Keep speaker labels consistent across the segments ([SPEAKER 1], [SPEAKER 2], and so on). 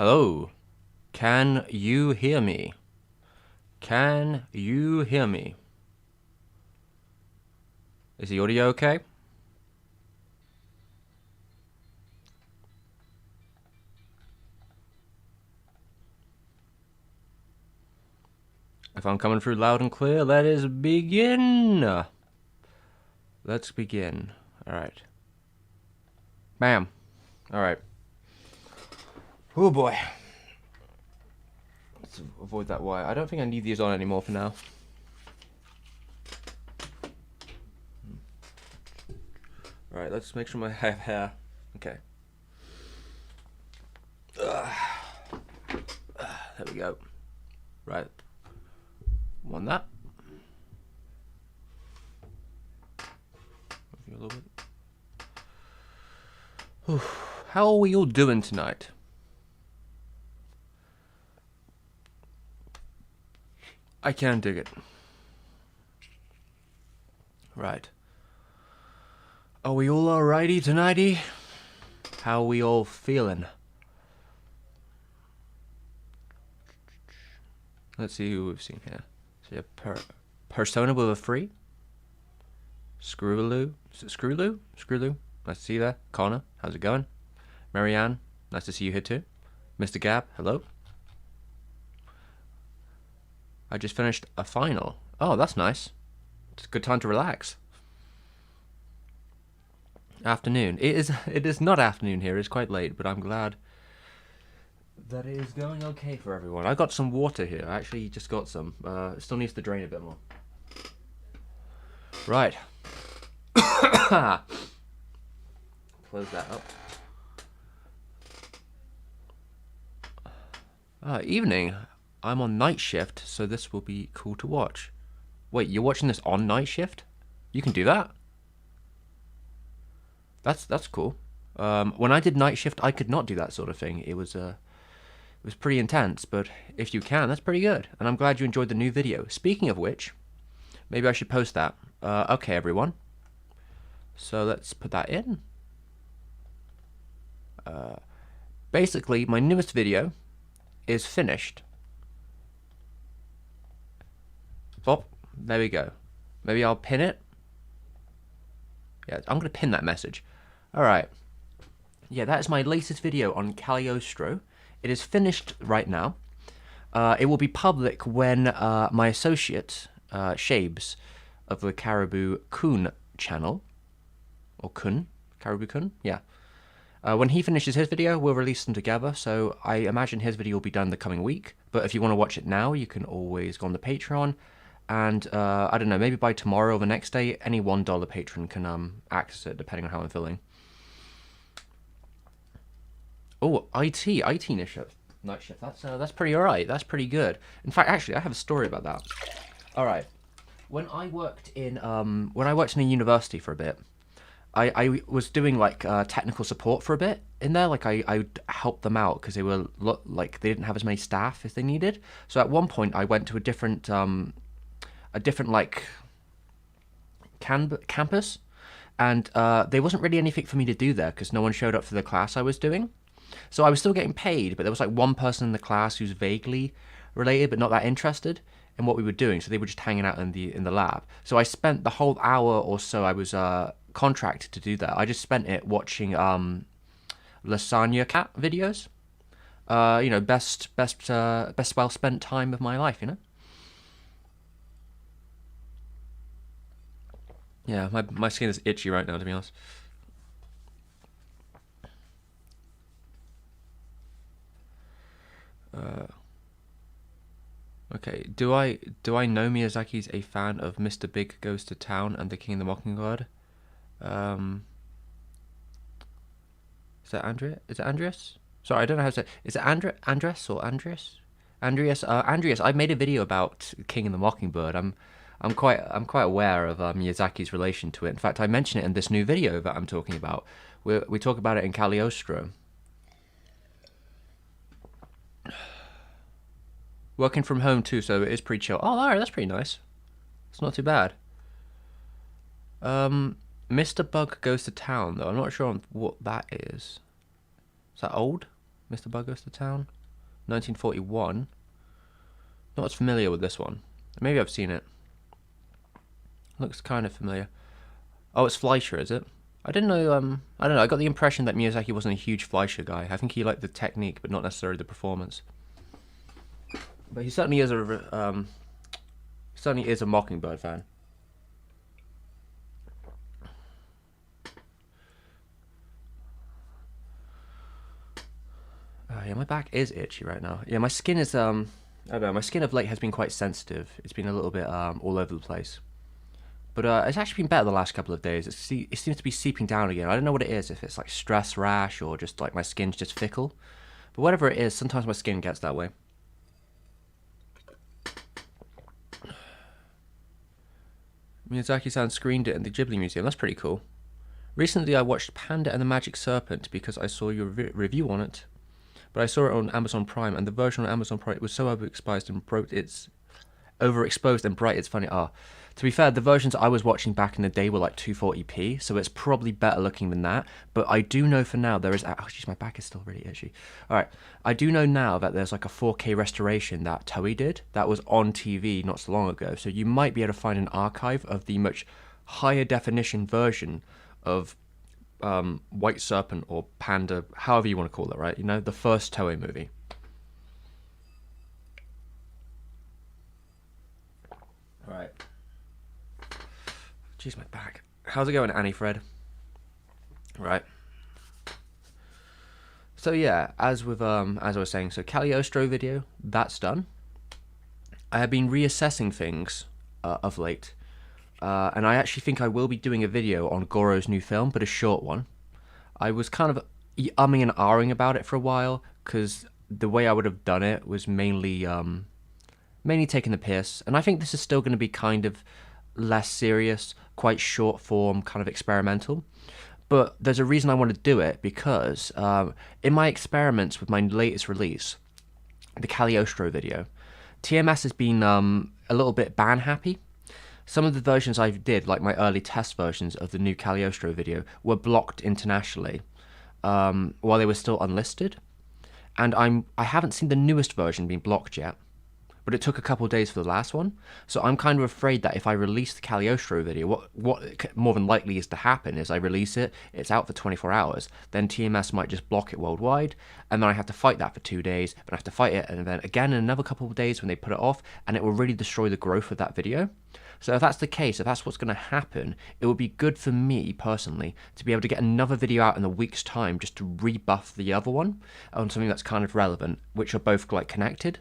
[SPEAKER 1] Hello. Can you hear me? Can you hear me? Is the audio okay? If I'm coming through loud and clear, let us begin. Let's begin. Alright. Bam. Alright. Oh boy. Let's avoid that wire. I don't think I need these on anymore for now. Alright, let's make sure I have hair. Okay. There we go. Right. Want that. A little bit. How are we all doing tonight? I can't dig it. Right. Are we all alrighty tonighty? How are we all feeling? Let's see who we've seen here. See a persona with a 3. Screwaloo. Is it Screwaloo? Screwaloo. Nice to see you there. Connor, how's it going? Marianne, nice to see you here too. Mr. Gab, hello. I just finished a final. Oh, that's nice. It's a good time to relax. Afternoon. It is not afternoon here, it's quite late, but I'm glad that it is going okay for everyone. I got some water here. I actually just got some. It still needs to drain a bit more. Right. Close that up. Evening. I'm on night shift, so this will be cool to watch. Wait, you're watching this on night shift? You can do that? That's cool. When I did night shift, I could not do that sort of thing. It was pretty intense, but if you can, that's pretty good. And I'm glad you enjoyed the new video. Speaking of which, maybe I should post that. Okay, everyone. So let's put that in. Basically, my newest video is finished. Bop, there we go. Maybe I'll pin it. Yeah, I'm going to pin that message. Alright. Yeah, that is my latest video on Cagliostro. It is finished right now. It will be public when my associate, Shabes, of the Caribou Kun channel, or Kun, Caribou Kun, yeah. When he finishes his video, we'll release them together, so I imagine his video will be done the coming week. But if you want to watch it now, you can always go on the Patreon, and I don't know, maybe by tomorrow or the next day, any $1 patron can access it, depending on how I'm feeling. Oh, IT night shift. That's pretty alright. That's pretty good. In fact, actually, I have a story about that. All right, when I worked in a university for a bit, I was doing like technical support for a bit in there. Like I helped them out because they were like they didn't have as many staff as they needed. So at one point, I went to a different like campus, and there wasn't really anything for me to do there because no one showed up for the class I was doing. So I was still getting paid, but there was like one person in the class who's vaguely related but not that interested in what we were doing. So they were just hanging out in the lab. So I spent the whole hour or so I was contracted to do that. I just spent it watching lasagna cat videos. You know, best well spent time of my life. You know. Yeah, my skin is itchy right now, to be honest. Okay, do I know Miyazaki's a fan of Mr. Big Goes to Town and The King and the Mockingbird? Is that Andrea? Is it Andreas? Sorry, I don't know how to say. Is it Andres or Andreas? Andreas. Andreas. I made a video about King and the Mockingbird. I'm quite aware of Miyazaki's relation to it. In fact, I mention it in this new video that I'm talking about. We talk about it in Cagliostro. Working from home too, so it is pretty chill. Oh, alright, that's pretty nice. It's not too bad. Mr. Bug Goes to Town, though. I'm not sure on what that is. Is that old? Mr. Bug Goes to Town, 1941. Not as familiar with this one. Maybe I've seen it. Looks kind of familiar. Oh, it's Fleischer, is it? I didn't know. I don't know. I got the impression that Miyazaki wasn't a huge Fleischer guy. I think he liked the technique, but not necessarily the performance. But he certainly is a Mockingbird fan. Yeah, my back is itchy right now. Yeah, my skin is I don't know. My skin of late has been quite sensitive. It's been a little bit all over the place. But it's actually been better the last couple of days. It seems to be seeping down again. I don't know what it is, if it's like stress rash or just like my skin's just fickle. But whatever it is, sometimes my skin gets that way. Miyazaki-san screened it in the Ghibli Museum. That's pretty cool. Recently I watched Panda and the Magic Serpent because I saw your review on it. But I saw it on Amazon Prime, and the version on Amazon Prime was so overexposed and bright it's funny. To be fair, the versions I was watching back in the day were like 240p, so it's probably better looking than that. But I do know for now there is... Oh, jeez, my back is still really itchy. Alright, I do know now that there's like a 4K restoration that Toei did that was on TV not so long ago. So you might be able to find an archive of the much higher definition version of White Serpent or Panda, however you want to call it, right? You know, the first Toei movie. Alright. Jeez, my back. How's it going, Annie Fred? Right. So yeah, as I was saying, so Cagliostro video, that's done. I have been reassessing things of late. And I actually think I will be doing a video on Goro's new film, but a short one. I was kind of umming and ahhing about it for a while, because the way I would have done it was mainly taking the piss. And I think this is still going to be kind of less serious, quite short form, kind of experimental. But there's a reason I want to do it, because in my experiments with my latest release, the Cagliostro video, TMS has been a little bit ban happy. Some of the versions I did, like my early test versions of the new Cagliostro video, were blocked internationally while they were still unlisted. And I haven't seen the newest version being blocked yet. But it took a couple of days for the last one, so I'm kind of afraid that if I release the Cagliostro video, what more than likely is to happen is I release it, it's out for 24 hours, then TMS might just block it worldwide, and then I have to fight that for 2 days, then I have to fight it, and then again in another couple of days when they put it off, and it will really destroy the growth of that video. So if that's the case, if that's what's going to happen, it would be good for me, personally, to be able to get another video out in a week's time just to rebuff the other one on something that's kind of relevant, which are both like connected.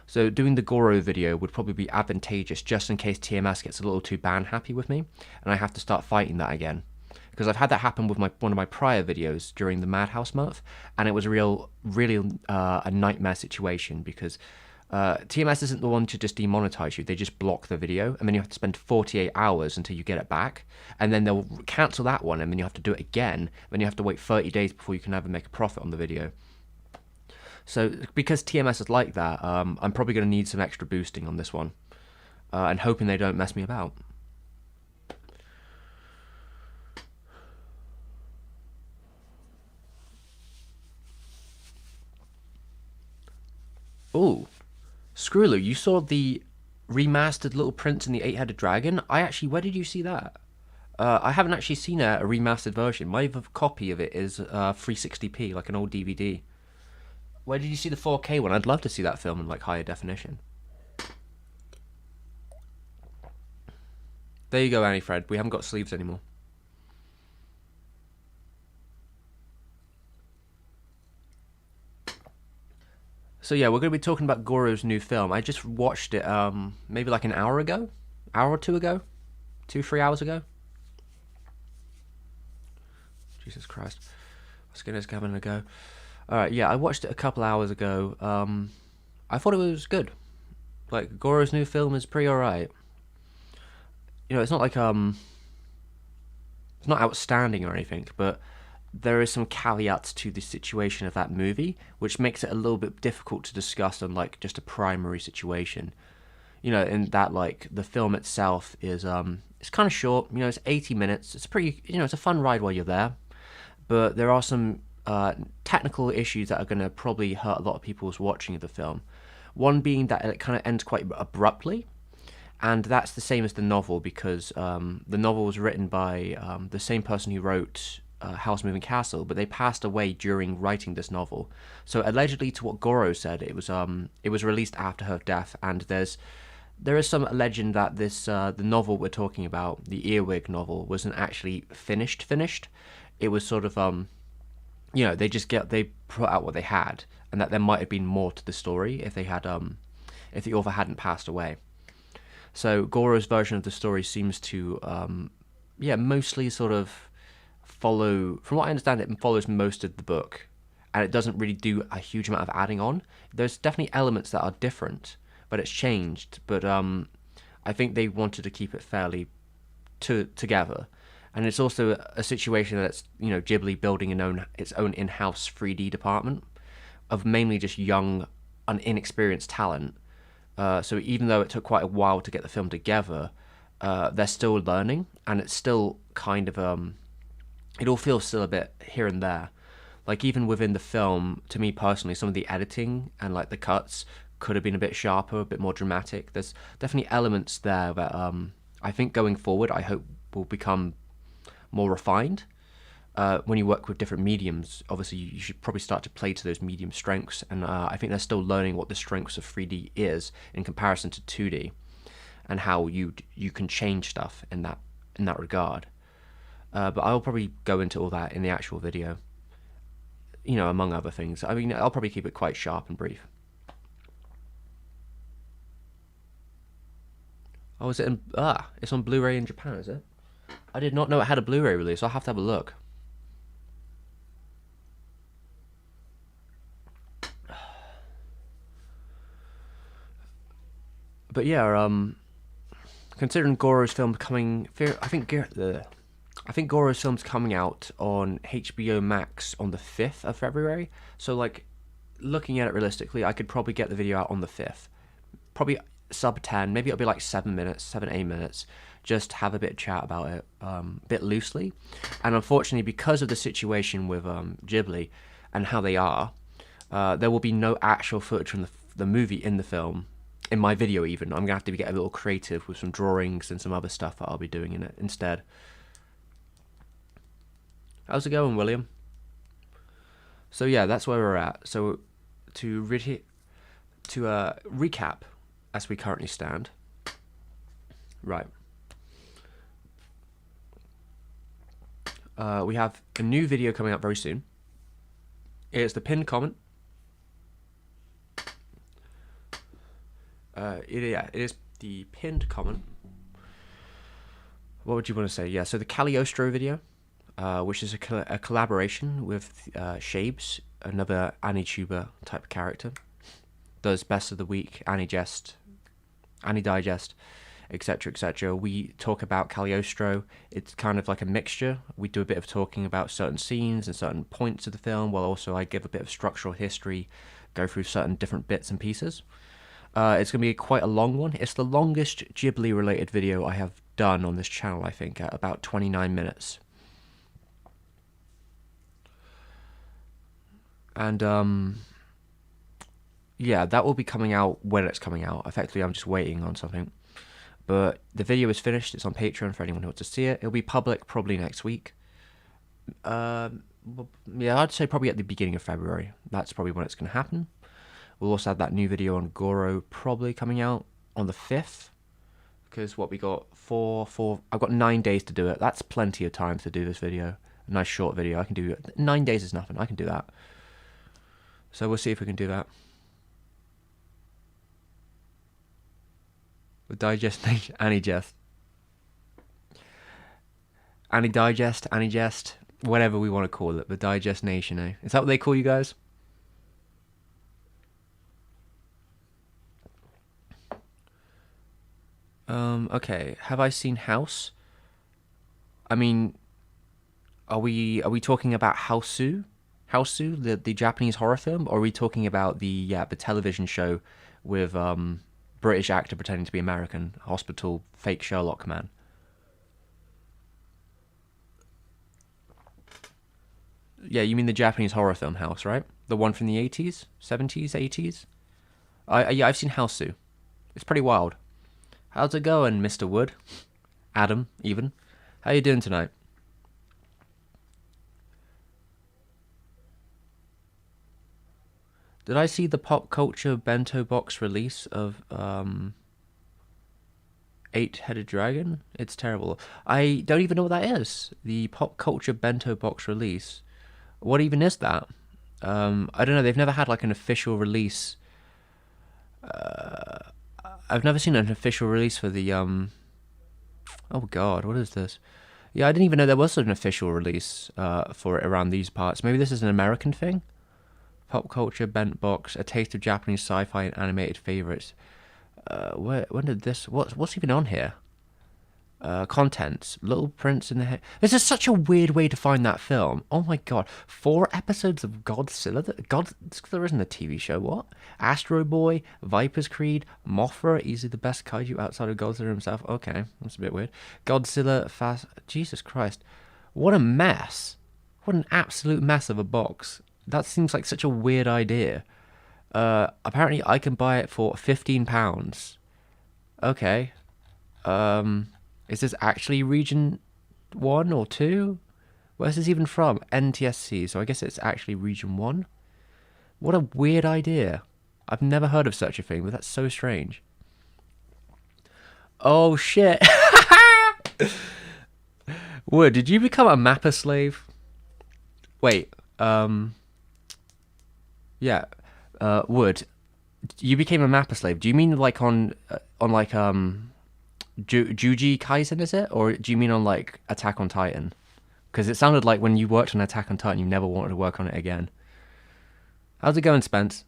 [SPEAKER 1] So doing the Goro video would probably be advantageous just in case TMS gets a little too ban happy with me and I have to start fighting that again. Because I've had that happen with one of my prior videos during the Madhouse month, and it was really a nightmare situation because TMS isn't the one to just demonetize you, they just block the video and then you have to spend 48 hours until you get it back, and then they'll cancel that one and then you have to do it again, then you have to wait 30 days before you can ever make a profit on the video. So because TMS is like that, I'm probably going to need some extra boosting on this one, and hoping they don't mess me about. Ooh, Screwloo, you saw the remastered Little Prince and the Eight-Headed Dragon? Where did you see that? I haven't actually seen a remastered version. My copy of it is 360p, like an old DVD. Where did you see the 4K one? I'd love to see that film in like higher definition. There you go, Annie Fred. We haven't got sleeves anymore. So yeah, we're going to be talking about Goro's new film. I just watched it maybe like an hour ago? Hour or two ago? 2-3 hours ago? Jesus Christ. My skin is having a go. Alright, yeah, I watched it a couple hours ago. I thought it was good. Like, Goro's new film is pretty alright. You know, it's not like, it's not outstanding or anything, but there is some caveats to the situation of that movie, which makes it a little bit difficult to discuss on, like, just a primary situation. You know, in that, like, the film itself is, it's kind of short, you know, it's 80 minutes. It's pretty, you know, it's a fun ride while you're there. But there are some technical issues that are going to probably hurt a lot of people's watching of the film. One being that it kind of ends quite abruptly, and that's the same as the novel, because the novel was written by the same person who wrote House Moving Castle, but they passed away during writing this novel. So allegedly, to what Goro said, it was released after her death, and there is some legend that this the novel we're talking about, the Earwig novel, wasn't actually finished. It was sort of they put out what they had, and that there might have been more to the story if if the author hadn't passed away. So Goro's version of the story seems to mostly sort of follow, from what I understand, it follows most of the book, and it doesn't really do a huge amount of adding on. There's definitely elements that are different, but it's changed. But I think they wanted to keep it fairly together. And it's also a situation that's, Ghibli building its own in-house 3D department of mainly just young and inexperienced talent. So even though it took quite a while to get the film together, they're still learning, and it's still kind of it all feels still a bit here and there. Like, even within the film, to me personally, some of the editing and like the cuts could have been a bit sharper, a bit more dramatic. There's definitely elements there that I think going forward, I hope will become more refined. When you work with different mediums, obviously you should probably start to play to those medium strengths, and I think they're still learning what the strengths of 3D is in comparison to 2D, and how you can change stuff in that regard. But I'll probably go into all that in the actual video, among other things. I mean, I'll probably keep it quite sharp and brief. Oh, is it it's on Blu-ray in Japan, is it? I did not know it had a Blu-ray release. I'll have to have a look. But yeah, considering Goro's film coming, I think Goro's film's coming out on HBO Max on the 5th of February. So, like, looking at it realistically, I could probably get the video out on the 5th. Probably sub 10, maybe it'll be like 7 minutes, 7-8 minutes. Just have a bit of chat about it, a bit loosely. And unfortunately, because of the situation with Ghibli and how they are, there will be no actual footage from the movie in the film, in my video even. I'm going to have to get a little creative with some drawings and some other stuff that I'll be doing in it instead. How's it going, William? So yeah, that's where we're at. So to recap, as we currently stand. Right. We have a new video coming out very soon. It's the pinned comment. It is the pinned comment. What would you want to say? Yeah, so the Cagliostro video, which is a collaboration with Shabes, another AniTuber type of character. Does Best of the Week, AniGest, AniDigest, etc, etc. We talk about Cagliostro. It's kind of like a mixture. We do a bit of talking about certain scenes and certain points of the film, while also I give a bit of structural history, go through certain different bits and pieces. It's going to be quite a long one. It's the longest Ghibli related video I have done on this channel, I think, at about 29 minutes. And yeah, that will be coming out when it's coming out. Effectively, I'm just waiting on something. But the video is finished. It's on Patreon for anyone who wants to see it. It'll be public probably next week. Yeah, I'd say probably at the beginning of February. That's probably when it's going to happen. We'll also have that new video on Goro probably coming out on the 5th. Because what we got, I've got 9 days to do it. That's plenty of time to do this video. A nice short video. I can do it. 9 days is nothing. I can do that. So we'll see if we can do that. The digestion, AniGest, AniDigest, whatever we want to call it. The Digest Nation, eh? Is that what they call you guys? Okay. Have I seen House? I mean, are we talking about Houseu, the Japanese horror film, or are we talking about the television show with British actor pretending to be American, hospital fake Sherlock man? Yeah, you mean the Japanese horror film House, right? The one from the 80s, 70s, 80s? Yeah, I've seen Houseu. It's pretty wild. How's it going, Mr. Wood? Adam, even. How you doing tonight? Did I see the pop culture bento box release of Eight-Headed Dragon? It's terrible. I don't even know what that is. The pop culture bento box release. What even is that? I don't know. They've never had like an official release. I've never seen an official release for the Oh God, what is this? Yeah, I didn't even know there was an official release for it around these parts. Maybe this is an American thing. Pop culture bent box, a taste of Japanese sci-fi and animated favorites. When did this? What's even on here? Contents. Little Prince in the Head. This is such a weird way to find that film. Oh my God. 4 episodes of Godzilla. Godzilla isn't a TV show. What? Astro Boy, Viper's Creed, Mothra, easily the best kaiju outside of Godzilla himself. Okay, that's a bit weird. Godzilla Fast. Jesus Christ. What a mess. What an absolute mess of a box. That seems like such a weird idea. Apparently I can buy it for £15. Okay. Is this actually region 1 or 2? Where's this even from? NTSC, so I guess it's actually region 1? What a weird idea. I've never heard of such a thing, but that's so strange. Oh shit. Wood, did you become a mapper slave? Wait, yeah, Wood, you became a mapper slave. Do you mean like on like Juji Kaisen, is it? Or do you mean on like Attack on Titan? Because it sounded like when you worked on Attack on Titan, you never wanted to work on it again. How's it going, Spence?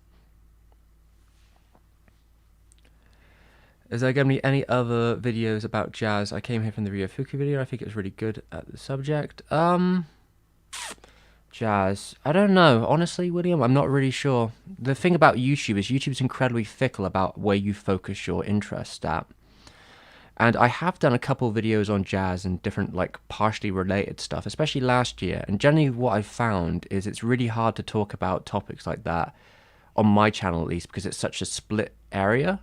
[SPEAKER 1] Is there going to be any other videos about jazz? I came here from the Ryofuku video. I think it was really good at the subject. Jazz. I don't know. Honestly, William, I'm not really sure. The thing about YouTube is YouTube's incredibly fickle about where you focus your interest at. And I have done a couple videos on jazz and different, like, partially related stuff, especially last year. And generally what I've found is it's really hard to talk about topics like that, on my channel at least, because it's such a split area.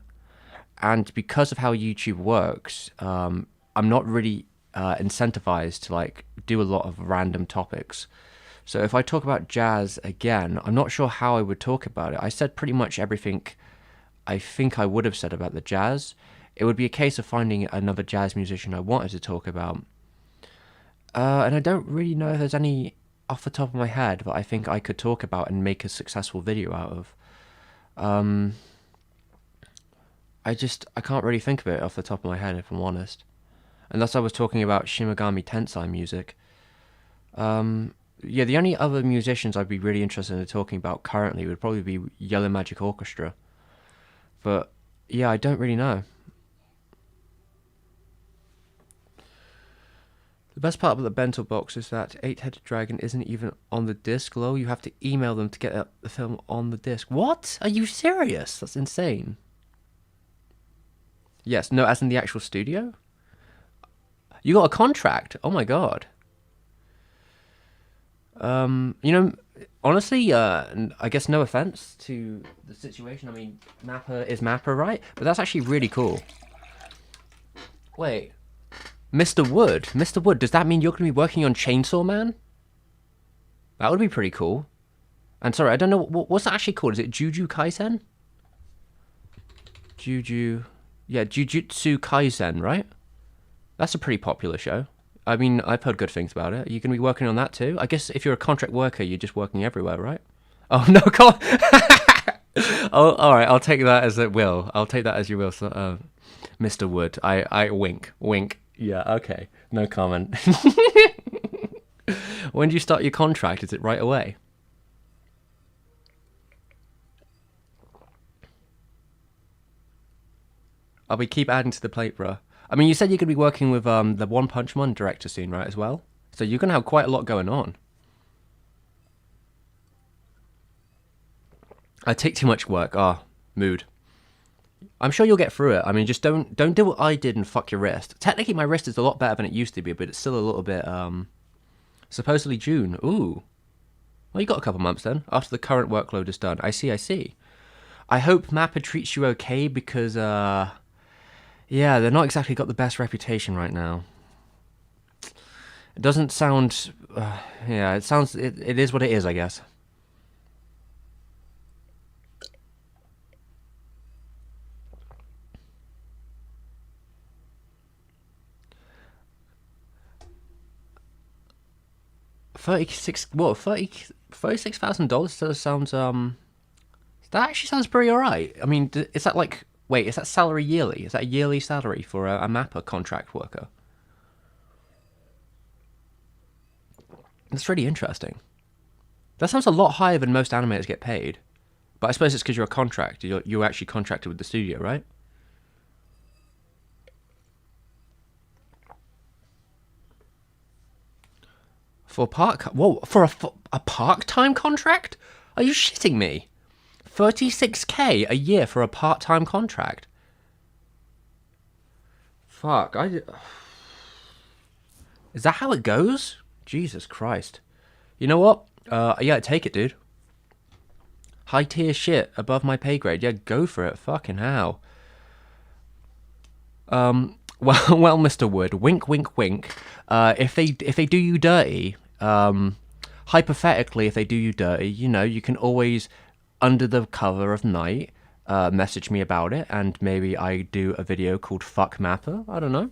[SPEAKER 1] And because of how YouTube works, I'm not really incentivized to, like, do a lot of random topics. So if I talk about jazz again, I'm not sure how I would talk about it. I said pretty much everything I think I would have said about the jazz. It would be a case of finding another jazz musician I wanted to talk about. And I don't really know if there's any off the top of my head that I think I could talk about and make a successful video out of. I can't really think of it off the top of my head, if I'm honest. Unless I was talking about Shimigami Tensei music. Yeah, the only other musicians I'd be really interested in talking about currently would probably be Yellow Magic Orchestra. But, yeah, I don't really know. The best part of the bento box is that Eight-Headed Dragon isn't even on the disc. Lol, you have to email them to get the film on the disc. What? Are you serious? That's insane. Yes, no, as in the actual studio? You got a contract? Oh my god. You know, honestly, I guess no offense to the situation. I mean, Mapper is Mapper, right? But that's actually really cool. Wait. Mr. Wood? Mr. Wood, does that mean you're going to be working on Chainsaw Man? That would be pretty cool. And sorry, I don't know, what's that actually called? Is it Jujutsu Kaisen? Yeah, Jujutsu Kaisen, right? That's a pretty popular show. I mean, I've heard good things about it. Are you going to be working on that too? I guess if you're a contract worker, you're just working everywhere, right? Oh, no, God. Oh, all right, I'll take that as it will. I'll take that as you will, so, Mr. Wood. I wink. Yeah, okay. No comment. When do you start your contract? Is it right away? I'll be keep adding to the plate, bro. I mean, you said you're going to be working with the One Punch Man director soon, right, as well? So you're going to have quite a lot going on. I take too much work. Mood. I'm sure you'll get through it. I mean, just don't do what I did and fuck your wrist. Technically, my wrist is a lot better than it used to be, but it's still a little bit, supposedly June. Ooh. Well, you got a couple months then, after the current workload is done. I see, I see. I hope Mappa treats you okay because, yeah, they're not exactly got the best reputation right now. It doesn't sound, yeah, it is what it is, I guess. $36,000 sounds, that actually sounds pretty alright. I mean, is that like, wait, is that salary yearly? Is that a yearly salary for a Mappa contract worker? That's really interesting. That sounds a lot higher than most animators get paid. But I suppose it's because you're a contract. You're actually contracted with the studio, right? For a part-time contract? Are you shitting me? 36K a year for a part-time contract? Fuck, is that how it goes? Jesus Christ. You know what? Yeah, take it, dude. High tier shit above my pay grade. Yeah, go for it. Fucking hell. Well, Mr. Wood, wink, wink, wink. If they do you dirty, hypothetically, if they do you dirty, you know, you can always, under the cover of night, message me about it, and maybe I do a video called "Fuck Mappa." I don't know.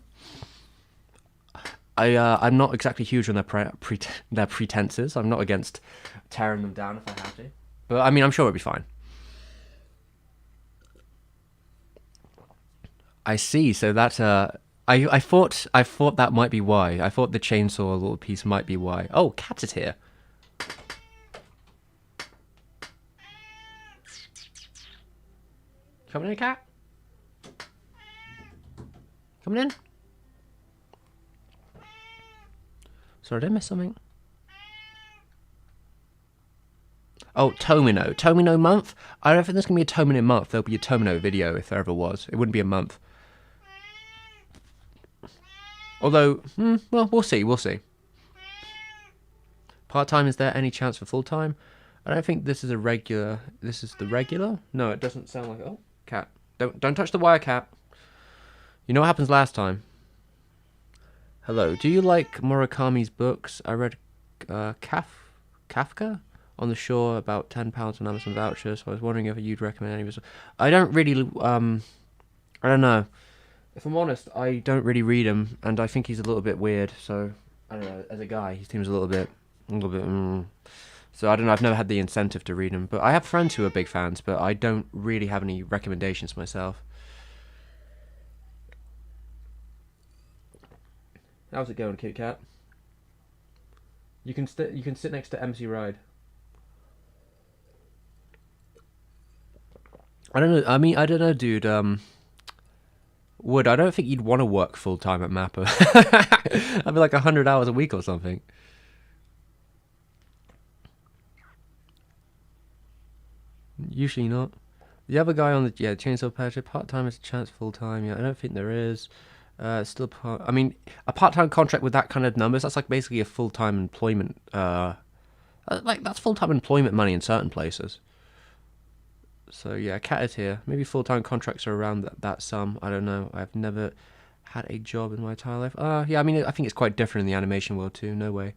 [SPEAKER 1] I'm not exactly huge on their pretenses. I'm not against tearing them down if I have to, but I mean, I'm sure it'll be fine. I see. So that I thought that might be why. I thought the chainsaw little piece might be why. Oh, cat is here. Coming in, cat. Coming in. Sorry, did I miss something? Oh, Tomino. Tomino month? I don't think there's going to be a Tomino month. There'll be a Tomino video if there ever was. It wouldn't be a month. Although, well, we'll see. We'll see. Part-time, is there any chance for full-time? I don't think this is a regular. This is the regular? No, it doesn't sound like... Oh, cat. Don't touch the wire, cat. You know what happens last time. Hello. Do you like Murakami's books? I read Kafka on the Shore, about £10 on Amazon voucher, so I was wondering if you'd recommend any of his... I don't really... I don't know. If I'm honest, I don't really read him, and I think he's a little bit weird, so... I don't know. As a guy, he seems a little bit... So I don't know, I've never had the incentive to read him, but I have friends who are big fans, but I don't really have any recommendations myself. How's it going, Kit Kat? You can sit next to MC Ride. I don't know. I mean, I don't know, dude. Wood, I don't think you'd want to work full time at Mappa. I'd be like 100 hours a week or something. Usually not. The other guy on the Chainsaw Patcher, part time is a chance full time. Yeah, I don't think there is. Still part. I mean, a part-time contract with that kind of numbers, that's like basically a full-time employment. Like that's full-time employment money in certain places. So yeah, cat is here. Maybe full-time contracts are around that sum. I don't know. I've never had a job in my entire life. Yeah. I mean, I think it's quite different in the animation world too. No way.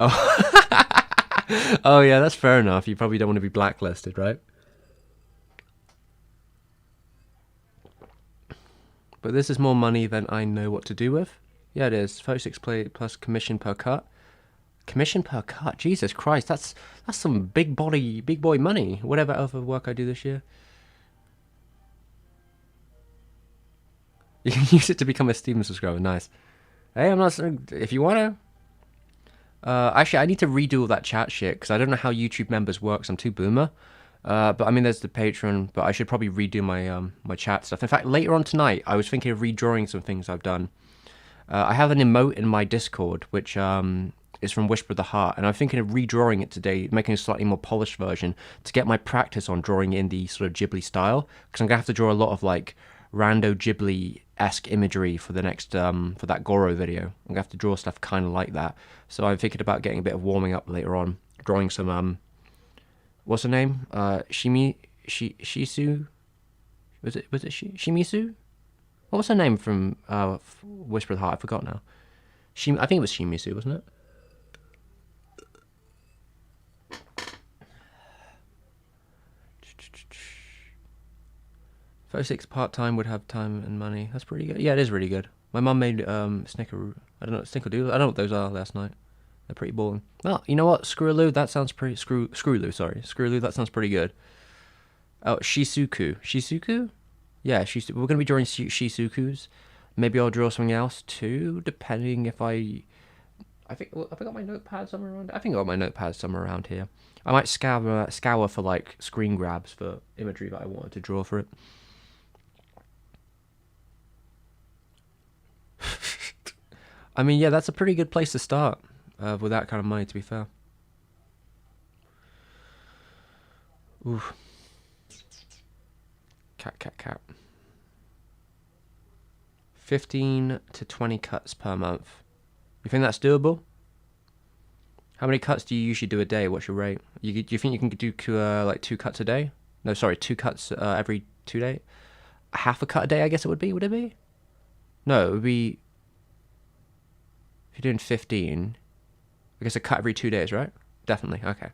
[SPEAKER 1] Oh. Oh yeah, that's fair enough. You probably don't want to be blacklisted, right? But this is more money than I know what to do with. Yeah, it is. 36 play plus commission per cut. Commission per cut? Jesus Christ, that's some big boy money. Whatever other work I do this year. You can use it to become a Steven subscriber. Nice. Hey, I'm not... If you want to... actually, I need to redo all that chat shit, because I don't know how YouTube members work, so I'm too boomer. But I mean, there's the Patreon, but I should probably redo my my chat stuff. In fact, later on tonight, I was thinking of redrawing some things I've done. I have an emote in my Discord, which is from Whisper of the Heart, and I'm thinking of redrawing it today, making a slightly more polished version to get my practice on drawing in the sort of Ghibli style, because I'm going to have to draw a lot of, like, rando Ghibli-esque imagery for the next for that Goro video. I'm gonna have to draw stuff kind of like that. So I'm thinking about getting a bit of warming up later on, drawing some what's her name? Shisu? Was it Shimizu? What was her name from Whisper of the Heart? I forgot now. I think it was Shimizu, wasn't it? 36 part-time would have time and money. That's pretty good. Yeah, it is really good. My mum made snickeroo. I don't know, snickerdoodle. I don't know what those are last night. They're pretty boring. Well, you know what? Screw-a-loo, that sounds pretty... Screw-loo, sorry. Screw-a-loo, that sounds pretty good. Oh, Shizuku. Shizuku? Yeah, we're going to be drawing Shizukus. Maybe I'll draw something else too, depending if I think... Have I got my notepad somewhere around? I think I got my notepad somewhere around here. I might scour for, like, screen grabs for imagery that I wanted to draw for it. I mean, yeah, that's a pretty good place to start with that kind of money, to be fair. Ooh. Cat. 15 to 20 cuts per month. You think that's doable? How many cuts do you usually do a day? What's your rate? Do you think you can do like 2 cuts a day? No, sorry, 2 cuts every 2 days? Half a cut a day, I guess it would be. Would it be? No, it would be... If you're doing 15, I guess a cut every 2 days, right? Definitely, okay.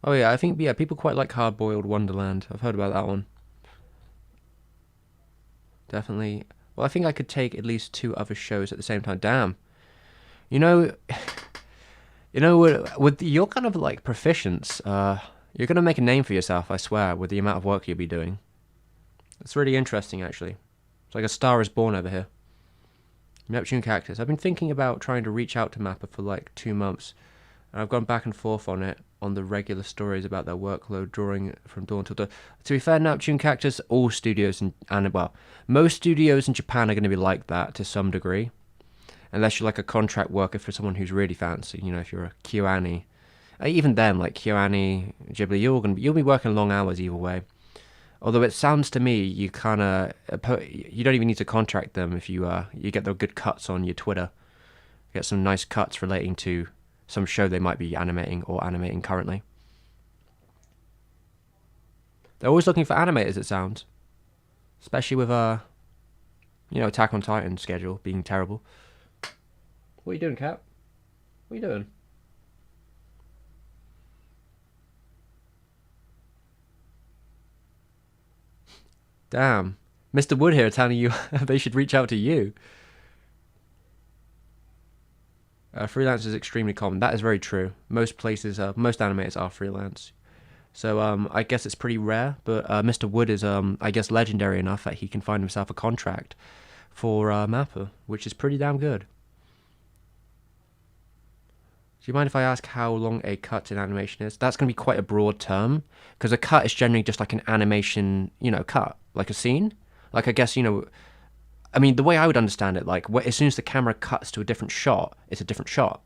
[SPEAKER 1] Oh yeah, I think, yeah, people quite like Hard Boiled Wonderland. I've heard about that one. Definitely. Well, I think I could take at least 2 other shows at the same time. Damn. You know, with your kind of like proficience, you're gonna make a name for yourself, I swear, with the amount of work you'll be doing. It's really interesting, actually. It's like a star is born over here. Neptune Cactus. I've been thinking about trying to reach out to Mappa for like 2 months, and I've gone back and forth on it, on the regular stories about their workload drawing from dawn till dawn. To be fair, Neptune Cactus, all studios most studios in Japan are going to be like that to some degree, unless you're like a contract worker for someone who's really fancy. You know, if you're a KyoAni, even then, like KyoAni, Ghibli, you'll be working long hours either way. Although it sounds to me you kind of you don't even need to contract them if you get the good cuts on your Twitter, get some nice cuts relating to some show they might be animating or animating currently. They're always looking for animators, it sounds. Especially with, Attack on Titan schedule being terrible. What are you doing, Cat? What are you doing? Damn. Mr. Wood here telling you they should reach out to you. Freelance is extremely common. That is very true. Most places, most animators are freelance. So I guess it's pretty rare, but Mr. Wood is, I guess, legendary enough that he can find himself a contract for Mappa, which is pretty damn good. Do you mind if I ask how long a cut in animation is? That's going to be quite a broad term, because a cut is generally just like an animation, cut, like a scene. Like, I guess, I mean, the way I would understand it, like, as soon as the camera cuts to a different shot, it's a different shot.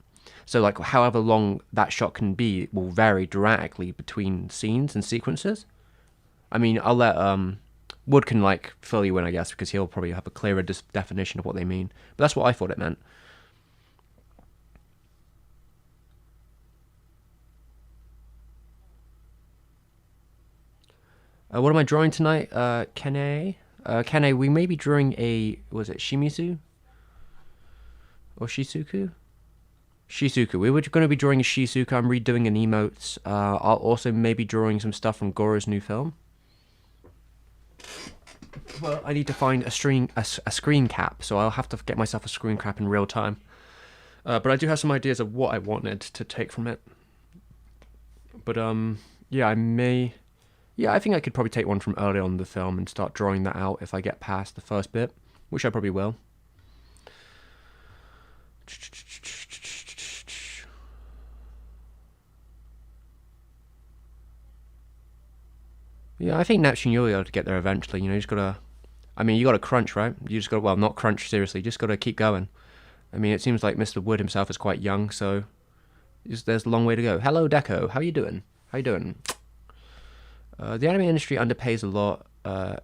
[SPEAKER 1] So, like, however long that shot can be will vary dramatically between scenes and sequences. I mean, I'll let Wood can, like, fill you in, I guess, because he'll probably have a clearer definition of what they mean. But that's what I thought it meant. What am I drawing tonight? Kene? Kene, we may be drawing was it Shimizu? Or Shizuku? Shizuku. We were going to be drawing a Shizuku. I'm redoing an emotes. I'll also maybe drawing some stuff from Goro's new film. Well, I need to find a screen cap, so I'll have to get myself a screen cap in real time. But I do have some ideas of what I wanted to take from it. But yeah, I may... Yeah, I think I could probably take one from early on in the film and start drawing that out if I get past the first bit, which I probably will. Yeah, I think Neptune you'll be able to get there eventually. You just gotta I mean, you got to crunch, right? You just got to, well, not crunch seriously, just got to keep going. I mean, it seems like Mr. Wood himself is quite young, so there's a long way to go. Hello, Deco. How you doing? How you doing? The anime industry underpays a lot.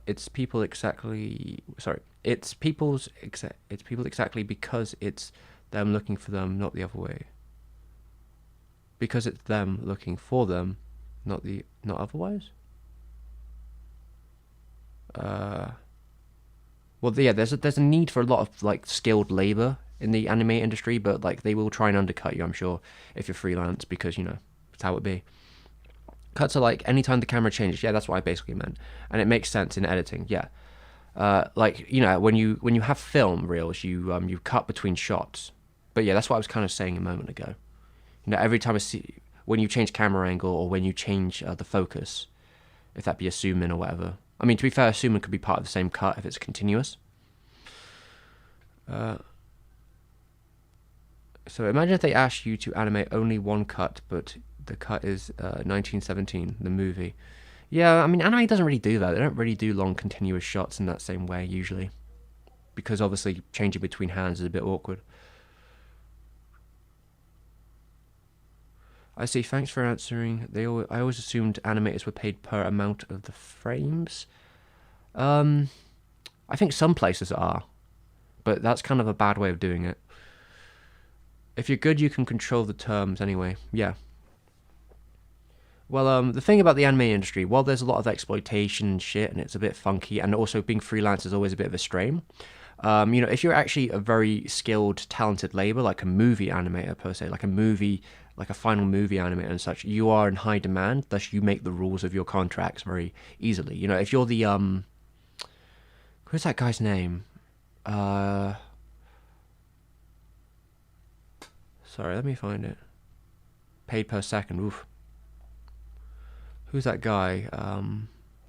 [SPEAKER 1] It's people exactly. Sorry, it's people exactly because it's them looking for them, not the other way. Because it's them looking for them, not otherwise. Well, yeah, there's a need for a lot of like skilled labor in the anime industry, but like they will try and undercut you, I'm sure, if you're freelance, because that's how it be. Cuts are like anytime the camera changes. Yeah, that's what I basically meant, and it makes sense in editing. Yeah, like when you have film reels, you cut between shots. But yeah, that's what I was kind of saying a moment ago. Every time I see when you change camera angle or when you change the focus, if that be a zoom in or whatever. I mean, to be fair, a zoom in could be part of the same cut if it's continuous. So imagine if they asked you to animate only one cut, but the cut is 1917, the movie. Yeah, I mean, anime doesn't really do that. They don't really do long continuous shots in that same way, usually. Because obviously changing between hands is a bit awkward. I see, thanks for answering. I always assumed animators were paid per amount of the frames. I think some places are. But that's kind of a bad way of doing it. If you're good, you can control the terms anyway. Yeah. Well, the thing about the anime industry, while there's a lot of exploitation and shit, and it's a bit funky, and also being freelance is always a bit of a strain. If you're actually a very skilled, talented labor, like a movie animator per se, like a final movie animator and such, you are in high demand. Thus, you make the rules of your contracts very easily. If you're the who's that guy's name? Sorry, let me find it. Paid per second. Oof. Who's that guy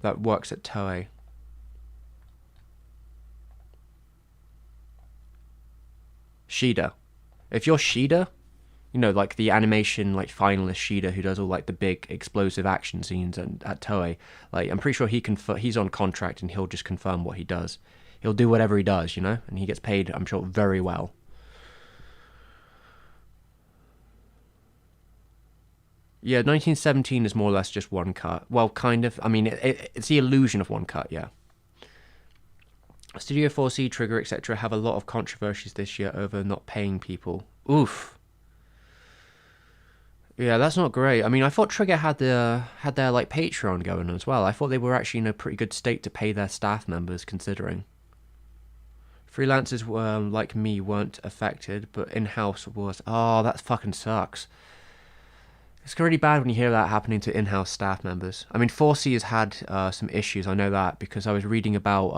[SPEAKER 1] that works at Toei? Shida. If you're Shida, like the animation like finalist Shida who does all like the big explosive action scenes at Toei, like I'm pretty sure he's on contract and he'll just confirm what he does. He'll do whatever he does, and he gets paid, I'm sure, very well. Yeah, 1917 is more or less just one cut. Well, kind of. I mean, it's the illusion of one cut, yeah. Studio 4C, Trigger, etc. have a lot of controversies this year over not paying people. Oof. Yeah, that's not great. I mean, I thought Trigger had their like Patreon going as well. I thought they were actually in a pretty good state to pay their staff members, considering. Freelancers like me weren't affected, but in-house was. Oh, that fucking sucks. It's really bad when you hear that happening to in-house staff members. I mean, 4C has had some issues. I know that because I was reading about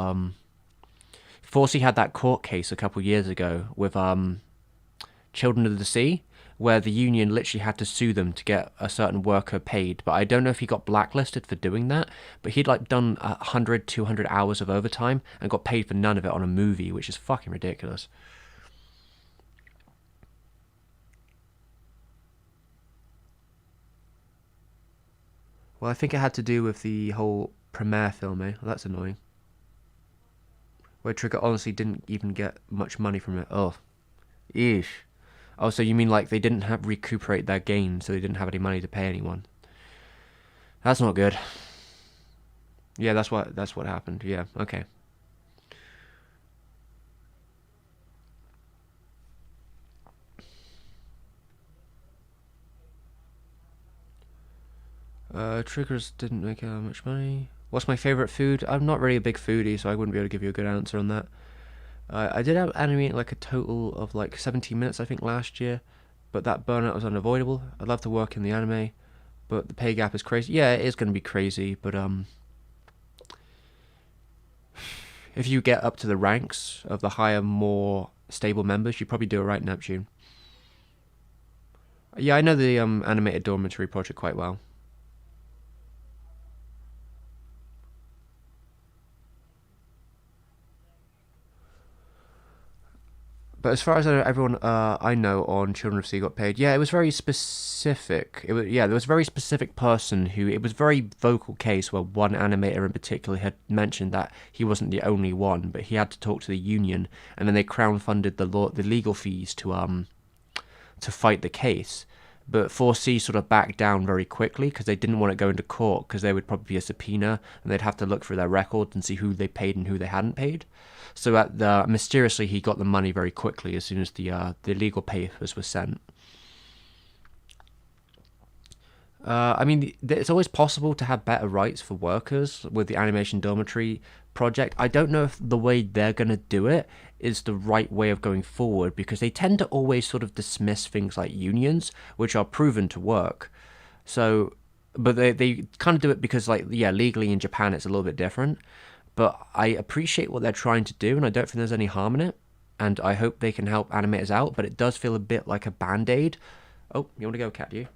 [SPEAKER 1] 4C had that court case a couple of years ago with Children of the Sea, where the union literally had to sue them to get a certain worker paid. But I don't know if he got blacklisted for doing that. But he'd like done 100, 200 hours of overtime and got paid for none of it on a movie, which is fucking ridiculous. Well, I think it had to do with the whole Premiere film, eh? Well, that's annoying. Where Trigger honestly didn't even get much money from it. Oh, eesh. Oh, so you mean like they didn't have recuperate their gains, so they didn't have any money to pay anyone? That's not good. Yeah, that's what happened. Yeah, okay. Triggers didn't make much money. What's my favorite food? I'm not really a big foodie, so I wouldn't be able to give you a good answer on that. I did animate like a total of like 17 minutes, I think, last year, but that burnout was unavoidable. I'd love to work in the anime, but the pay gap is crazy. Yeah, it is going to be crazy, but if you get up to the ranks of the higher, more stable members, you probably do it right, Neptune. Yeah, I know the animated dormitory project quite well. But as far as I know, everyone I know on Children of Sea got paid. Yeah, it was very specific. It was, yeah, there was a very specific person who, it was a very vocal case where one animator in particular had mentioned that he wasn't the only one, but he had to talk to the union, and then they crowdfunded the legal fees to fight the case. But 4C sort of backed down very quickly because they didn't want to go into court because there would probably be a subpoena and they'd have to look through their records and see who they paid and who they hadn't paid. So mysteriously he got the money very quickly as soon as the legal papers were sent. I mean, it's always possible to have better rights for workers with the animation dormitory project. I don't know if the way they're going to do it is the right way of going forward, because they tend to always sort of dismiss things like unions, which are proven to work. So, but they kind of do it because, like, yeah, legally in Japan it's a little bit different. But I appreciate what they're trying to do, and I don't think there's any harm in it. And I hope they can help animators out, but it does feel a bit like a band-aid. Oh, you want to go, cat, do you?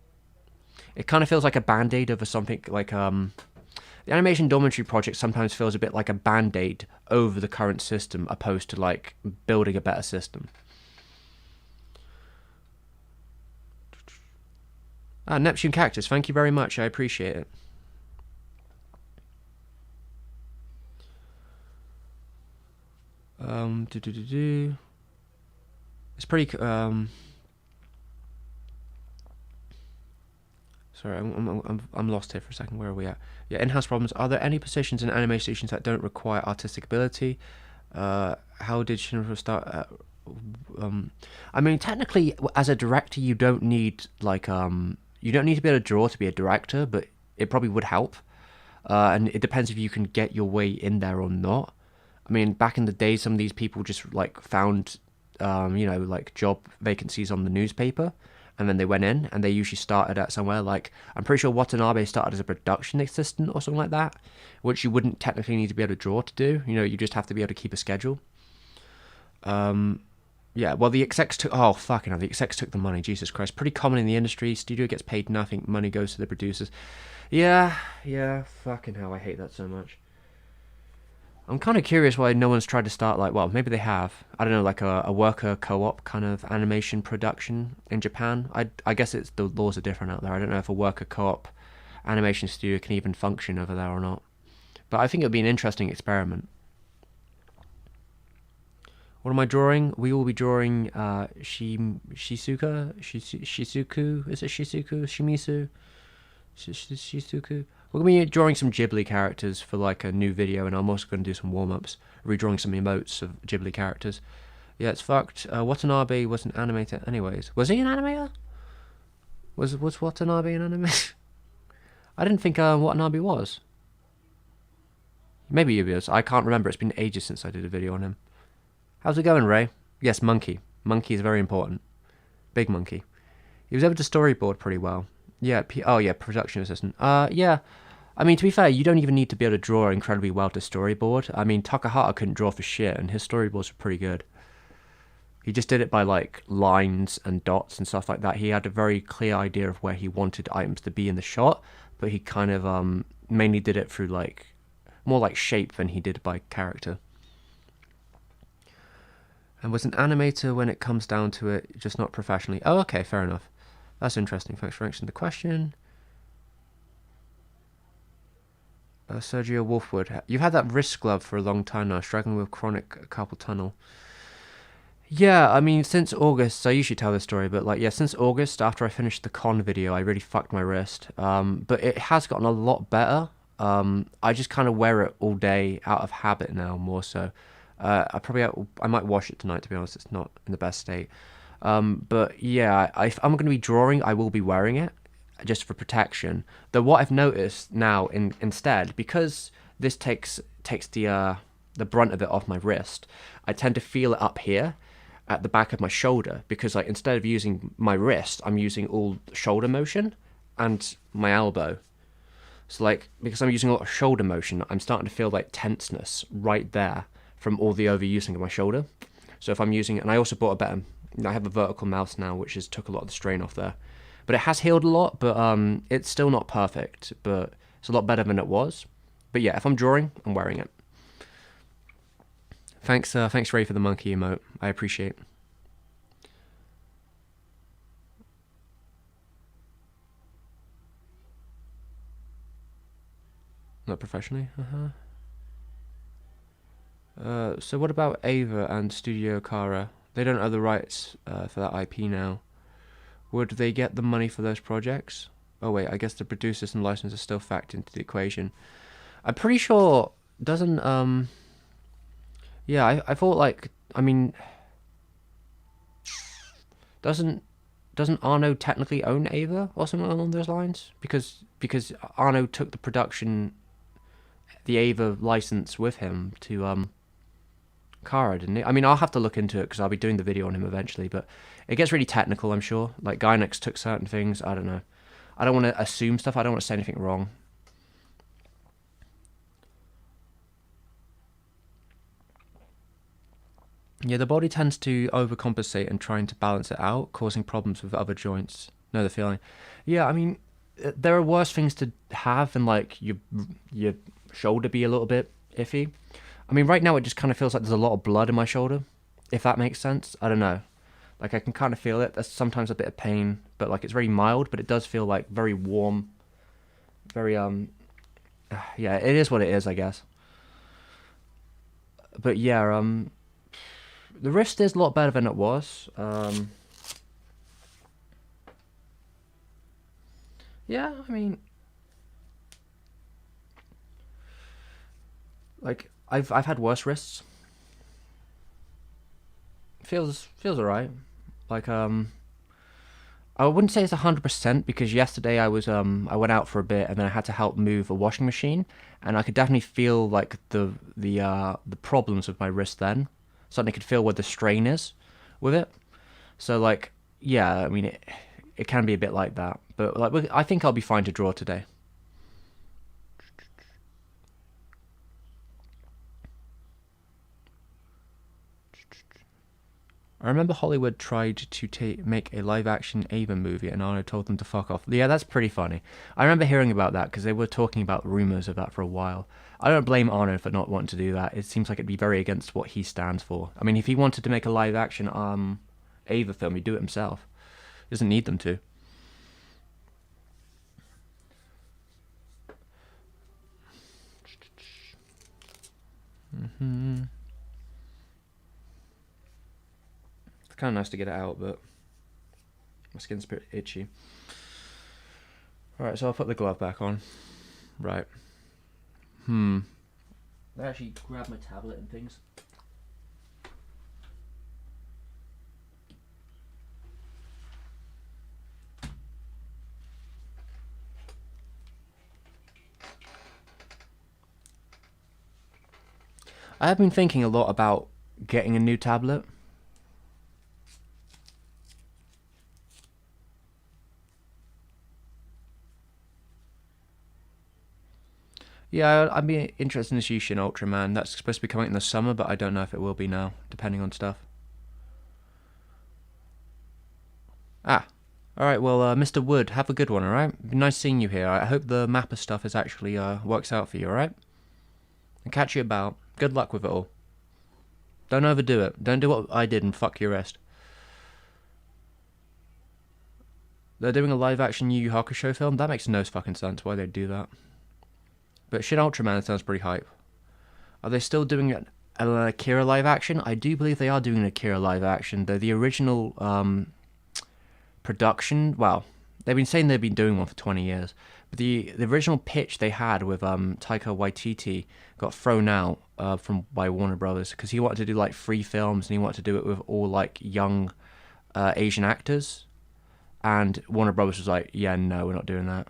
[SPEAKER 1] It kind of feels like a band-aid over something like the animation dormitory project sometimes feels a bit like a band-aid over the current system, opposed to like building a better system. Neptune Cactus, thank you very much. I appreciate it. It's pretty. Sorry, I'm lost here for a second. Where are we at? Yeah, in-house problems. Are there any positions in anime stations that don't require artistic ability? How did Shinra start? I mean, technically, as a director, you don't need like you don't need to be able to draw to be a director, but it probably would help. And it depends if you can get your way in there or not. I mean, back in the day, some of these people just like found, like job vacancies on the newspaper, and then they went in, and they usually started at somewhere like, I'm pretty sure Watanabe started as a production assistant or something like that, which you wouldn't technically need to be able to draw to do. You know, you just have to be able to keep a schedule. Yeah, well, the execs took, oh, fucking hell, the execs took the money, Jesus Christ. Pretty common in the industry, studio gets paid nothing, money goes to the producers. Yeah, fucking hell, I hate that so much. I'm kind of curious why no one's tried to start, like, well, maybe they have. I don't know, like a worker co-op kind of animation production in Japan. I guess it's the laws are different out there. I don't know if a worker co-op animation studio can even function over there or not. But I think it would be an interesting experiment. What am I drawing? We will be drawing Shizuku? Is it Shizuku? Shimizu? Shizuku? We're going to be drawing some Ghibli characters for like a new video, and I'm also going to do some warm-ups, redrawing some emotes of Ghibli characters. Yeah, it's fucked. Watanabe was an animator anyways. Was he an animator? Was Watanabe an animator? I didn't think Watanabe was. Maybe he was. I can't remember. It's been ages since I did a video on him. How's it going, Ray? Yes, Monkey. Monkey is very important. Big Monkey. He was able to storyboard pretty well. Yeah, production assistant. Yeah. I mean, to be fair, you don't even need to be able to draw incredibly well to storyboard. I mean, Takahata couldn't draw for shit, and his storyboards were pretty good. He just did it by, like, lines and dots and stuff like that. He had a very clear idea of where he wanted items to be in the shot, but he kind of mainly did it through, like, more like shape than he did by character. And was an animator when it comes down to it, just not professionally. Oh, okay, fair enough. That's interesting. Thanks for answering the question. Sergio Wolfwood. You've had that wrist glove for a long time now, struggling with chronic carpal tunnel. Yeah, I mean, since August, I usually tell this story, but like, yeah, since August, after I finished the con video, I really fucked my wrist. But it has gotten a lot better. I just kind of wear it all day out of habit now, more so. I might wash it tonight, to be honest. It's not in the best state. But yeah, if I'm going to be drawing, I will be wearing it just for protection. Though what I've noticed now instead, because this takes the brunt of it off my wrist, I tend to feel it up here at the back of my shoulder, because like instead of using my wrist, I'm using all shoulder motion and my elbow. So like, because I'm using a lot of shoulder motion, I'm starting to feel like tenseness right there from all the overusing of my shoulder. So if I'm using it, and I also bought I have a vertical mouse now, which has took a lot of the strain off there. But it has healed a lot, but it's still not perfect, but it's a lot better than it was. But yeah, if I'm drawing, I'm wearing it. Thanks Ray for the monkey emote. I appreciate it. Not professionally. So what about Ava and Studio Kara? They don't own the rights for that IP now. Would they get the money for those projects? Oh wait, I guess the producers and licensors still factor into the equation. I'm pretty sure doesn't yeah, I thought like I mean doesn't Arno technically own Ava or something along those lines? Because Arno took the production the Ava license with him to Kara, didn't he? I mean, I'll have to look into it because I'll be doing the video on him eventually, but it gets really technical, I'm sure. Like, Gainax took certain things, I don't know. I don't want to assume stuff, I don't want to say anything wrong. Yeah, the body tends to overcompensate and trying to balance it out, causing problems with other joints. Know the feeling. Yeah, I mean, there are worse things to have than, like, your shoulder be a little bit iffy. I mean, right now it just kind of feels like there's a lot of blood in my shoulder, if that makes sense. I don't know. Like, I can kind of feel it. There's sometimes a bit of pain, but, like, it's very mild, but it does feel, like, very warm. Very, yeah, it is what it is, I guess. But, yeah, the wrist is a lot better than it was. Yeah, I mean, like, I've had worse wrists. Feels alright. Like, I wouldn't say it's 100% because yesterday I went out for a bit and then I had to help move a washing machine and I could definitely feel like the problems with my wrist then. Suddenly could feel where the strain is with it. So like, yeah, I mean it can be a bit like that, but like I think I'll be fine to draw today. I remember Hollywood tried to make a live-action Ava movie, and Arno told them to fuck off. Yeah, that's pretty funny. I remember hearing about that because they were talking about rumors of that for a while. I don't blame Arno for not wanting to do that. It seems like it'd be very against what he stands for. I mean, if he wanted to make a live-action Ava film, he'd do it himself. He doesn't need them to. It's kind of nice to get it out, but my skin's a bit itchy. Alright, so I'll put the glove back on. Right. I actually grabbed my tablet and things. I have been thinking a lot about getting a new tablet. Yeah, I'd be interested in this Yushin Ultraman. That's supposed to be coming in the summer, but I don't know if it will be now, depending on stuff. Ah, alright, well, Mr. Wood, have a good one, alright? Nice seeing you here. I hope the Mappa stuff is actually works out for you, alright? And catch you about. Good luck with it all. Don't overdo it. Don't do what I did and fuck your wrist. They're doing a live-action Yu Yu Hakusho film? That makes no fucking sense why they'd do that. But Shin Ultraman sounds pretty hype. Are they still doing an Akira live action? I do believe they are doing an Akira live action. Though the original production, well, they've been saying they've been doing one for 20 years. But the original pitch they had with Taika Waititi got thrown out by Warner Brothers because he wanted to do like 3 films and he wanted to do it with all like young Asian actors. And Warner Brothers was like, yeah, no, we're not doing that.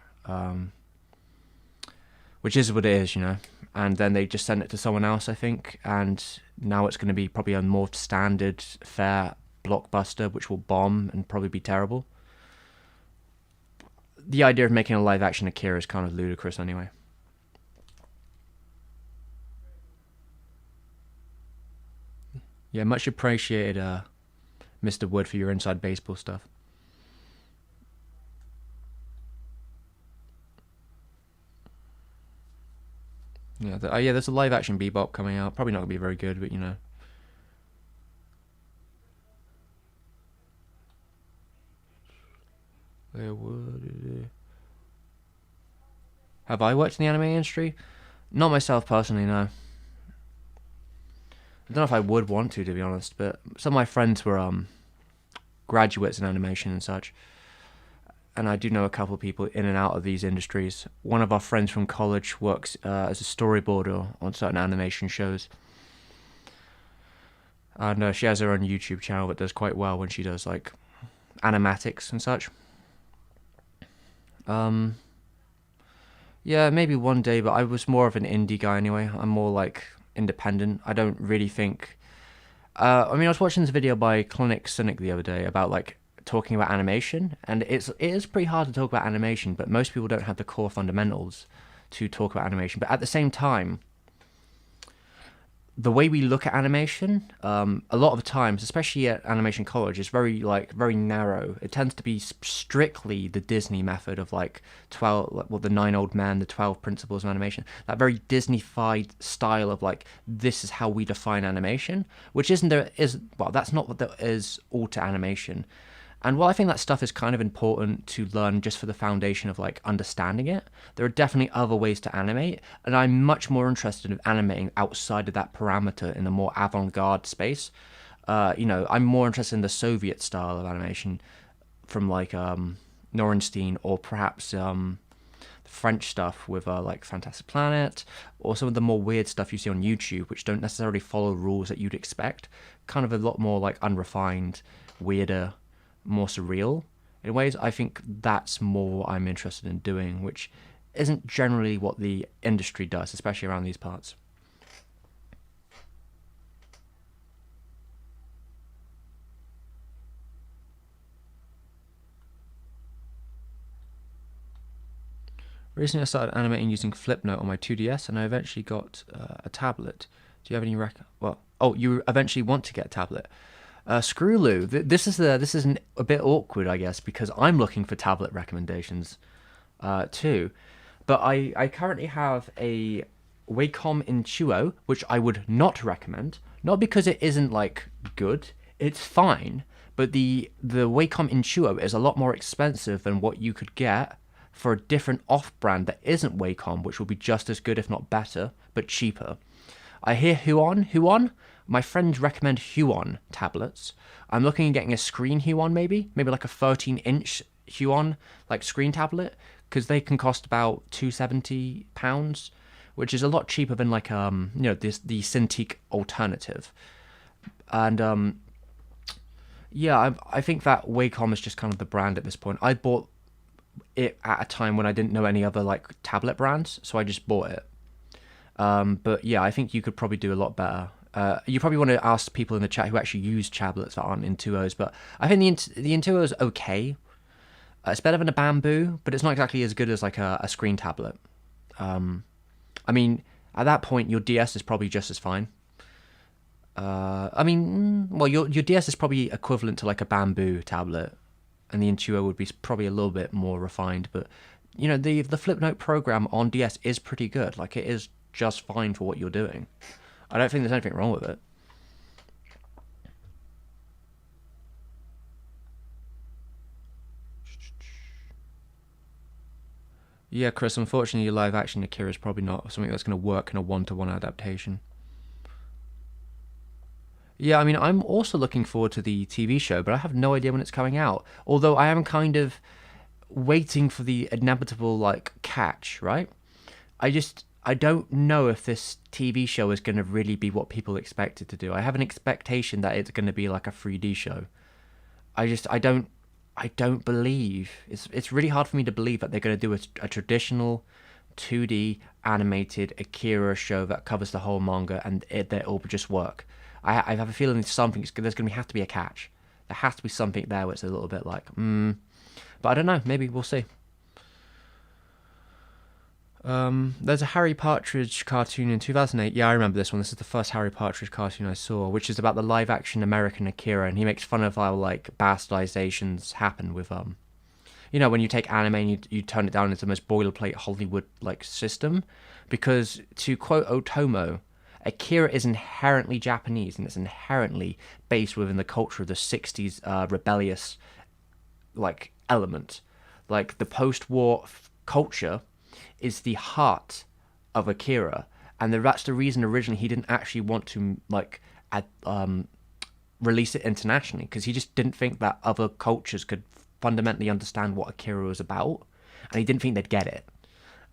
[SPEAKER 1] Which is what it is, you know. And then they just sent it to someone else, I think. And now it's going to be probably a more standard, fair blockbuster, which will bomb and probably be terrible. The idea of making a live-action Akira is kind of ludicrous anyway. Yeah, much appreciated, Mr. Wood, for your inside baseball stuff. Yeah, yeah, there's a live-action Bebop coming out. Probably not going to be very good, but you know. Have I worked in the anime industry? Not myself personally, no. I don't know if I would want to be honest, but some of my friends were graduates in animation and such, and I do know a couple of people in and out of these industries. One of our friends from college works as a storyboarder on certain animation shows, and she has her own YouTube channel that does quite well when she does like animatics and such. Um, yeah, maybe one day, but I was more of an indie guy anyway. I'm more like independent. I don't really think. I mean, I was watching this video by Clinic Cynic the other day about like talking about animation, and it is pretty hard to talk about animation, but most people don't have the core fundamentals to talk about animation. But at the same time, the way we look at animation, a lot of times, especially at animation college, is very narrow. It tends to be strictly the Disney method of like 12, well, the 9 Old Men, the 12 Principles of Animation. That very Disney-fied style of like, this is how we define animation, which that's not what there is all to animation. And while I think that stuff is kind of important to learn just for the foundation of like understanding it, there are definitely other ways to animate, and I'm much more interested in animating outside of that parameter in a more avant-garde space. I'm more interested in the Soviet style of animation from like Norenstein, or perhaps the French stuff with like Fantastic Planet, or some of the more weird stuff you see on YouTube, which don't necessarily follow rules that you'd expect. Kind of a lot more like unrefined, weirder, more surreal in ways. I think that's more what I'm interested in doing, which isn't generally what the industry does, especially around these parts. Recently I started animating using Flipnote on my 2DS, and I eventually got a tablet. Do you have any you eventually want to get a tablet. Screwloo, this is a bit awkward, I guess, because I'm looking for tablet recommendations too. But I currently have a Wacom Intuo, which I would not recommend. Not because it isn't like good, it's fine. But the Wacom Intuo is a lot more expensive than what you could get for a different off-brand that isn't Wacom, which will be just as good, if not better, but cheaper. I hear Huon. My friends recommend Huon tablets. I'm looking at getting a screen Huon, maybe like a 13-inch Huon like screen tablet, because they can cost about £270, which is a lot cheaper than like the Cintiq alternative. And I think that Wacom is just kind of the brand at this point. I bought it at a time when I didn't know any other like tablet brands, so I just bought it. But yeah, I think you could probably do a lot better. You probably want to ask people in the chat who actually use tablets that aren't Intuos, but I think the Intuo is okay. It's better than a Bamboo, but it's not exactly as good as like a screen tablet. I mean, at that point, your DS is probably just as fine. Your DS is probably equivalent to like a Bamboo tablet, and the Intuo would be probably a little bit more refined. But the Flipnote program on DS is pretty good. Like, it is just fine for what you're doing. I don't think there's anything wrong with it. Yeah, Chris, unfortunately, your live action Akira is probably not something that's going to work in a one-to-one adaptation. Yeah, I mean, I'm also looking forward to the TV show, but I have no idea when it's coming out. Although I am kind of waiting for the inevitable, like, catch, right? I don't know if this TV show is going to really be what people expect it to do. I have an expectation that it's going to be like a 3D show. I don't believe it's really hard for me to believe that they're going to do a traditional 2D animated Akira show that covers the whole manga and that will just work. I have a feeling there's going to have to be a catch. There has to be something there where it's a little bit like, but I don't know. Maybe we'll see. There's a Harry Partridge cartoon in 2008. Yeah, I remember this one. This is the first Harry Partridge cartoon I saw, which is about the live-action American Akira, and he makes fun of how like bastardizations happen with when you take anime and you turn it down into the most boilerplate Hollywood like system, because to quote Otomo, Akira is inherently Japanese and it's inherently based within the culture of the 60s rebellious like element, like the post-war culture is the heart of Akira, and that's the reason originally he didn't actually want to like release it internationally, because he just didn't think that other cultures could fundamentally understand what Akira was about, and he didn't think they'd get it.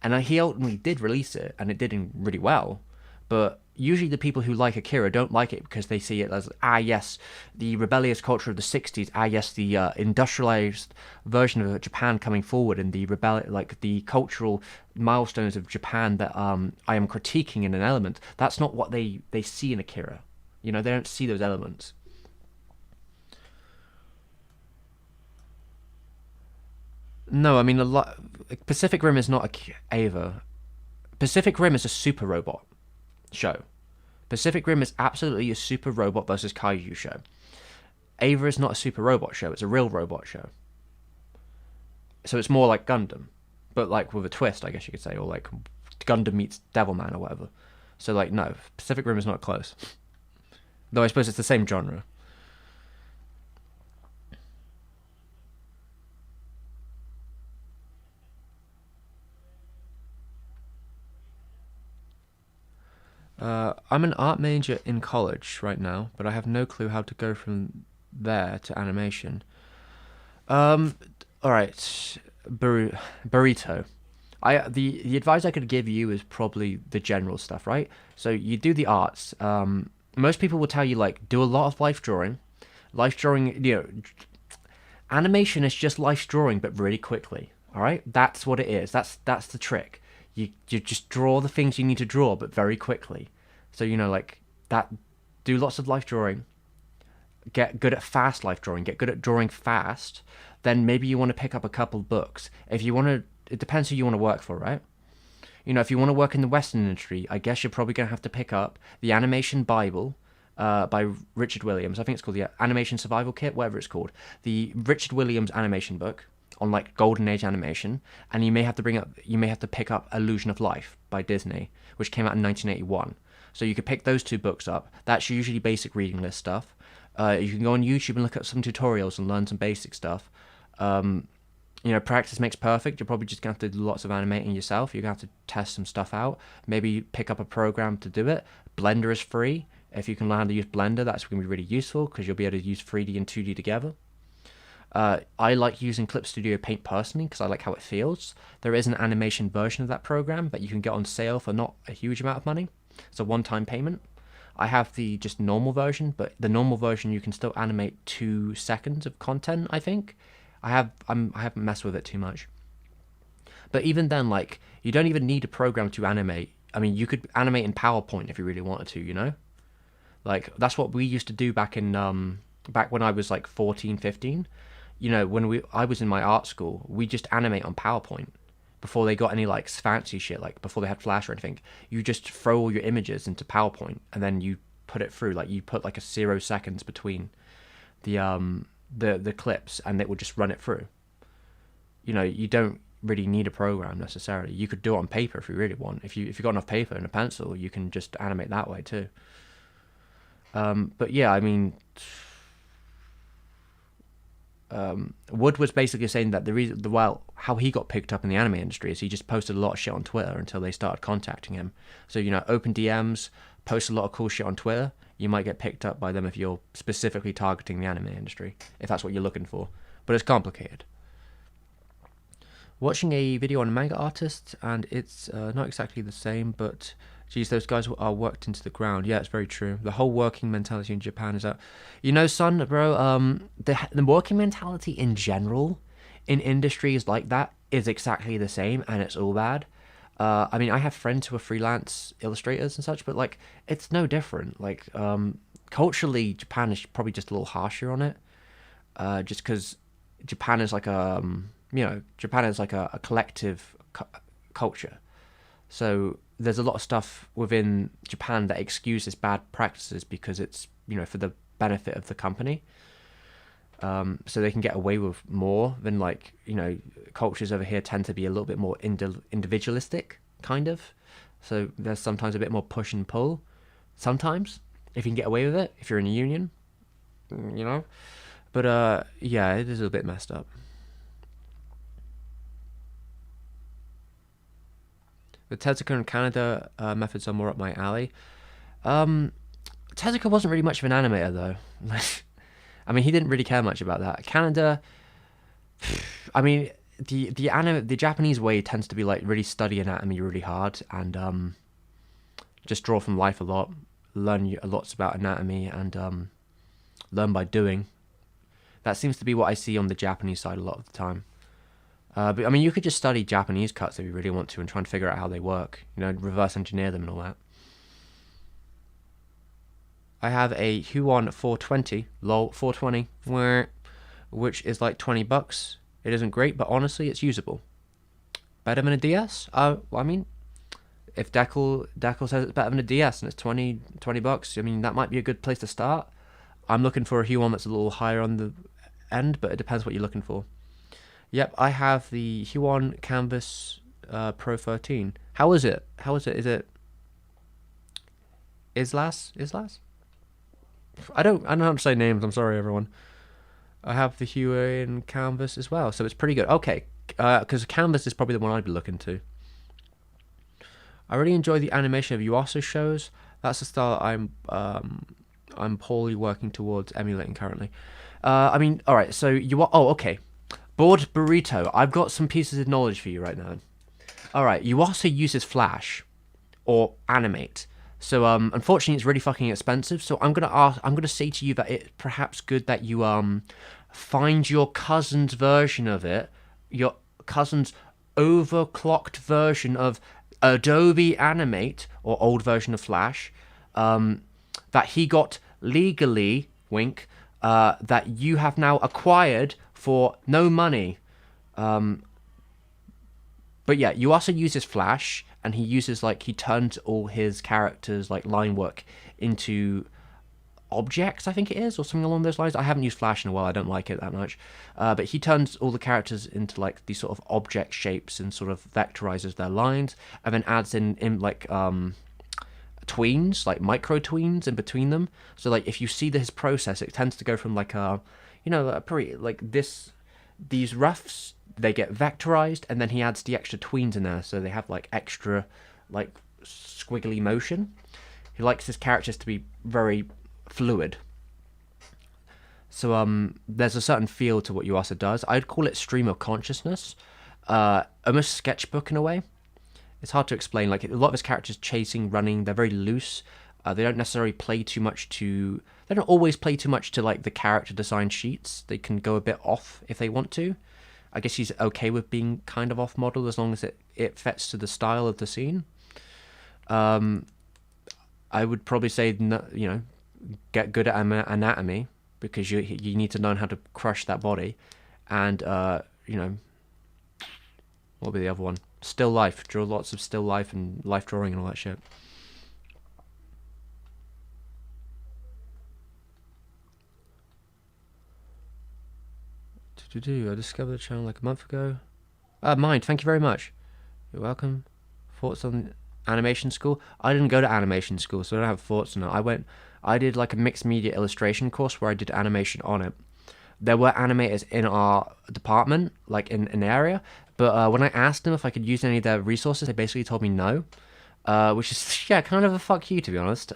[SPEAKER 1] And he ultimately did release it, and it did really well. But usually the people who like Akira don't like it because they see it as, yes, the rebellious culture of the 60s, yes, the industrialized version of Japan coming forward, and the like the cultural milestones of Japan that I am critiquing in an element. That's not what they see in Akira. You know, they don't see those elements. No, I mean, a lot. Pacific Rim is not a Ava. Pacific Rim is a super robot show. Pacific Rim is absolutely a super robot versus kaiju show. Ava is not a super robot show, it's a real robot show. So it's more like Gundam, but like with a twist, I guess you could say, or like Gundam meets Devilman or whatever. So like, no, Pacific Rim is not close. Though I suppose it's the same genre. I'm an art major in college right now, but I have no clue how to go from there to animation. Um, all right, burrito. The advice I could give you is probably the general stuff, right? So you do the arts. Most people will tell you like do a lot of life drawing. Life drawing, animation is just life drawing, but really quickly. All right, that's what it is. That's the trick. You just draw the things you need to draw, but very quickly. So like that. Do lots of life drawing. Get good at fast life drawing. Get good at drawing fast. Then maybe you want to pick up a couple books. If you want to, it depends who you want to work for, right? If you want to work in the Western industry, I guess you're probably going to have to pick up the Animation Bible by Richard Williams. I think it's called the Animation Survival Kit, whatever it's called. The Richard Williams animation book on like golden age animation, and you may have to pick up Illusion of Life by Disney, which came out in 1981. So you could pick those two books up. That's usually basic reading list stuff. You can go on YouTube and look at some tutorials and learn some basic stuff. Practice makes perfect. You're probably just going to have to do lots of animating yourself. You're going to have to test some stuff out. Maybe pick up a program to do it. Blender is free. If you can learn how to use Blender, that's going to be really useful because you'll be able to use 3D and 2D together. I like using Clip Studio Paint personally because I like how it feels. There is an animation version of that program that you can get on sale for not a huge amount of money. It's a one-time payment. I have the just normal version, but the normal version you can still animate 2 seconds of content, I think. I haven't messed with it too much. But even then, like, you don't even need a program to animate. I mean, you could animate in PowerPoint if you really wanted to. Like, that's what we used to do back when I was like 14, 15. When I was in my art school, we just animate on PowerPoint before they got any like fancy shit, like before they had Flash or anything. You just throw all your images into PowerPoint and then you put it through. Like you put like a 0 seconds between the clips, and it will just run it through. You don't really need a program necessarily. You could do it on paper if you really want. If you got enough paper and a pencil, you can just animate that way too. But yeah, I mean, Wood was basically saying that how he got picked up in the anime industry is he just posted a lot of shit on Twitter until they started contacting him. So, open DMs, post a lot of cool shit on Twitter, you might get picked up by them if you're specifically targeting the anime industry, if that's what you're looking for. But it's complicated. Watching a video on manga artists, and it's not exactly the same, but geez, those guys are worked into the ground. Yeah, it's very true. The whole working mentality in Japan is that, son, bro, the working mentality in general in industries like that is exactly the same, and it's all bad. I mean, I have friends who are freelance illustrators and such, but like, it's no different. Like, culturally, Japan is probably just a little harsher on it, just because Japan is like Japan is like a collective culture. So there's a lot of stuff within Japan that excuses bad practices because it's for the benefit of the company. So they can get away with more than cultures over here tend to be a little bit more individualistic kind of. So there's sometimes a bit more push and pull. Sometimes if you can get away with it, if you're in a union, But yeah, it is a bit messed up. The Tezuka and Canada methods are more up my alley. Tezuka wasn't really much of an animator though. I mean, he didn't really care much about that. Canada, I mean, the Japanese way tends to be like really study anatomy really hard and just draw from life a lot, learn lots about anatomy and learn by doing. That seems to be what I see on the Japanese side a lot of the time. But I mean, you could just study Japanese cuts if you really want to and try and figure out how they work. You know, reverse engineer them and all that. I have a Huon 420, lol, 420, which is like $20. It isn't great, but honestly, it's usable. Better than a DS? Well, I mean, if Deckel says it's better than a DS and it's $20, I mean, that might be a good place to start. I'm looking for a Huon that's a little higher on the end, but it depends what you're looking for. Yep, I have the Huon Canvas Pro 13. How is it? Is it Islas? I don't know how to say names. I'm sorry, everyone. I have the Huon Canvas as well, so it's pretty good. Okay, because Canvas is probably the one I'd be looking to. I really enjoy the animation of Yuasa shows. That's the style I'm poorly working towards emulating currently. I mean, all right. So okay. Bored Burrito. I've got some pieces of knowledge for you right now. All right. Yuasa uses Flash or Animate. So unfortunately, it's really fucking expensive. So I'm gonna say to you that it's perhaps good that you find your cousin's version of it, your cousin's overclocked version of Adobe Animate or old version of Flash, that he got legally, wink, that you have now acquired for no money. But yeah, you also uses Flash, and he turns all his characters like line work into objects, I think it is, or something along those lines. I haven't used Flash in a while, I don't like it that much. But he turns all the characters into like these sort of object shapes and sort of vectorizes their lines, and then adds in like tweens, like micro tweens in between them. So like if you see his process, it tends to go from like a pretty like these roughs, they get vectorized, and then he adds the extra tweens in there, so they have like extra like squiggly motion. He likes his characters to be very fluid. So there's a certain feel to what Yuasa does. I'd call it stream of consciousness, almost sketchbook in a way. It's hard to explain. Like a lot of his characters chasing, running, they're very loose. They don't necessarily play too much to. They don't always play too much to like the character design sheets. They can go a bit off if they want to. I guess he's okay with being kind of off model as long as it fits to the style of the scene. I would probably say get good at anatomy, because you need to learn how to crush that body, and what would be the other one? Still life. Draw lots of still life and life drawing and all that shit. I discovered the channel like a month ago. Mind, thank you very much. You're welcome. Thoughts on animation school? I didn't go to animation school, so I don't have thoughts on it. I did like a mixed media illustration course where I did animation on it. There were animators in our department, like in an area, but when I asked them if I could use any of their resources, they basically told me no. Which is, yeah, kind of a fuck you, to be honest.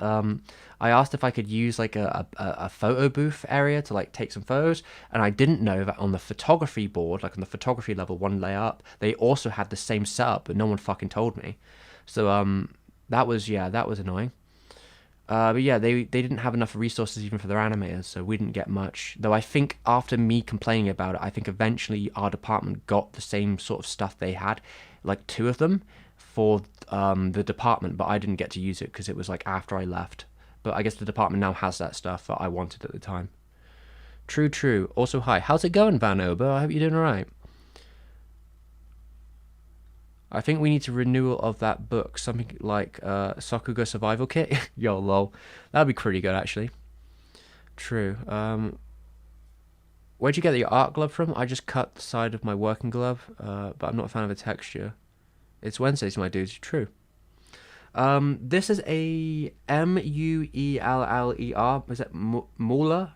[SPEAKER 1] I asked if I could use like a photo booth area to like take some photos, and I didn't know that on the photography board, like on the photography level one layer up, they also had the same setup, but no one fucking told me. So that was annoying. But yeah, they didn't have enough resources even for their animators, so we didn't get much. Though I think after me complaining about it, I think eventually our department got the same sort of stuff they had, like 2 of them, for the department, but I didn't get to use it because it was like after I left. But I guess the department now has that stuff that I wanted at the time. True. Also, hi. How's it going, Van Ober? I hope you're doing alright. I think we need a renewal of that book. Something like Sakuga Survival Kit. Yo, lol. That'd be pretty good, actually. True. Where'd you get your art glove from? I just cut the side of my working glove, but I'm not a fan of the texture. It's Wednesdays, my dudes. True. This is a Mueller. Is it Mueller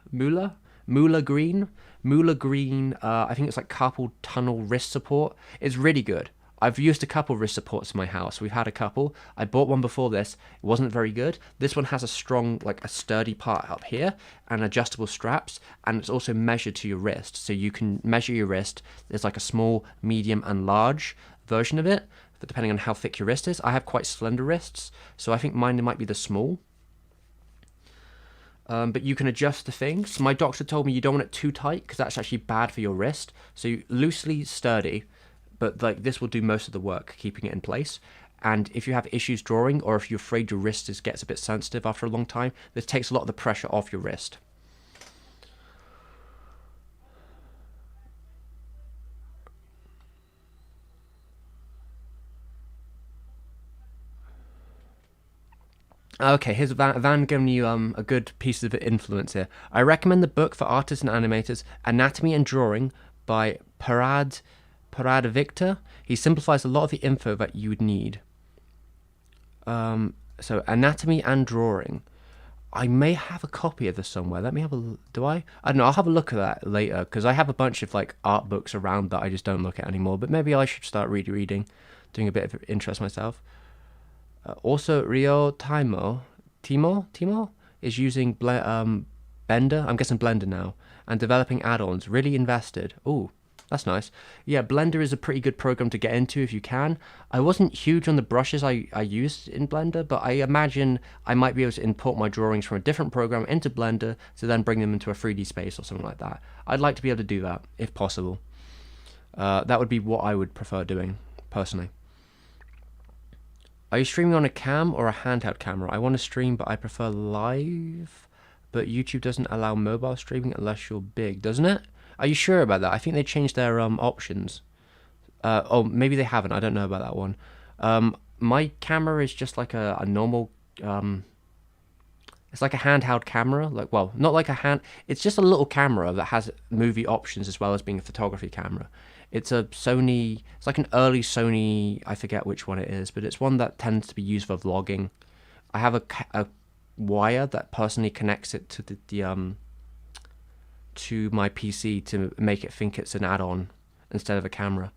[SPEAKER 1] Green? Mueller Green. I think it's like carpal tunnel wrist support. It's really good. I've used a couple wrist supports in my house. We've had a couple. I bought one before this. It wasn't very good. This one has a strong, like a sturdy part up here and adjustable straps, and it's also measured to your wrist. So you can measure your wrist. There's like a small, medium, and large version of it, depending on how thick your wrist is. I have quite slender wrists, so I think mine might be the small. But you can adjust the things. My doctor told me you don't want it too tight because that's actually bad for your wrist. So you loosely sturdy, but like this will do most of the work, keeping it in place. And if you have issues drawing, or if you're afraid your wrist gets a bit sensitive after a long time, this takes a lot of the pressure off your wrist. Okay, here's Van giving you a good piece of influence here. I recommend the book for artists and animators, Anatomy and Drawing by Parad Victor. He simplifies a lot of the info that you would need. So Anatomy and Drawing. I may have a copy of this somewhere. Let me have a. Do I? I don't know. I'll have a look at that later because I have a bunch of like art books around that I just don't look at anymore. But maybe I should start reading, doing a bit of interest myself. Also, Rio Timo is using Blender. I'm guessing Blender now, and developing add-ons. Really invested. Ooh, that's nice. Yeah, Blender is a pretty good program to get into if you can. I wasn't huge on the brushes I used in Blender, but I imagine I might be able to import my drawings from a different program into Blender to then bring them into a 3D space or something like that. I'd like to be able to do that if possible. That would be what I would prefer doing personally. Are you streaming on a cam or a handheld camera? I want to stream, but I prefer live. But YouTube doesn't allow mobile streaming unless you're big, doesn't it? Are you sure about that? I think they changed their options. Oh, maybe they haven't. I don't know about that one. My camera is just like a normal. It's like a handheld camera. Like, well, not like a hand. It's just a little camera that has movie options as well as being a photography camera. It's a Sony. It's like an early Sony. I forget which one it is, but it's one that tends to be used for vlogging. I have a wire that personally connects it to to my PC to make it think it's an add-on instead of a camera.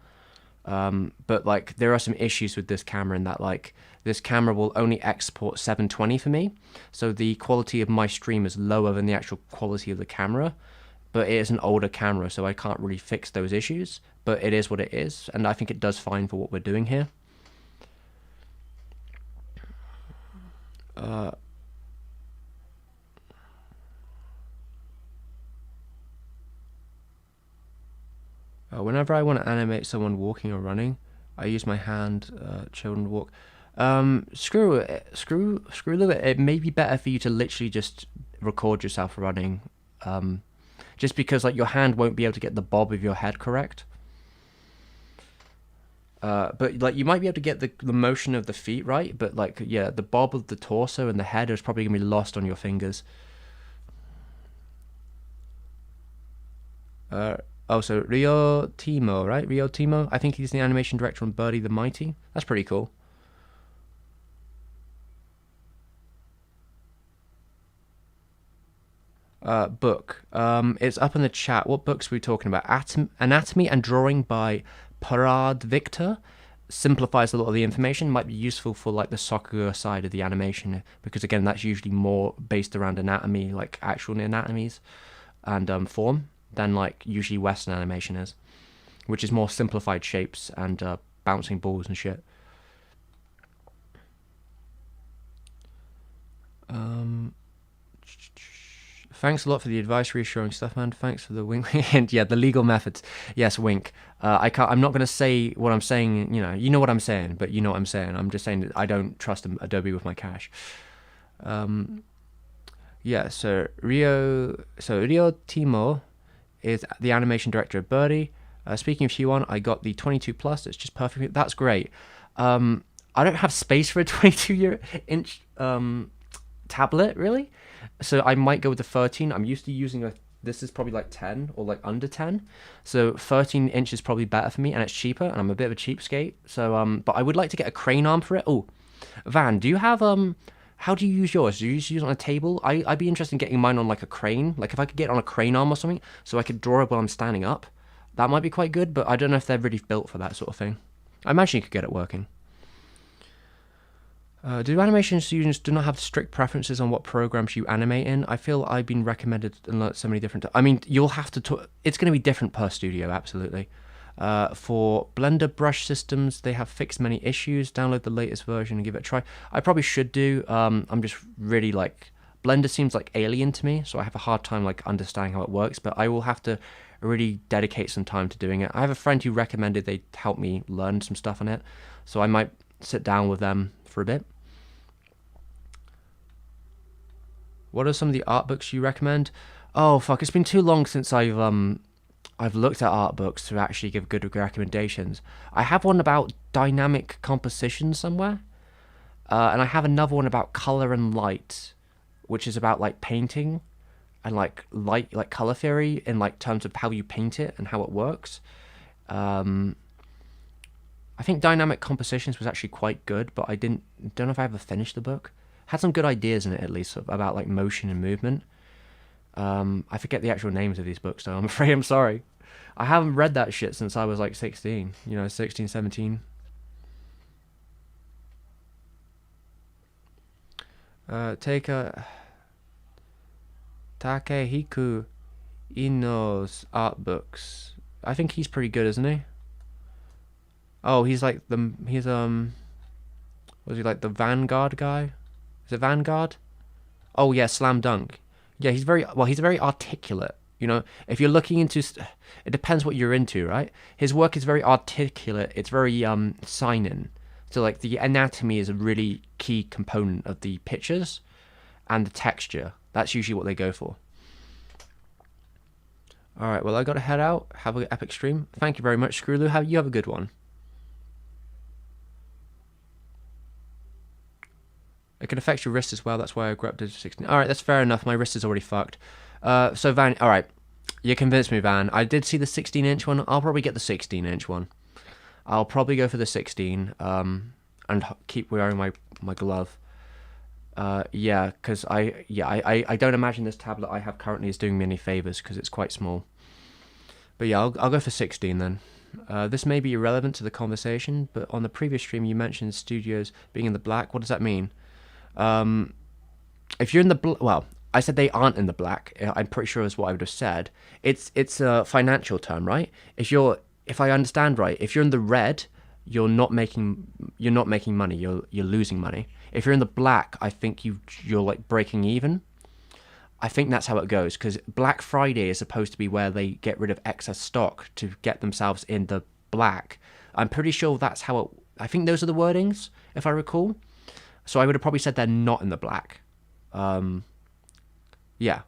[SPEAKER 1] But like there are some issues with this camera in that like this camera will only export 720 for me, so the quality of my stream is lower than the actual quality of the camera. But it is an older camera, so I can't really fix those issues. But it is what it is, and I think it does fine for what we're doing here. Whenever I want to animate someone walking or running, I use my hand. Children walk. Screw it. Screw it. It may be better for you to literally just record yourself running. Just because like your hand won't be able to get the bob of your head correct. But like you might be able to get the motion of the feet right, but like yeah, the bob of the torso and the head is probably gonna be lost on your fingers. Oh, so Rio Timo, right? Rio Timo. I think he's the animation director on Birdie the Mighty. That's pretty cool. Book. It's up in the chat. What books are we talking about? Anatomy and Drawing by Parad Victor simplifies a lot of the information. Might be useful for like the soccer side of the animation because again that's usually more based around anatomy, like actual anatomies and form than like usually Western animation is, which is more simplified shapes and bouncing balls and shit. Thanks a lot for the advice, reassuring stuff, man. Thanks for the wink. And yeah, the legal methods. Yes, wink. I'm not gonna say what I'm saying. You know what I'm saying, but you know what I'm saying. I'm just saying that I don't trust Adobe with my cash. Yeah. So Rio Timo is the animation director of Birdie. Speaking of Huon, I got the 22 plus. It's just perfect. That's great. I don't have space for a 22-inch tablet really. So I might go with the 13. I'm used to using this is probably like 10 or like under 10. So 13 inch is probably better for me and it's cheaper and I'm a bit of a cheapskate. So, but I would like to get a crane arm for it. Oh, Van, do you have, how do you use yours? Do you use it on a table? I'd be interested in getting mine on like a crane. Like if I could get on a crane arm or something so I could draw it while I'm standing up, that might be quite good, but I don't know if they're really built for that sort of thing. I imagine you could get it working. Do animation students do not have strict preferences on what programs you animate in? I feel I've been recommended and learnt so many different... I mean, you'll have to... It's going to be different per studio, absolutely. For Blender brush systems, they have fixed many issues. Download the latest version and give it a try. I probably should do. I'm just really like... Blender seems like alien to me, so I have a hard time like understanding how it works, but I will have to really dedicate some time to doing it. I have a friend who recommended they help me learn some stuff on it, so I might sit down with them for a bit. What are some of the art books you recommend? Oh fuck, it's been too long since I've looked at art books to actually give good recommendations. I have one about dynamic composition somewhere, and I have another one about color and light, which is about like painting and like light, like color theory in like terms of how you paint it and how it works. I think dynamic compositions was actually quite good, but don't know if I ever finished the book. Had some good ideas in it, at least, about like motion and movement. I forget the actual names of these books, though. I'm afraid. I'm sorry. I haven't read that shit since I was like 16. 16, 17. Take a Takehiko Ino's art books. I think he's pretty good, isn't he? Oh, he's like was he like the Vanguard guy? Is it Vanguard? Oh yeah, Slam Dunk. Yeah, he's very articulate. If you're looking into, it depends what you're into, right? His work is very articulate. It's very sign-in. So like the anatomy is a really key component of the pictures, and the texture. That's usually what they go for. All right, well I gotta head out. Have an epic stream. Thank you very much, Screwloo. You have a good one. It can affect your wrist as well. That's why I grabbed it to 16. All right, that's fair enough. My wrist is already fucked. So Van, all right, you convinced me, Van. I did see the 16-inch one. I'll probably get the 16-inch one. I'll probably go for the 16. And keep wearing my glove. Yeah, because I don't imagine this tablet I have currently is doing me any favors because it's quite small. But yeah, I'll go for 16 then. This may be irrelevant to the conversation, but on the previous stream you mentioned studios being in the black. What does that mean? If you're in the well, I said they aren't in the black. I'm pretty sure is what I would have said. It's a financial term, right? If I understand right, if you're in the red, you're not making money. You're losing money. If you're in the black, I think you're like breaking even. I think that's how it goes, because Black Friday is supposed to be where they get rid of excess stock to get themselves in the black. I'm pretty sure that's how it... I think those are the wordings, if I recall. So I would have probably said they're not in the black. Yeah.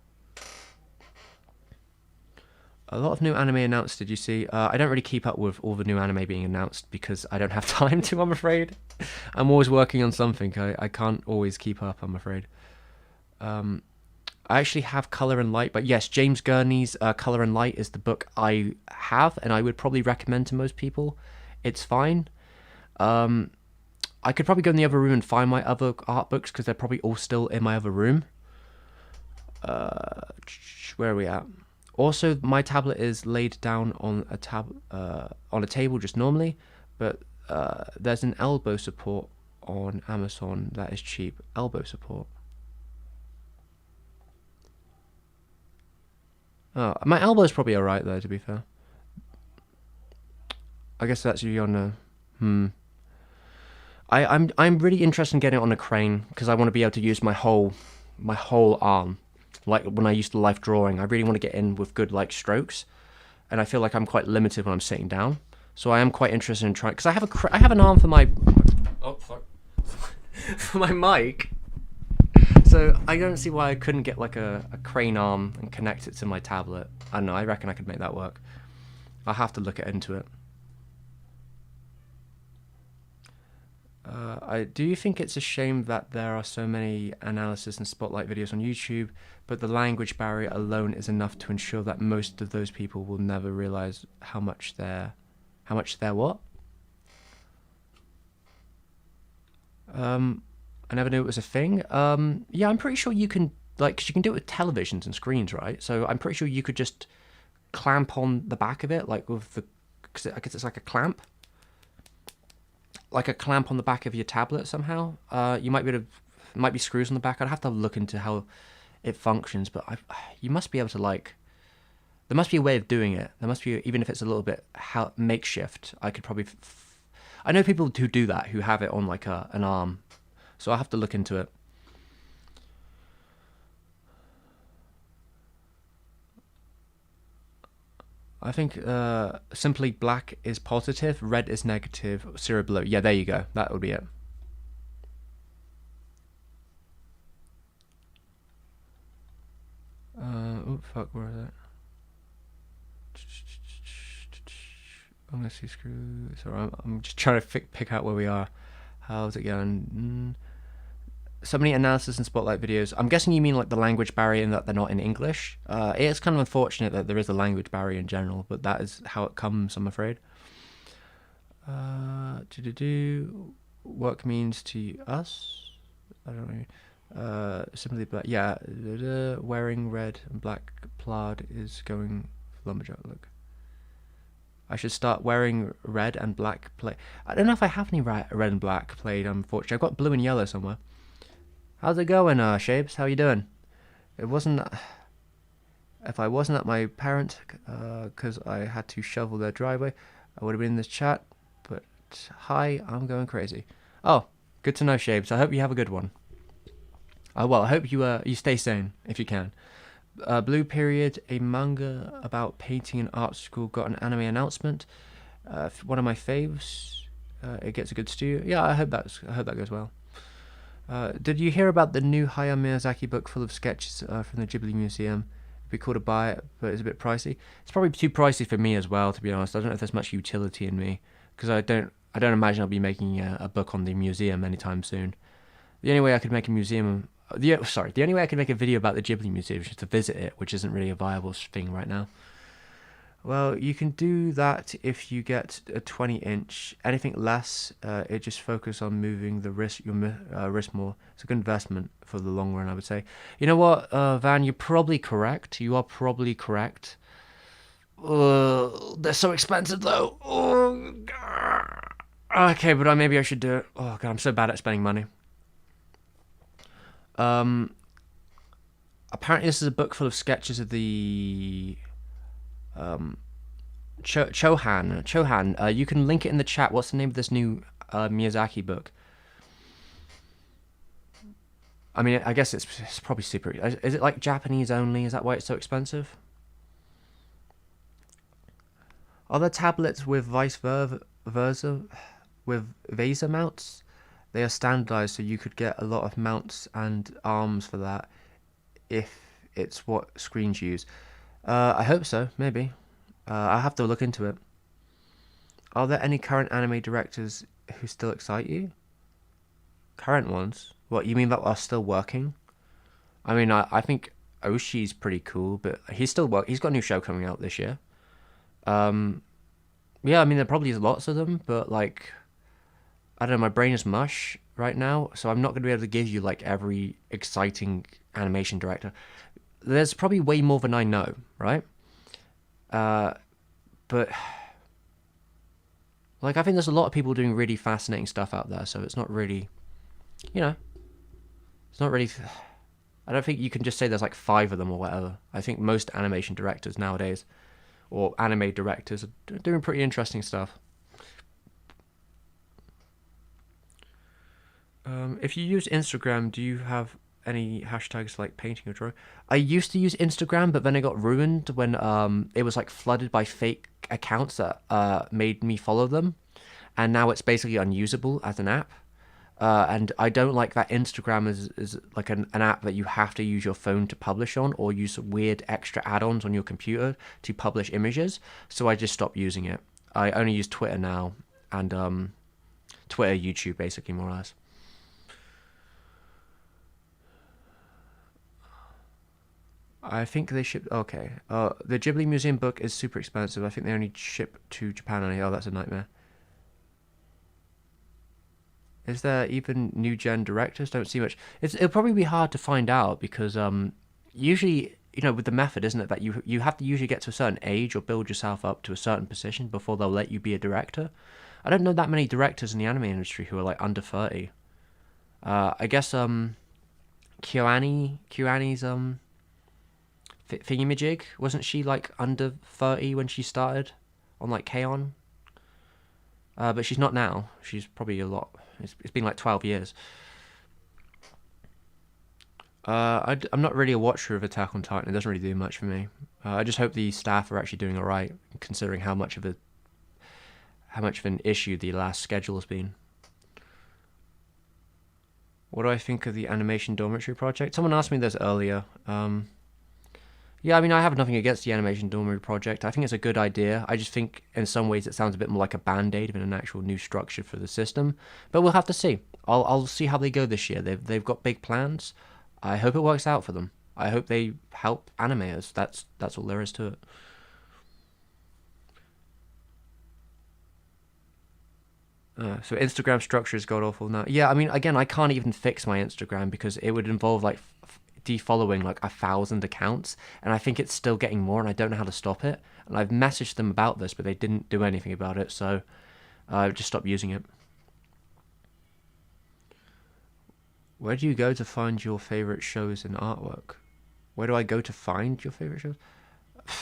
[SPEAKER 1] A lot of new anime announced, did you see? I don't really keep up with all the new anime being announced because I don't have time to, I'm afraid. I'm always working on something. I can't always keep up, I'm afraid. I actually have Color and Light, but yes, James Gurney's Color and Light is the book I have, and I would probably recommend to most people. It's fine. I could probably go in the other room and find my other art books, because they're probably all still in my other room. Where are we at? Also, my tablet is laid down on a table just normally, but there's an elbow support on Amazon that is cheap. Elbow support. Oh, my elbow's probably alright though, to be fair. I guess that's you on a... I'm really interested in getting it on a crane, because I want to be able to use my whole arm. Like when I used to life drawing, I really want to get in with good like strokes, and I feel like I'm quite limited when I'm sitting down. So I am quite interested in trying, because I have an arm for my... Oh fuck. For my mic. So I don't see why I couldn't get like a crane arm and connect it to my tablet. I don't know, I reckon I could make that work. I'll have to look into it. Do you think it's a shame that there are so many analysis and spotlight videos on YouTube, but the language barrier alone is enough to ensure that most of those people will never realize how much they're what? I never knew it was a thing. Yeah, I'm pretty sure you can, like, 'cause you can do it with televisions and screens, right? So I'm pretty sure you could just clamp on the back of it, like with the, because I guess it's like a clamp. like a clamp on the back of your tablet somehow. You might be able to, might be screws on the back. I'd have to look into how it functions, but you must be able to like. There must be a way of doing it. There must be, even if it's a little bit makeshift. I could probably. I know people who do that, who have it on like an arm, so I'll have to look into it. I think simply black is positive, red is negative, zero below. Yeah, there you go. That would be it. Oh fuck, where is it? I'm gonna see screw. Sorry, I'm just trying to pick out where we are. How's it going? So many analysis and spotlight videos. I'm guessing you mean like the language barrier and that they're not in English. It's kind of unfortunate that there is a language barrier in general, but that is how it comes, I'm afraid. Work means to us. I don't know. Simply black. Yeah, wearing red and black plaid is going lumberjack look. I should start wearing red and black plaid. I don't know if I have any red and black plaid, unfortunately. I've got blue and yellow somewhere. How's it going, Shapes? How you doing? It wasn't... If I wasn't at my parents, because I had to shovel their driveway, I would have been in this chat. But, hi, I'm going crazy. Oh, good to know, Shapes. I hope you have a good one. Well, I hope you stay sane, if you can. Blue Period, a manga about painting in art school, got an anime announcement. One of my faves. It gets a good studio. Yeah, I hope that goes well. Did you hear about the new Hayao Miyazaki book full of sketches from the Ghibli Museum? It'd be cool to buy it, but it's a bit pricey. It's probably too pricey for me as well, to be honest. I don't know if there's much utility in me, because I don't imagine I'll be making a book on the museum anytime soon. The only way I could make a museum... the only way I could make a video about the Ghibli Museum is to visit it, which isn't really a viable thing right now. Well, you can do that if you get a 20-inch. Anything less, it just focus on moving the wrist more. It's a good investment for the long run, I would say. You know what, Van, you're probably correct. You are probably correct. They're so expensive, though. Okay, but maybe I should do it. Oh, God, I'm so bad at spending money. Apparently this is a book full of sketches of the Chohan. You can link it in the chat. What's the name of this new Miyazaki book? I mean, I guess it's probably super. Is it like Japanese only? Is that why it's so expensive? Are there tablets with vice versa with VESA mounts? They are standardized, so you could get a lot of mounts and arms for that if it's what screens use. I hope so, maybe. I'll have to look into it. Are there any current anime directors who still excite you? Current ones? What, you mean that are still working? I mean, I think Oshi's pretty cool, but he's still he's got a new show coming out this year. Yeah, I mean, there probably is lots of them, but like... I don't know, my brain is mush right now, so I'm not going to be able to give you, like, every exciting animation director. There's probably way more than I know, right? But, like, I think there's a lot of people doing really fascinating stuff out there, so it's not really, you know, it's not really... I don't think you can just say there's, like, 5 of them or whatever. I think most animation directors nowadays, or anime directors, are doing pretty interesting stuff. If you use Instagram, do you have any hashtags like painting or drawing? I used to use Instagram, but then it got ruined when it was like flooded by fake accounts that made me follow them, and now it's basically unusable as an app. And I don't like that Instagram is like an app that you have to use your phone to publish on, or use weird extra add-ons on your computer to publish images. So I just stopped using it. I only use Twitter now, and Twitter, YouTube, basically, more or less. I think they ship... Okay. The Ghibli Museum book is super expensive. I think they only ship to Japan only. Oh, that's a nightmare. Is there even new gen directors? Don't see much. It'll probably be hard to find out because usually, you know, with the method, isn't it, that you have to usually get to a certain age or build yourself up to a certain position before they'll let you be a director. I don't know that many directors in the anime industry who are like under 30. I guess Kyoani's thingamajig, wasn't she like under 30 when she started on like K-On? But she's not now. She's probably a lot. It's been like 12 years. I'm not really a watcher of Attack on Titan. It doesn't really do much for me. I just hope the staff are actually doing alright, considering how much of an issue the last schedule has been. What do I think of the animation dormitory project? Someone asked me this earlier. Yeah, I mean, I have nothing against the animation dormitory project. I think it's a good idea. I just think in some ways it sounds a bit more like a band-aid than an actual new structure for the system. But we'll have to see. I'll see how they go this year. They've got big plans. I hope it works out for them. I hope they help animators. That's all there is to it. So Instagram structure is god awful now. Yeah, I mean, again, I can't even fix my Instagram because it would involve like defollowing like 1,000 accounts, and I think it's still getting more, and I don't know how to stop it. And I've messaged them about this, but they didn't do anything about it, so I just stopped using it. Where do you go to find your favorite shows and artwork? Where do I go to find your favorite shows?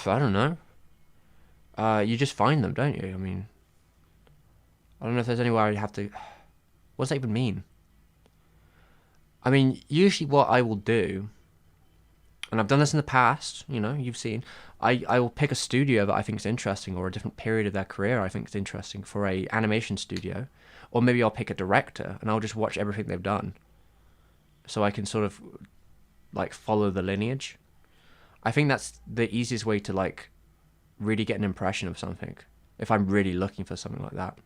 [SPEAKER 1] I don't know. You just find them, don't you? I mean, I don't know if there's anywhere I have to. What does that even mean? I mean, usually what I will do, and I've done this in the past, you know, you've seen, I will pick a studio that I think is interesting, or a different period of their career I think is interesting for a animation studio, or maybe I'll pick a director and I'll just watch everything they've done, so I can sort of like follow the lineage. I think that's the easiest way to like really get an impression of something, if I'm really looking for something like that.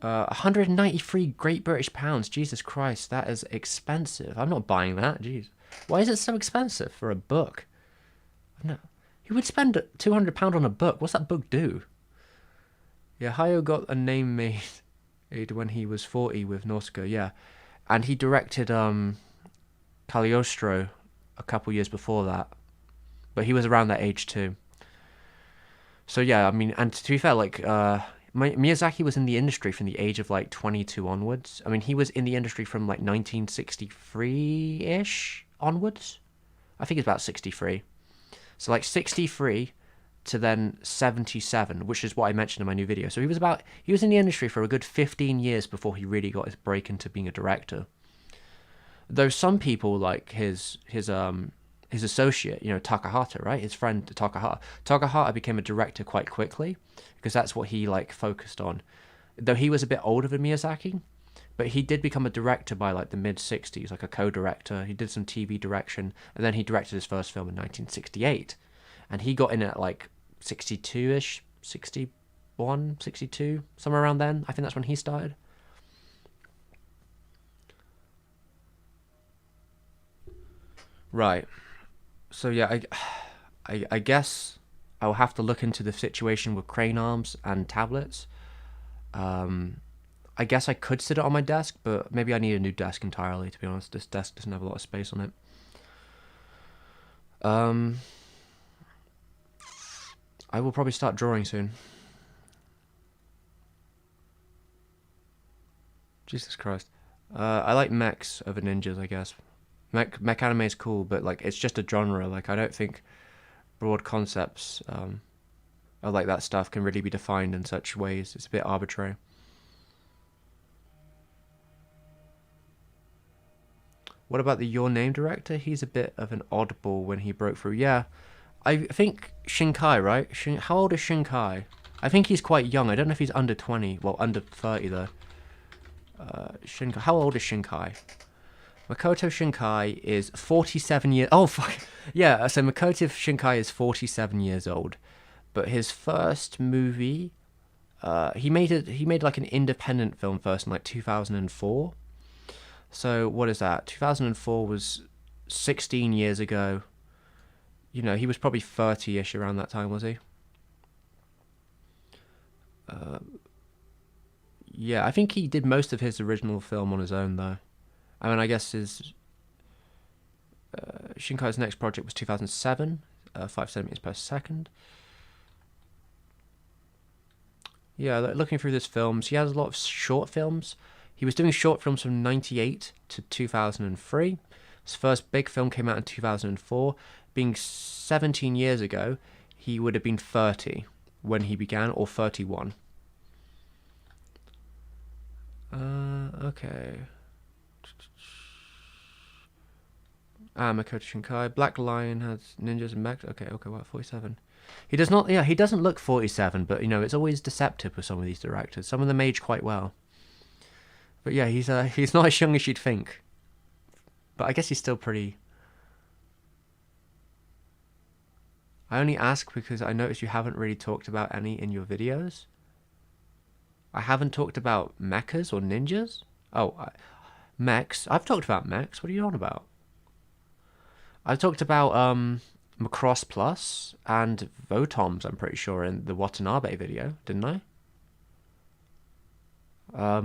[SPEAKER 1] 193 Great British pounds. Jesus Christ, that is expensive. I'm not buying that. Jeez, why is it so expensive for a book? No, who would spend £200 on a book? What's that book do? Yeah, Hayao got a name made when he was 40 with Nausicaa. Yeah, and he directed Cagliostro a couple years before that, but he was around that age too. So yeah, I mean, and to be fair, like Miyazaki was in the industry from the age of like 22 onwards. I mean, he was in the industry from like 1963-ish onwards. I think it's about 63. So like 63 to then 77, which is what I mentioned in my new video. So he was in the industry for a good 15 years before he really got his break into being a director. Though some people, like his associate, you know, Takahata, right? His friend Takahata. Takahata became a director quite quickly because that's what he like focused on. Though he was a bit older than Miyazaki, but he did become a director by like the mid 60s, like a co-director. He did some TV direction, and then he directed his first film in 1968. And he got in at like 62-ish, 61, 62, somewhere around then. I think that's when he started. Right. So yeah, I guess I'll have to look into the situation with crane arms and tablets. I guess I could sit it on my desk, but maybe I need a new desk entirely, to be honest. This desk doesn't have a lot of space on it. I will probably start drawing soon. Jesus Christ. I like mechs over ninjas, I guess. Mech anime is cool, but like it's just a genre. Like I don't think broad concepts of like that stuff can really be defined in such ways. It's a bit arbitrary. What about the Your Name director? He's a bit of an oddball when he broke through. Yeah, I think Shinkai, right? How old is Shinkai? I think he's quite young. I don't know if he's under 20. Well, under 30 though. Shinkai. How old is Shinkai? Makoto Shinkai is 47 years. Oh fuck. Yeah. So Makoto Shinkai is 47 years old, but his first movie, he made like an independent film first in like 2004. So what is that? 2004 was 16 years ago. You know, he was probably 30-ish around that time, was he? Yeah, I think he did most of his original film on his own, though. I mean, I guess his Shinkai's next project was 2007, 5 centimeters per second. Yeah, looking through his films, he has a lot of short films. He was doing short films from 98 to 2003. His first big film came out in 2004. Being 17 years ago, he would have been 30 when he began, or 31. Okay. Makoto Shinkai. Black Lion has ninjas and mechs. Okay, what, 47? He does not, yeah, he doesn't look 47, but, you know, it's always deceptive with some of these directors. Some of them age quite well. But yeah, he's not as young as you'd think. But I guess he's still pretty... I only ask because I noticed you haven't really talked about any in your videos. I haven't talked about mechas or ninjas. Oh, mechs. I've talked about mechs. What are you on about? I've talked about Macross Plus and Votoms, I'm pretty sure, in the Watanabe video, didn't I? I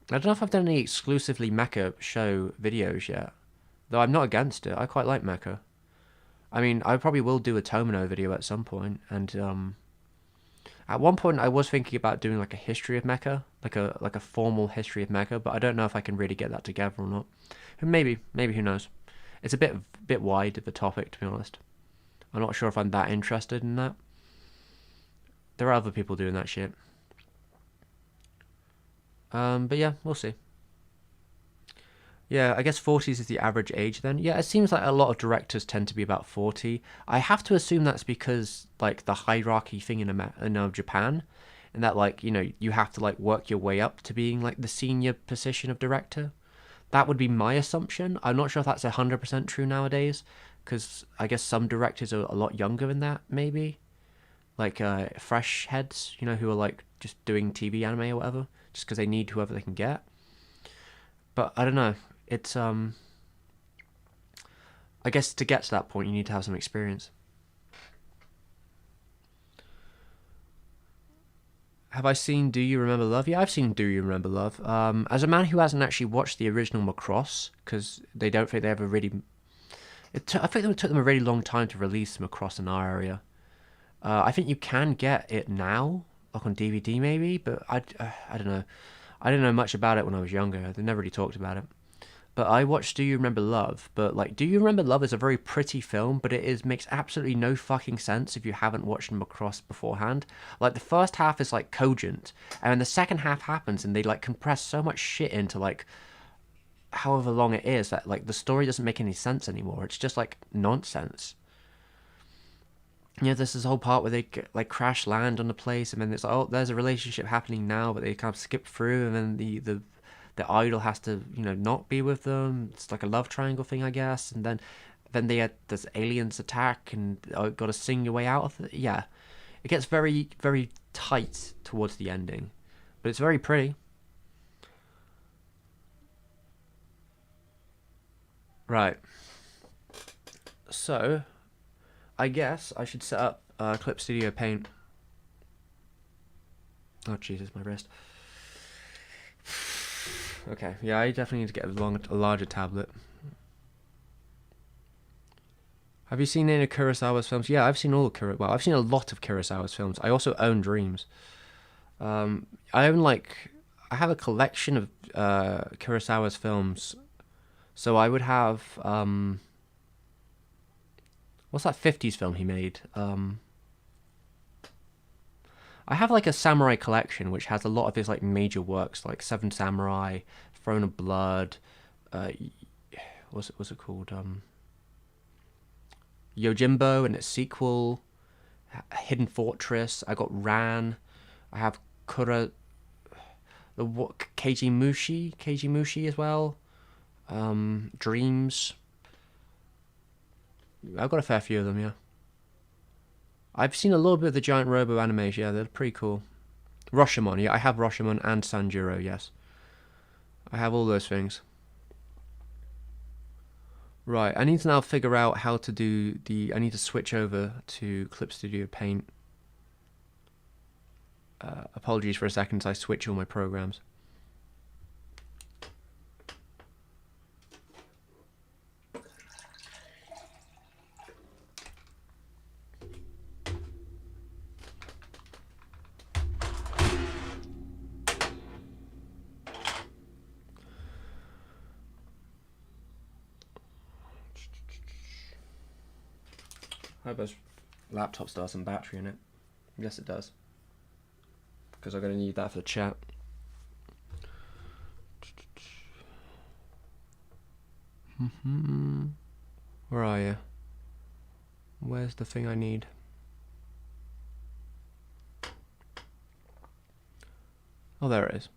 [SPEAKER 1] don't know if I've done any exclusively mecha show videos yet. Though I'm not against it. I quite like mecha. I mean, I probably will do a Tomino video at some point, and at one point I was thinking about doing like a history of mecha, like a formal history of mecha, but I don't know if I can really get that together or not. Maybe who knows? It's a bit wide of a topic, to be honest. I'm not sure if I'm that interested in that. There are other people doing that shit. But yeah, we'll see. Yeah, I guess 40s is the average age then. Yeah, it seems like a lot of directors tend to be about 40. I have to assume that's because, like, the hierarchy thing in Japan, and that, like, you know, you have to, like, work your way up to being, like, the senior position of director. That would be my assumption. I'm not sure if that's 100% true nowadays, because I guess some directors are a lot younger than that, maybe. Like, fresh heads, you know, who are, like, just doing TV anime or whatever, just because they need whoever they can get. But I don't know. It's I guess to get to that point you need to have some experience. Have I seen Do You Remember Love? Yeah, I've seen Do You Remember Love. As a man who hasn't actually watched the original Macross, because they don't think they ever really... I think it took them a really long time to release Macross in our area. I think you can get it now, like on DVD maybe, but I don't know. I didn't know much about it when I was younger. They never really talked about it. But I watched Do You Remember Love, but like Do You Remember Love is a very pretty film, but makes absolutely no fucking sense if you haven't watched Macross beforehand. Like the first half is like cogent, and then the second half happens and they like compress so much shit into like however long it is that like the story doesn't make any sense anymore. It's just like nonsense. Yeah, there's this whole part where they like crash land on the place, and then it's like, oh, there's a relationship happening now, but they kind of skip through, and then the idol has to, you know, not be with them. It's like a love triangle thing, I guess. And then they had this aliens attack, and got to sing your way out of it. Yeah, it gets very, very tight towards the ending, but it's very pretty. Right. So, I guess I should set up Clip Studio Paint. Oh Jesus, my wrist. Okay, yeah, I definitely need to get a larger tablet. Have you seen any of Kurosawa's films? Yeah, I've seen all of I've seen a lot of Kurosawa's films. I also own Dreams. I own I have a collection of Kurosawa's films. So I would have what's that 50s film he made? I have like a samurai collection which has a lot of his like major works, like Seven Samurai, Throne of Blood, what's it called? Yojimbo and its sequel, Hidden Fortress. I got Ran. I have Keiji Mushi as well. Dreams. I've got a fair few of them, yeah. I've seen a little bit of the Giant Robo animes, yeah, they're pretty cool. Rashomon, yeah, I have Rashomon and Sanjuro, yes. I have all those things. Right, I need to now figure out how to do I need to switch over to Clip Studio Paint. Apologies for a second as I switch all my programs. I hope this laptop still has some battery in it. Yes, it does. Because I'm going to need that for the chat. Where are you? Where's the thing I need? Oh, there it is.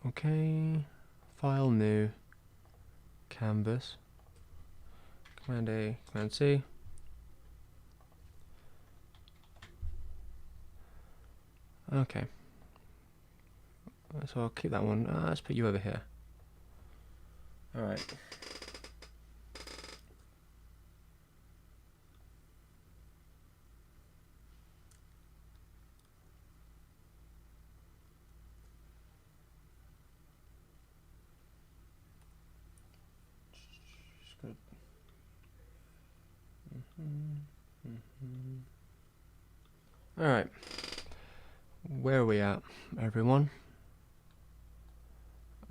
[SPEAKER 1] Okay, file new, canvas, Command A, Command C. Okay, so I'll keep that one. Let's put you over here. All right. Alright, where are we at, everyone?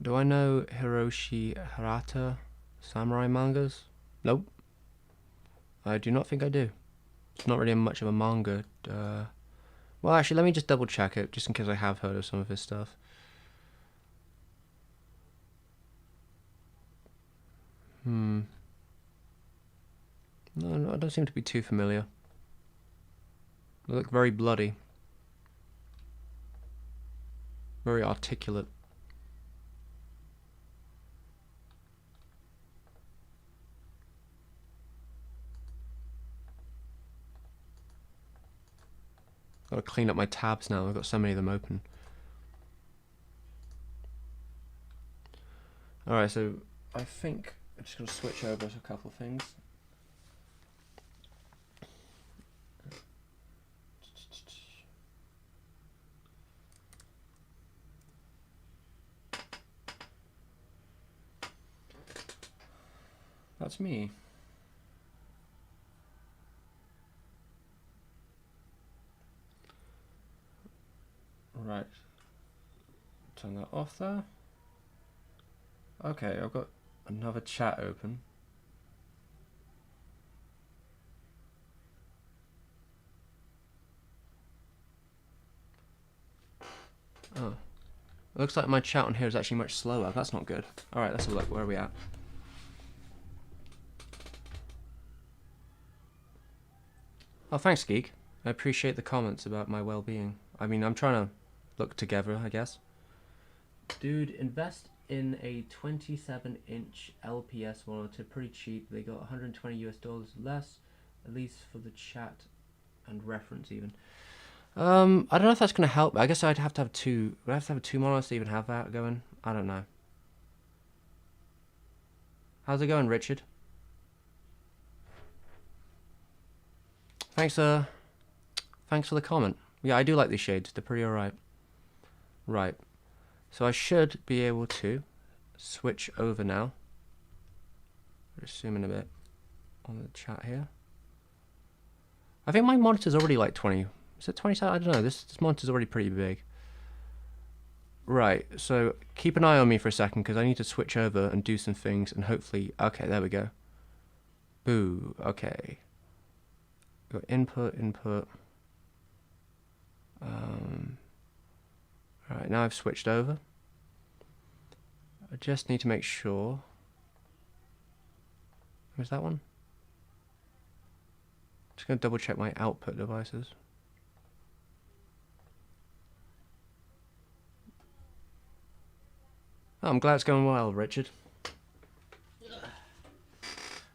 [SPEAKER 1] Do I know Hiroshi Hirata samurai mangas? Nope. I do not think I do. It's not really much of a manga. Well, actually, let me just double check it, just in case I have heard of some of his stuff. No, I don't seem to be too familiar. They look very bloody. Very articulate. Gotta clean up my tabs now, I've got so many of them open. Alright, so I think I'm just gonna switch over to a couple of things. That's me. Right. Turn that off there. Okay, I've got another chat open. Oh. It looks like my chat on here is actually much slower. That's not good. Alright, let's have a look. Where are we at? Oh, thanks, Geek. I appreciate the comments about my well-being. I mean, I'm trying to look together, I guess. Dude, invest in a 27-inch LPS monitor. Pretty cheap. They got $120 less, at least for the chat and reference even. I don't know if that's going to help. I guess I'd have to have two. Would I have to have two monitors to even have that going? I don't know. How's it going, Richard? Thanks for the comment. Yeah, I do like these shades. They're pretty alright. Right. So I should be able to switch over now. Just zoom in a bit on the chat here. I think my monitor's already like 20. Is it 20? I don't know. This monitor's already pretty big. Right. So keep an eye on me for a second because I need to switch over and do some things and hopefully. Okay, there we go. Boo. Okay. Got input. Alright, now I've switched over. I just need to make sure. Where's that one? Just going to double check my output devices. Oh, I'm glad it's going well, Richard.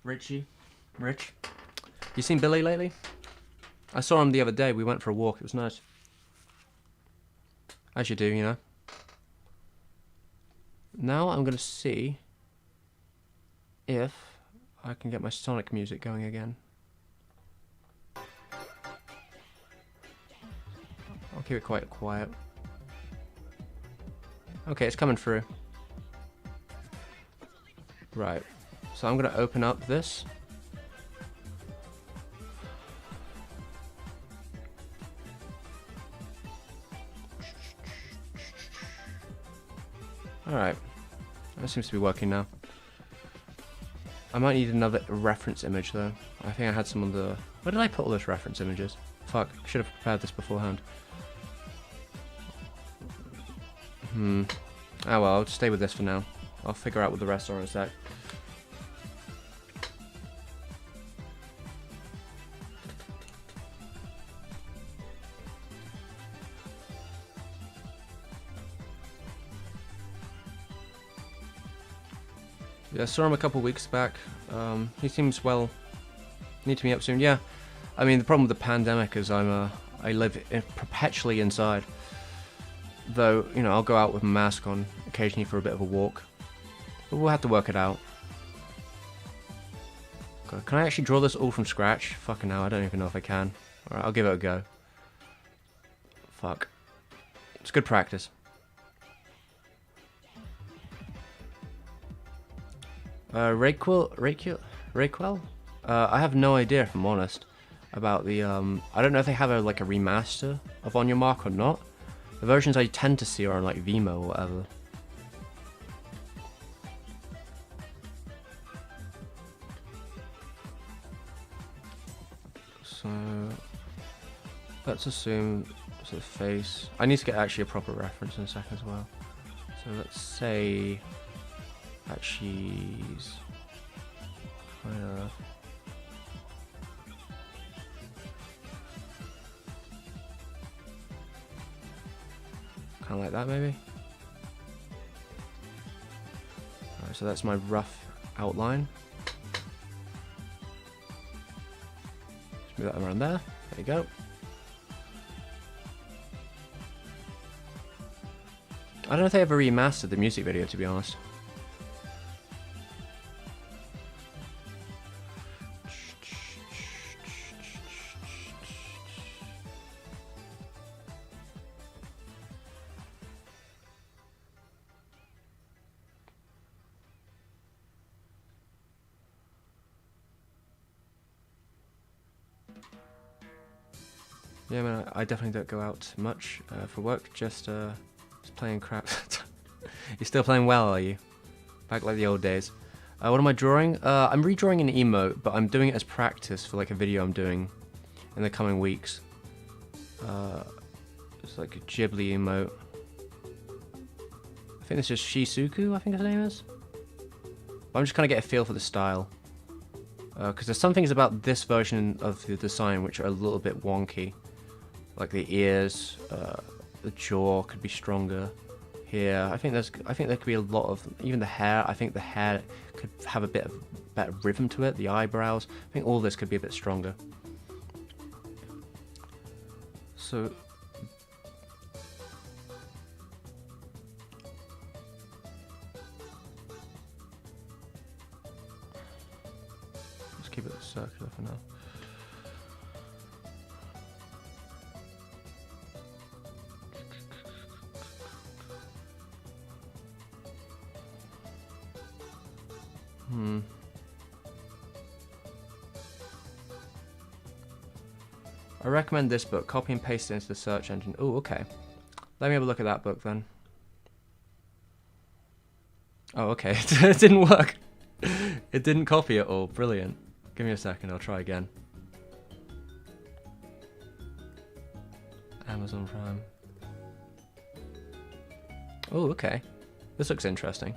[SPEAKER 1] Rich. You seen Billy lately? I saw him the other day. We went for a walk. It was nice. As you do, you know. Now I'm going to see if I can get my Sonic music going again. I'll keep it quite quiet. Okay, it's coming through. Right. So I'm going to open up this. Alright. That seems to be working now. I might need another reference image though. I think I had some of the... Where did I put all those reference images? Fuck, I should have prepared this beforehand. Oh well, I'll just stay with this for now. I'll figure out what the rest are in a sec. Yeah, I saw him a couple weeks back. He seems well. Need to meet up soon. Yeah, I mean the problem with the pandemic is I live perpetually inside. Though you know I'll go out with a mask on occasionally for a bit of a walk, but we'll have to work it out. God, can I actually draw this all from scratch? Fucking hell, I don't even know if I can. All right, I'll give it a go. Fuck, it's good practice. Raquel? I have no idea, if I'm honest, about the, I don't know if they have a remaster of On Your Mark or not. The versions I tend to see are on, like, Vimeo or whatever. So, let's assume it's the face. I need to get actually a proper reference in a second as well. So let's say that she's kind of... like that maybe. Alright, so that's my rough outline. Just move that around there. There you go. I don't know if they ever remastered the music video, to be honest. Yeah, man, I definitely don't go out much for work, just playing crap. You're still playing well, are you? Back like the old days. What am I drawing? I'm redrawing an emote, but I'm doing it as practice for like a video I'm doing in the coming weeks. It's like a Ghibli emote. I think this is Shizuku, I think his name is. But I'm just trying to get a feel for the style. Because there's some things about this version of the design which are a little bit wonky. Like the ears, the jaw could be stronger here. I think there could be a lot of, even the hair. I think the hair could have a bit of better rhythm to it. The eyebrows. I think all this could be a bit stronger. So let's keep it circular for now. I recommend this book. Copy and paste it into the search engine. Oh, okay. Let me have a look at that book then. Oh, okay. It didn't work. It didn't copy at all. Brilliant. Give me a second. I'll try again. Amazon Prime. Oh, okay. This looks interesting.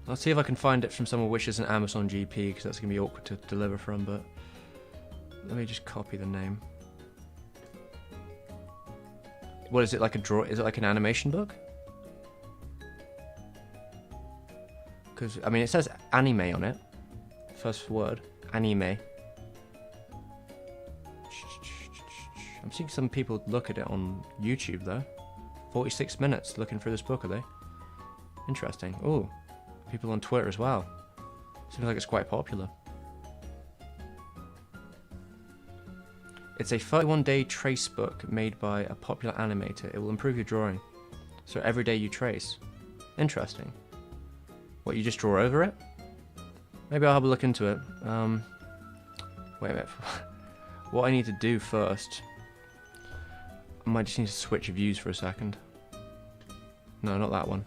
[SPEAKER 1] I'll see if I can find it from someone which is an Amazon GP, because that's going to be awkward to deliver from, but let me just copy the name. What is it, like a draw? Is it like an animation book? Because, I mean, it says anime on it. First word, anime. I'm seeing some people look at it on YouTube, though. 46 minutes looking through this book, are they? Interesting. Ooh. People on Twitter as well. Seems like it's quite popular. It's a 31-day trace book made by a popular animator. It will improve your drawing. So every day you trace. Interesting. What, you just draw over it? Maybe I'll have a look into it. Wait a minute. What I need to do first... I might just need to switch views for a second. No, not that one.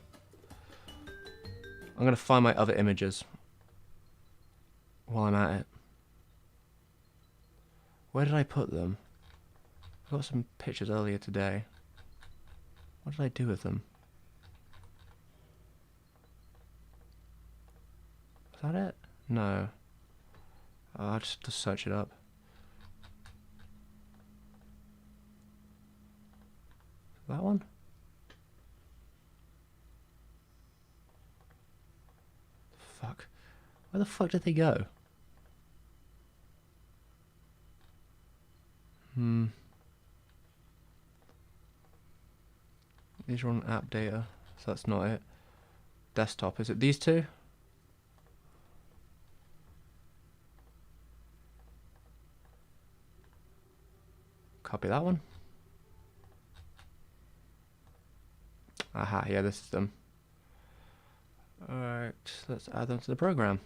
[SPEAKER 1] I'm going to find my other images while I'm at it. Where did I put them? I got some pictures earlier today. What did I do with them? Is that it? No. I'll just search it up. That one? Fuck. Where the fuck did they go? These are on app data, so that's not it. Desktop, is it these two? Copy that one. Aha, yeah, this is them. Alright, let's add them to the program.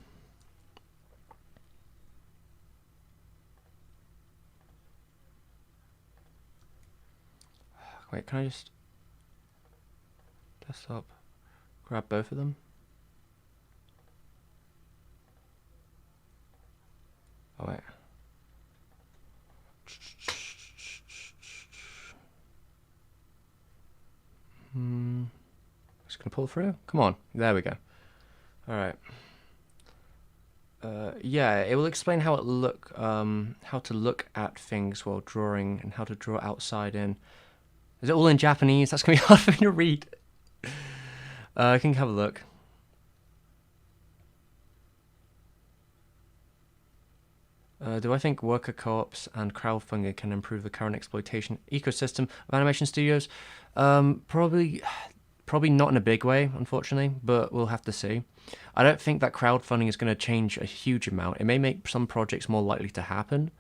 [SPEAKER 1] Wait, can I just... Desktop. Grab both of them? Oh, wait. Just gonna pull through. Come on, there we go. All right. Yeah, it will explain how to look at things while drawing and how to draw outside in. Is it all in Japanese? That's gonna be hard for me to read. I can have a look. Do I think worker co-ops and crowdfunding can improve the current exploitation ecosystem of animation studios? Probably not in a big way, unfortunately, but we'll have to see. I don't think that crowdfunding is going to change a huge amount. It may make some projects more likely to happen,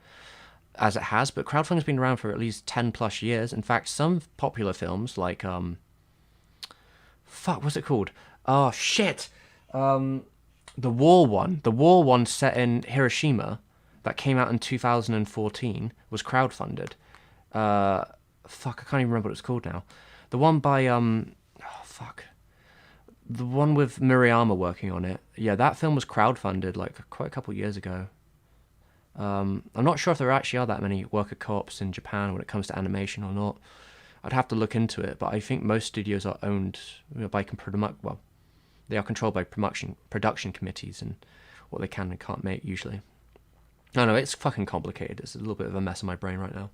[SPEAKER 1] as it has, but crowdfunding's been around for at least 10 plus years. In fact, some popular films like, fuck, what's it called? Oh, shit! The War one set in Hiroshima, that came out in 2014, was crowdfunded. Fuck, I can't even remember what it's called now. The one by, the one with Murayama working on it. Yeah, that film was crowdfunded, like, quite a couple of years ago. I'm not sure if there actually are that many worker co-ops in Japan when it comes to animation or not. I'd have to look into it, but I think most studios are owned by, well, they are controlled by production committees and what they can and can't make, usually. I know, it's fucking complicated. It's a little bit of a mess in my brain right now.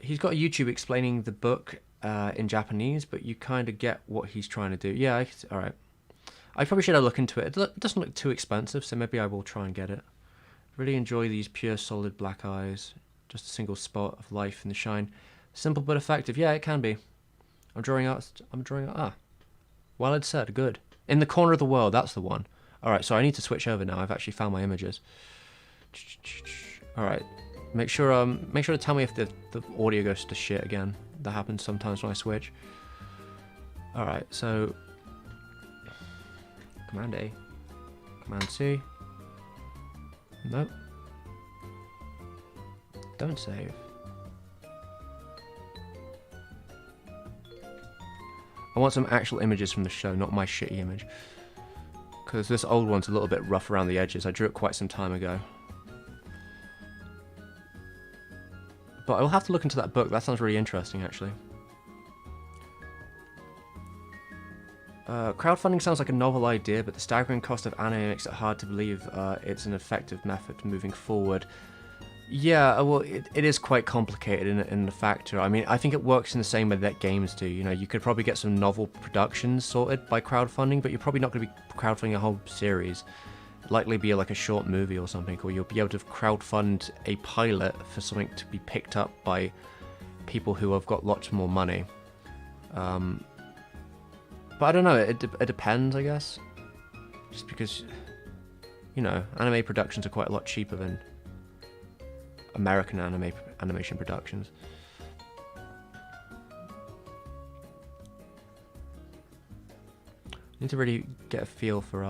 [SPEAKER 1] He's got a YouTube explaining the book in Japanese, but you kind of get what he's trying to do. Yeah, alright. I probably should have looked into it. It doesn't look too expensive, so maybe I will try and get it. Really enjoy these pure, solid black eyes. Just a single spot of life in the shine. Simple but effective. Yeah, it can be. I'm drawing out. Well, it's said. Good. In the corner of the world. That's the one. Alright, so I need to switch over now. I've actually found my images. Alright. Make sure to tell me if the audio goes to shit again. That happens sometimes when I switch. Alright, so... Command A. Command C. Nope. Don't save. I want some actual images from the show, not my shitty image. Because this old one's a little bit rough around the edges. I drew it quite some time ago. But I'll have to look into that book. That sounds really interesting, actually. Crowdfunding sounds like a novel idea, but the staggering cost of anime makes it hard to believe it's an effective method moving forward. Yeah, well, it is quite complicated in the factor. I mean, I think it works in the same way that games do. You know, you could probably get some novel productions sorted by crowdfunding, but you're probably not going to be crowdfunding a whole series. It'd likely be like a short movie or something, or you'll be able to crowdfund a pilot for something to be picked up by people who have got lots more money. But I don't know, it depends, I guess. Just because, you know, anime productions are quite a lot cheaper than American animation productions. Need to really get a feel for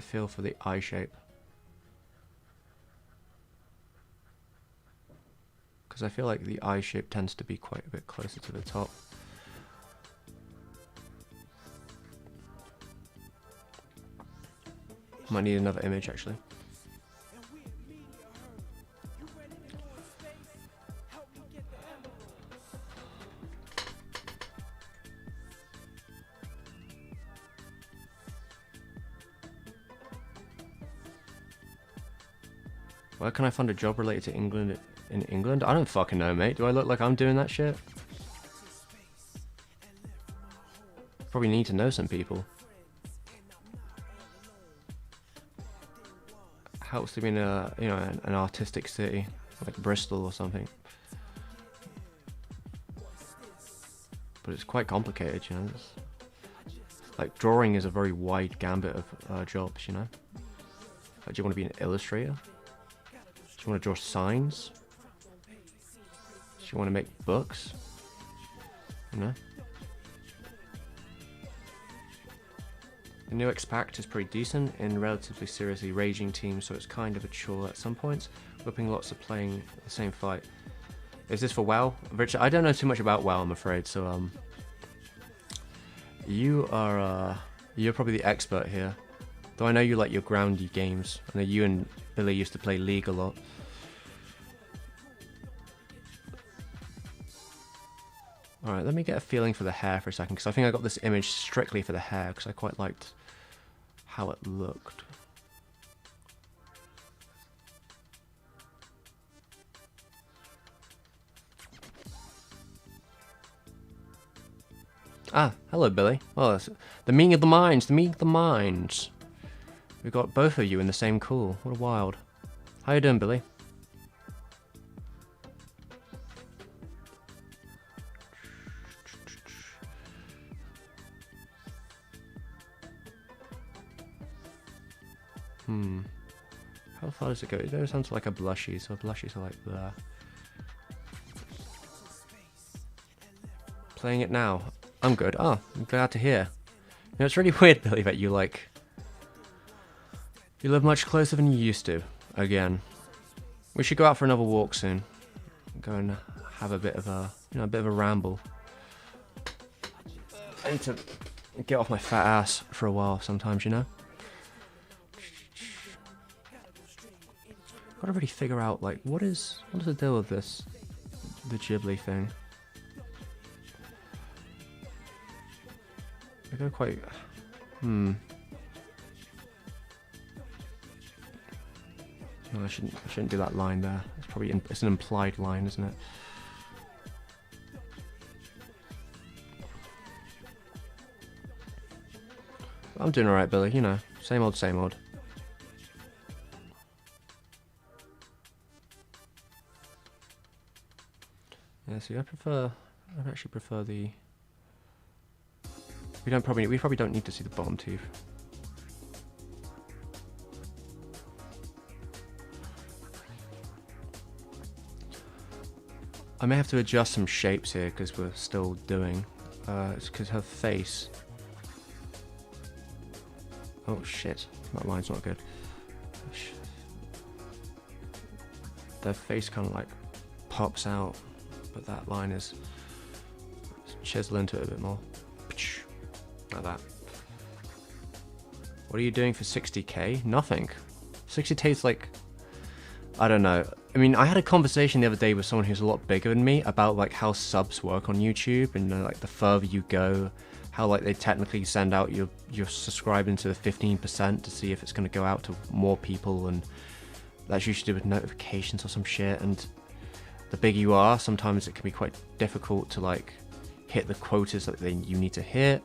[SPEAKER 1] feel for the eye shape. Because I feel like the eye shape tends to be quite a bit closer to the top. Might need another image actually. Where can I find a job related to England in England? I don't fucking know, mate. Do I look like I'm doing that shit? Probably need to know some people. Helps to be in a, you know, an artistic city like Bristol or something. But it's quite complicated, you know. Like drawing is a very wide gambit of jobs, you know. Like, do you want to be an illustrator? Do you want to draw signs? Do you want to make books? You know? The new X-Pact is pretty decent in relatively seriously raging teams, so it's kind of a chore at some points. Whipping lots of playing the same fight. Is this for WoW? Richard, I don't know too much about WoW, I'm afraid, so you're probably the expert here. Though I know you like your groundy games. I know you and Billy used to play League a lot. Alright, let me get a feeling for the hair for a second, because I think I got this image strictly for the hair, because I quite liked how it looked. Ah, hello Billy. Well, that's the meeting of the minds, the meeting of the minds. We got both of you in the same call. What a wild. How you doing, Billy? How far does it go? It goes down to like a blushy, so blushies are like there. Playing it now. I'm good. Oh, I'm glad to hear. You know, it's really weird, Billy, that you live much closer than you used to. Again. We should go out for another walk soon. Go and have a bit of a, you know, a bit of a ramble. I need to get off my fat ass for a while sometimes, you know? Gotta really figure out, like, what is the deal with this, the Ghibli thing? I go quite, No, I shouldn't do that line there. It's probably it's an implied line, isn't it? I'm doing alright, Billy, you know, same old, same old. Yeah, see, I actually prefer the... We probably don't need to see the bottom teeth. I may have to adjust some shapes here because we're still doing. It's because her face. Oh shit, that line's not good. Their face kind of like pops out, but that line is chisel into it a bit more. Like that. What are you doing for 60k? Nothing. 60k is like, I don't know. I mean, I had a conversation the other day with someone who's a lot bigger than me about like how subs work on YouTube, and like the further you go, how like they technically send out you're subscribing to the 15% to see if it's going to go out to more people, and that's usually to do with notifications or some shit. And the bigger you are, sometimes it can be quite difficult to like hit the quotas that you need to hit.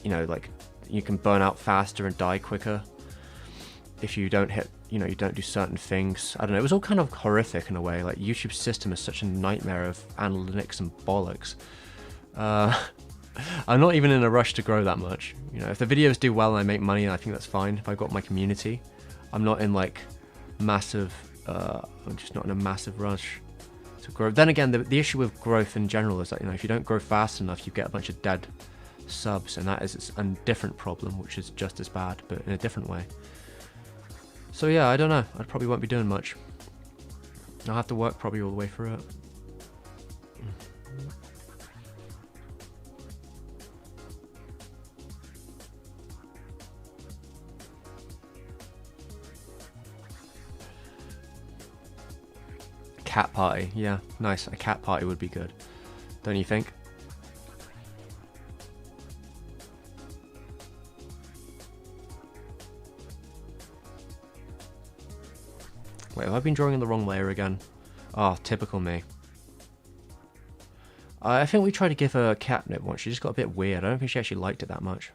[SPEAKER 1] You know, like you can burn out faster and die quicker if you don't hit, you know, you don't do certain things. I don't know, it was all kind of horrific in a way. Like YouTube's system is such a nightmare of analytics and bollocks. I'm not even in a rush to grow that much. You know, if the videos do well and I make money, I think that's fine. If I've got my community, I'm not in like massive, I'm just not in a massive rush to grow. Then again, the issue with growth in general is that, you know, if you don't grow fast enough, you get a bunch of dead subs, and that is a different problem, which is just as bad, but in a different way. So yeah, I don't know. I probably won't be doing much. I'll have to work probably all the way through it. Cat party, yeah, nice. A cat party would be good, don't you think? Wait, have I been drawing in the wrong layer again? Oh, typical me. I think we tried to give her catnip once. She just got a bit weird. I don't think she actually liked it that much.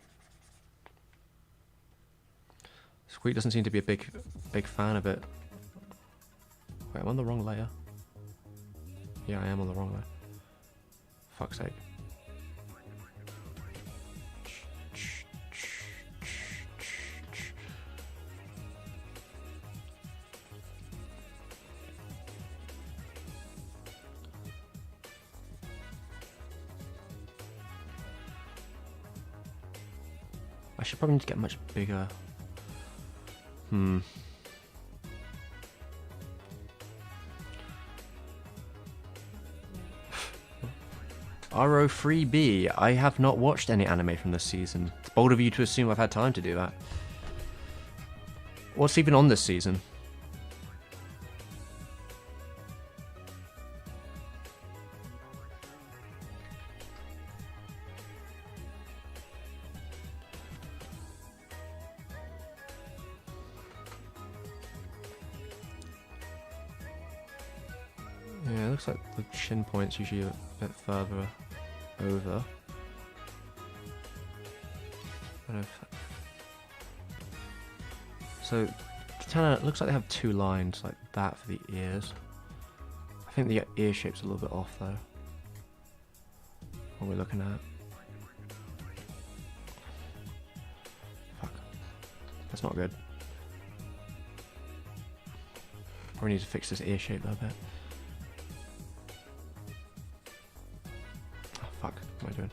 [SPEAKER 1] Squeak doesn't seem to be a big fan of it. Wait, I'm on the wrong layer. Yeah, I am on the wrong layer. Fuck's sake. I should probably need to get much bigger. RO3B, I have not watched any anime from this season. It's bold of you to assume I've had time to do that. What's even on this season? Yeah, it looks like the chin point's usually a bit further over. I don't know if... So, it kind of looks like they have two lines like that for the ears. I think the ear shape's a little bit off though. What we're looking at. Fuck. That's not good. Probably need to fix this ear shape though a bit. Oh, fuck. What am I doing?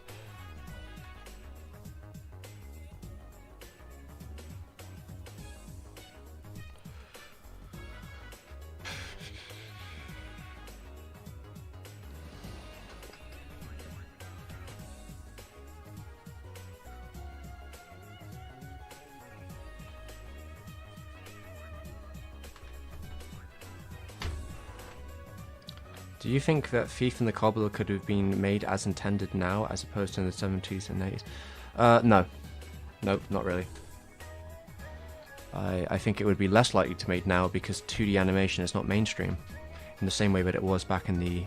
[SPEAKER 1] Do you think that Thief and the Cobbler could have been made as intended now, as opposed to in the 70s and 80s? No. Nope, not really. I think it would be less likely to be made now because 2D animation is not mainstream in the same way that it was back in the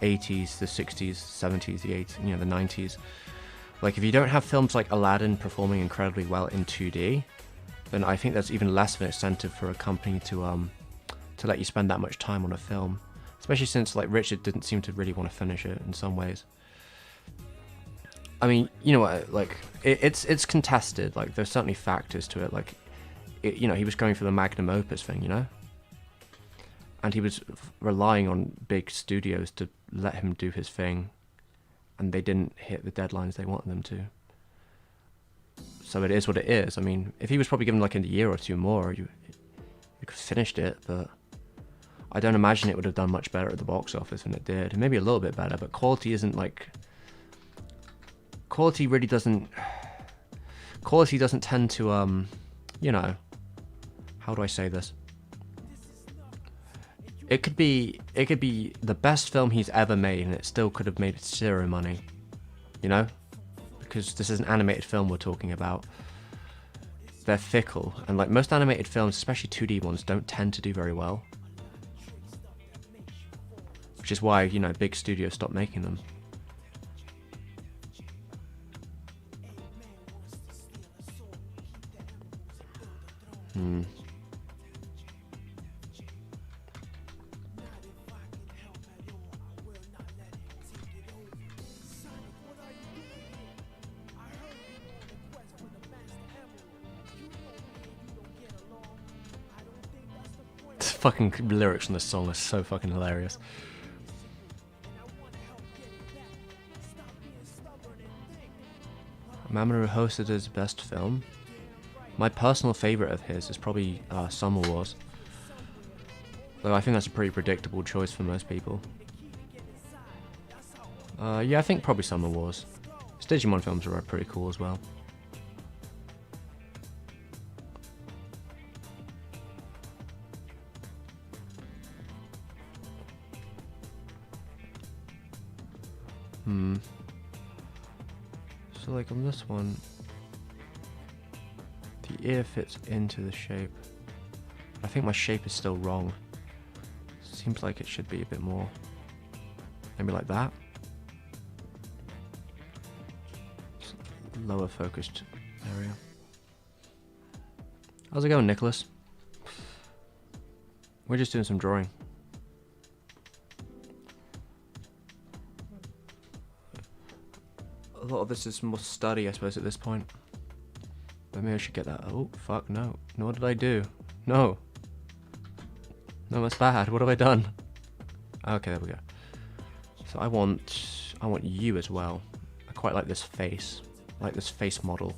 [SPEAKER 1] 80s, the 60s, 70s, the 80s, you know, the 90s. Like, if you don't have films like Aladdin performing incredibly well in 2D, then I think there's even less of an incentive for a company to let you spend that much time on a film. Especially since, like, Richard didn't seem to really want to finish it in some ways. I mean, you know what, like, it's contested. Like, there's certainly factors to it. Like, you know, he was going for the magnum opus thing, you know? And he was relying on big studios to let him do his thing. And they didn't hit the deadlines they wanted them to. So it is what it is. I mean, if he was probably given, like, a year or two more, you could have finished it, but... I don't imagine it would have done much better at the box office than it did. Maybe a little bit better, but quality isn't like... Quality really doesn't... Quality doesn't tend to, you know... How do I say this? It could be the best film he's ever made and it still could have made zero money. You know? Because this is an animated film we're talking about. They're fickle, and like most animated films, especially 2D ones, don't tend to do very well. Which is why, you know, big studios stopped making them. The fucking lyrics in this song are so fucking hilarious. Mamoru Hosoda's best film. My personal favourite of his is probably Summer Wars. Though I think that's a pretty predictable choice for most people. Yeah, I think probably Summer Wars. His Digimon films are pretty cool as well. So like on this one, the ear fits into the shape. I think my shape is still wrong. Seems like it should be a bit more, maybe like that. Lower focused area. How's it going, Nicholas? We're just doing some drawing. A lot of this is more study, I suppose, at this point. But maybe I should get that. Oh, fuck, no. No, what did I do? No. No, that's bad. What have I done? Okay, there we go. So I want you as well. I quite like this face. I like this face model.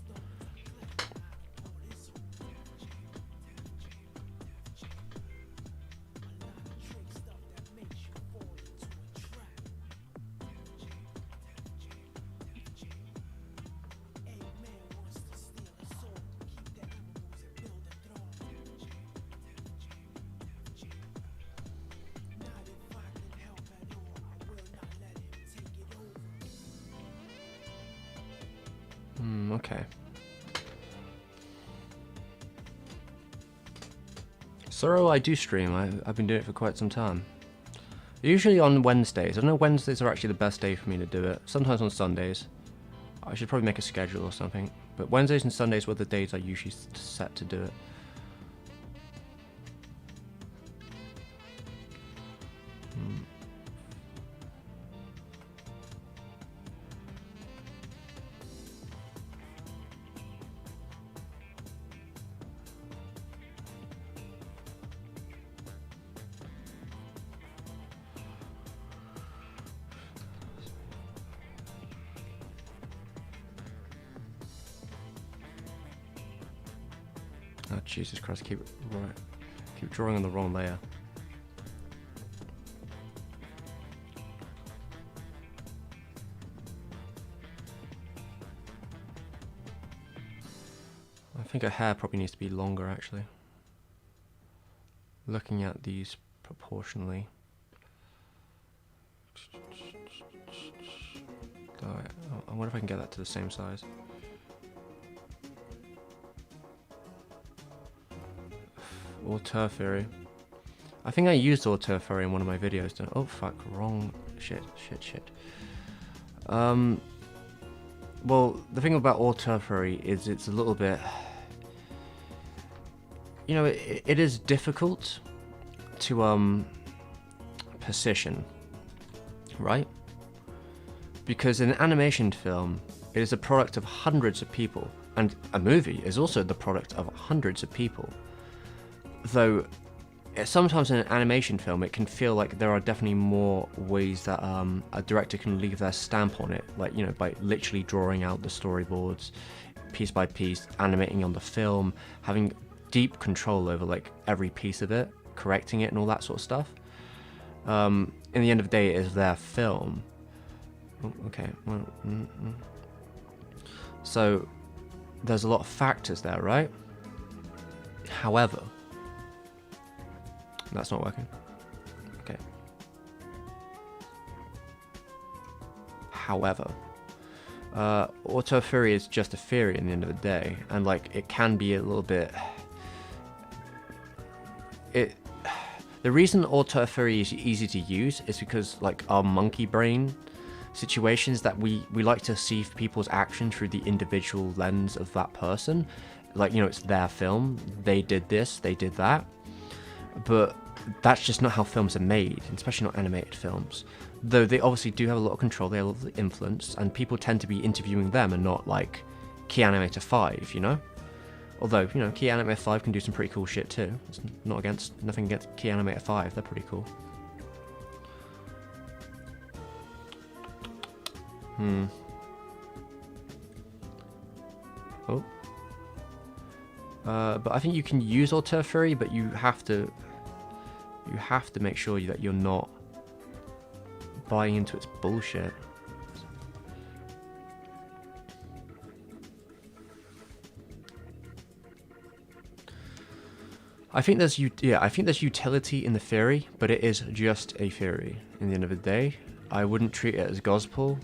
[SPEAKER 1] Okay. Sorrow, I do stream. I've been doing it for quite some time. Usually on Wednesdays. I don't know, Wednesdays are actually the best day for me to do it. Sometimes on Sundays. I should probably make a schedule or something. But Wednesdays and Sundays were the days I usually set to do it. Oh, Jesus Christ, keep drawing on the wrong layer. I think her hair probably needs to be longer, actually. Looking at these proportionally. I wonder if I can get that to the same size. Auteur Theory. I think I used Auteur Theory in one of my videos. Oh fuck, wrong. Shit. Well, the thing about Auteur Theory is it's a little bit... You know, it is difficult to position, right? Because an animation film is a product of hundreds of people, and a movie is also the product of hundreds of people. Though sometimes in an animation film it can feel like there are definitely more ways that a director can leave their stamp on it, like, you know, by literally drawing out the storyboards piece by piece, animating on the film, having deep control over like every piece of it, correcting it and all that sort of stuff. In the end of the day, it is their film. Okay, well, so there's a lot of factors there, right? However, that's not working. Okay. However, auteur theory is just a theory in the end of the day, and like it can be a little bit. The reason auteur theory is easy to use is because like our monkey brain situations that we like to see people's action through the individual lens of that person. Like, you know, it's their film. They did this. They did that. But that's just not how films are made, especially not animated films. Though they obviously do have a lot of control, they have a lot of influence, and people tend to be interviewing them and not like Key Animator 5, you know? Although, you know, Key Animator 5 can do some pretty cool shit too. It's nothing against Key Animator 5, they're pretty cool. Oh. But I think you can use Alter Fury, but you have to make sure that you're not buying into its bullshit. I think there's utility in the theory, but it is just a theory. In the end of the day, I wouldn't treat it as gospel.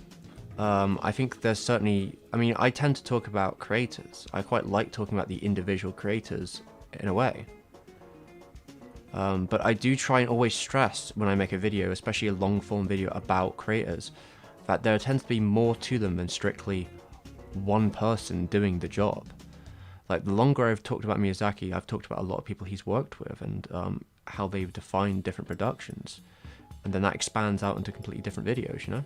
[SPEAKER 1] I think there's certainly. I mean, I tend to talk about creators. I quite like talking about the individual creators in a way. But I do try and always stress when I make a video, especially a long form video about creators, that there tends to be more to them than strictly one person doing the job. Like, the longer I've talked about Miyazaki, I've talked about a lot of people he's worked with and how they've defined different productions. And then that expands out into completely different videos, you know?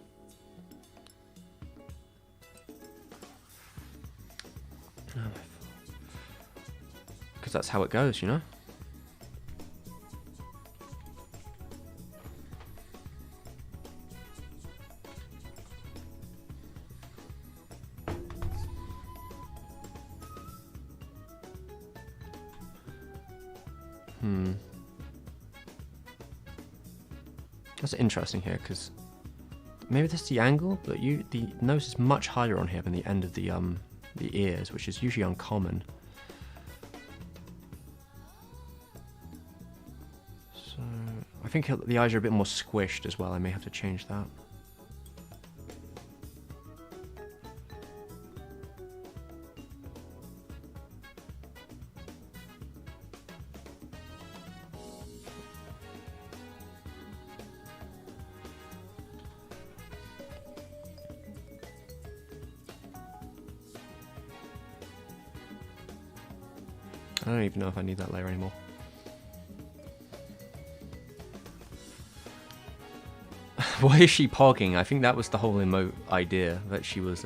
[SPEAKER 1] Because that's how it goes, you know? That's interesting here, because maybe that's the angle, but the nose is much higher on here than the end of the ears, which is usually uncommon. So I think the eyes are a bit more squished as well. I may have to change that. I don't even know if I need that layer anymore. Why is she pogging? I think that was the whole emote idea, that she was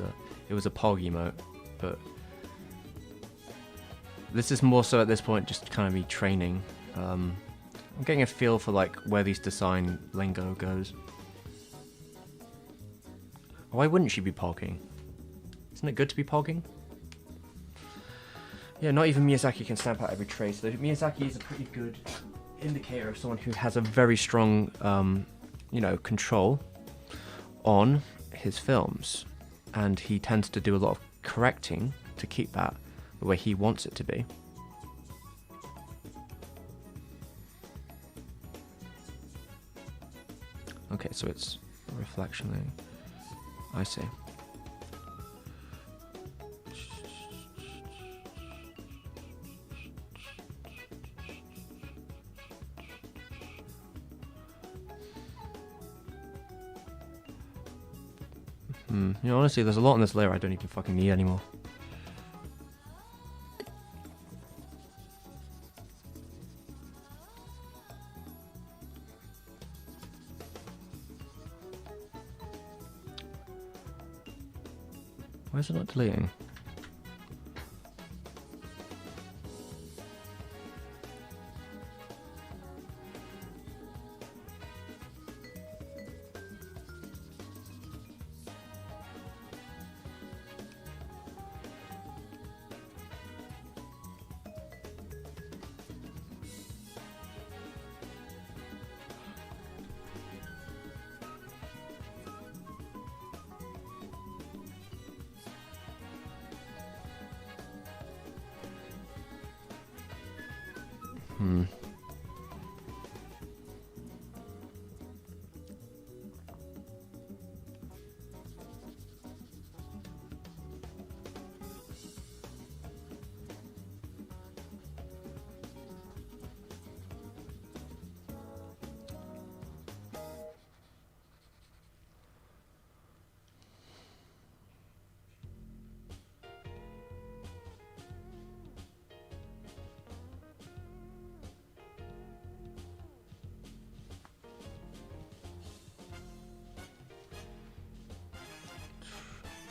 [SPEAKER 1] it was a pog emote, but this is more so at this point just kind of me training. I'm getting a feel for like where these design lingo goes. Why wouldn't she be pogging? Isn't it good to be pogging? Yeah, not even Miyazaki can stamp out every trace. So Miyazaki is a pretty good indicator of someone who has a very strong, you know, control on his films. And he tends to do a lot of correcting to keep that the way he wants it to be. Okay, so it's a reflection thing. I see. You know, honestly, there's a lot in this layer I don't even fucking need anymore. Why is it not deleting?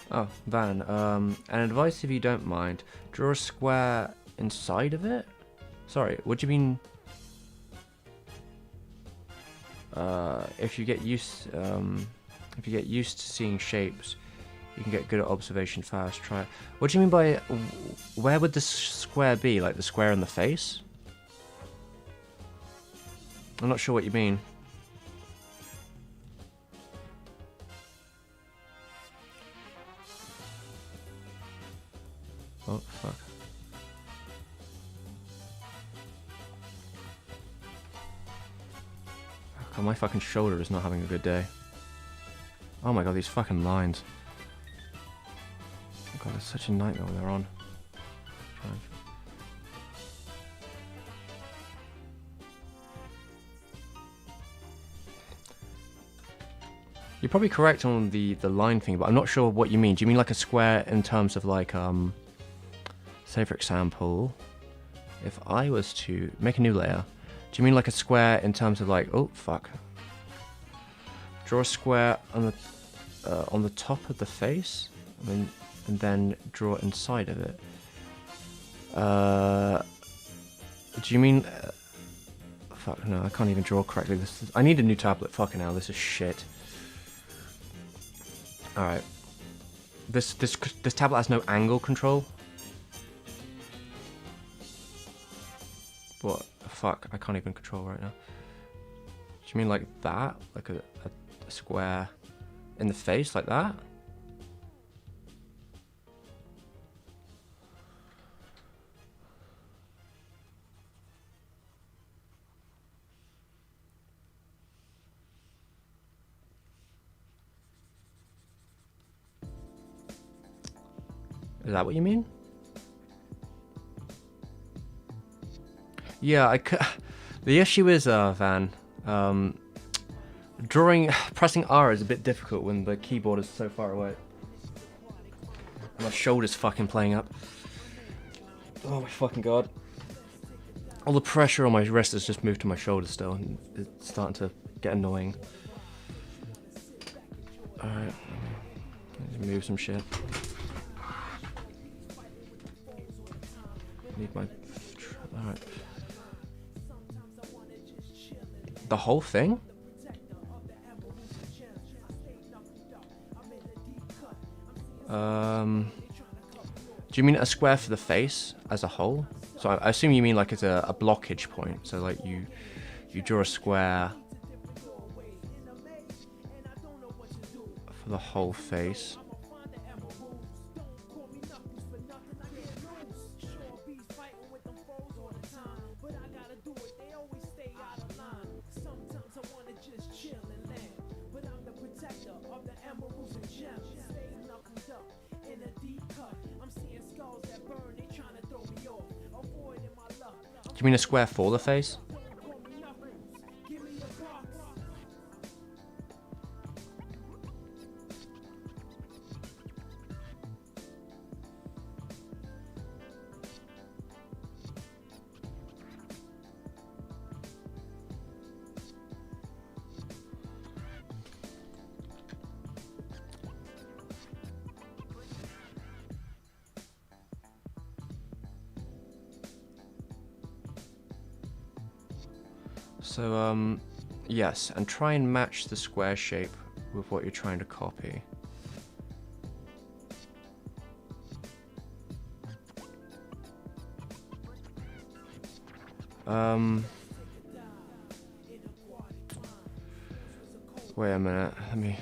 [SPEAKER 1] Oh, Van, an advice if you don't mind, draw a square inside of it? Sorry, what do you mean? If you get used to seeing shapes You can get good at observation fast. Try it. What do you mean by... Where would the square be? Like the square in the face? I'm not sure what you mean. Oh, fuck. God, my fucking shoulder is not having a good day. Oh my god, these fucking lines. Oh god, it's such a nightmare when they're on. You're probably correct on the line thing, but I'm not sure what you mean. Do you mean like a square in terms of like, say for example, if I was to make a new layer, do you mean like a square in terms of like, oh fuck. Draw a square on the top of the face, and then draw inside of it. Do you mean... fuck, no, I can't even draw correctly. I need a new tablet. Fucking hell, this is shit. Alright. This tablet has no angle control. What? Fuck, I can't even control right now. Do you mean like that? Like a square in the face, like that? Is that what you mean? Yeah, the issue is, Van, pressing R is a bit difficult when the keyboard is so far away. My shoulder's fucking playing up. Oh my fucking god. All the pressure on my wrist has just moved to my shoulder still, and it's starting to get annoying. Alright, move some shit. Need my... Alright. The whole thing? Do you mean a square for the face as a whole? So I assume you mean like it's a blockage point. So like you draw a square for the whole face. Do you mean a square for the face? So, yes, and try and match the square shape with what you're trying to copy. Wait a minute, let me...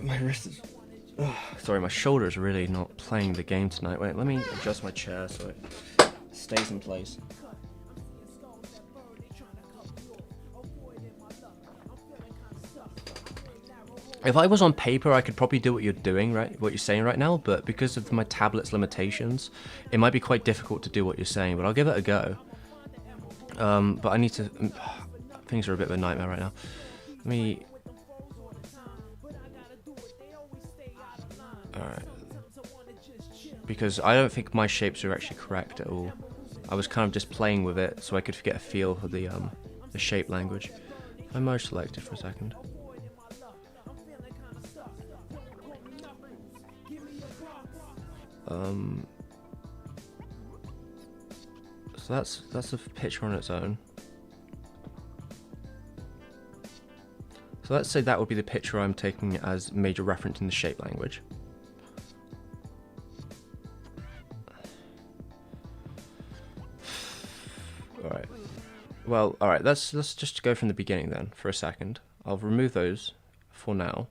[SPEAKER 1] my wrist is... sorry, my shoulder is really not playing the game tonight. Wait, let me adjust my chair so it stays in place. If I was on paper, I could probably do what you're doing, right? What you're saying right now, but because of my tablet's limitations, it might be quite difficult to do what you're saying, but I'll give it a go. But I need to... things are a bit of a nightmare right now. Let me... Alright. Because I don't think my shapes are actually correct at all. I was kind of just playing with it so I could get a feel for the shape language. If I merge selected for a second. So that's a picture on its own. So let's say that would be the picture I'm taking as major reference in the shape language. Alright. Well, alright, let's just go from the beginning then for a second. I'll remove those for now.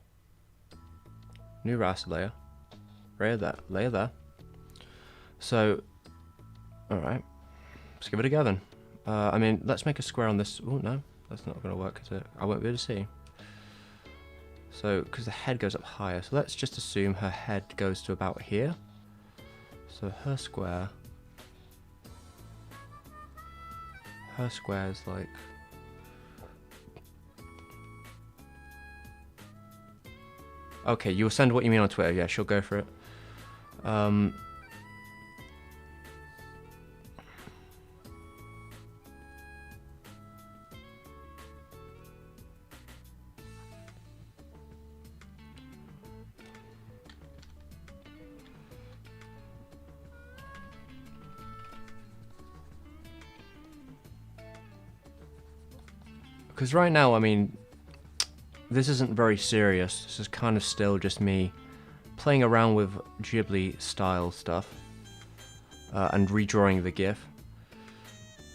[SPEAKER 1] New raster layer. Layer there. So, alright. Let's give it a go then. I mean, let's make a square on this. Oh, no. That's not going to work, is it? I won't be able to see. So, because the head goes up higher. So let's just assume her head goes to about here. So her square is like... Okay, you'll send what you mean on Twitter. Yeah, she'll go for it. Because right now, I mean, this isn't very serious. This is kind of still just me playing around with Ghibli style stuff and redrawing the GIF.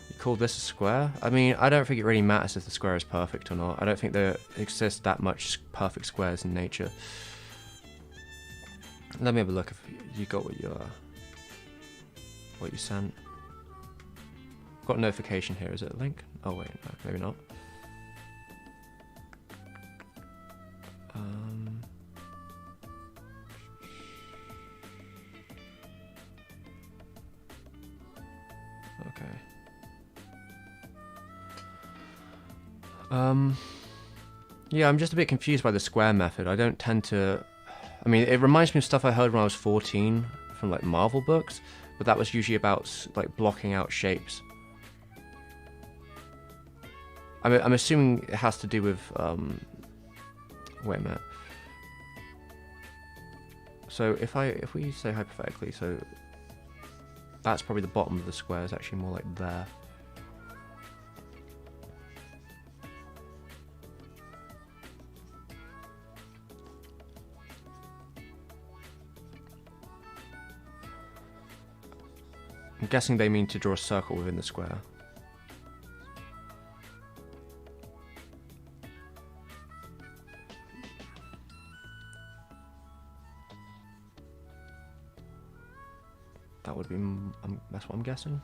[SPEAKER 1] You call this a square? I mean, I don't think it really matters if the square is perfect or not. I don't think there exists that much perfect squares in nature. Let me have a look if you got what you sent. Got a notification here. Is it a link? Oh wait, no, maybe not. Okay. Yeah, I'm just a bit confused by the square method. I don't tend to... I mean, it reminds me of stuff I heard when I was 14 from like Marvel books, but that was usually about like blocking out shapes. I'm assuming it has to do with... Wait a minute. So if we say hypothetically, so that's probably the bottom of the square, is actually more like there. I'm guessing they mean to draw a circle within the square. That would be, that's what I'm guessing.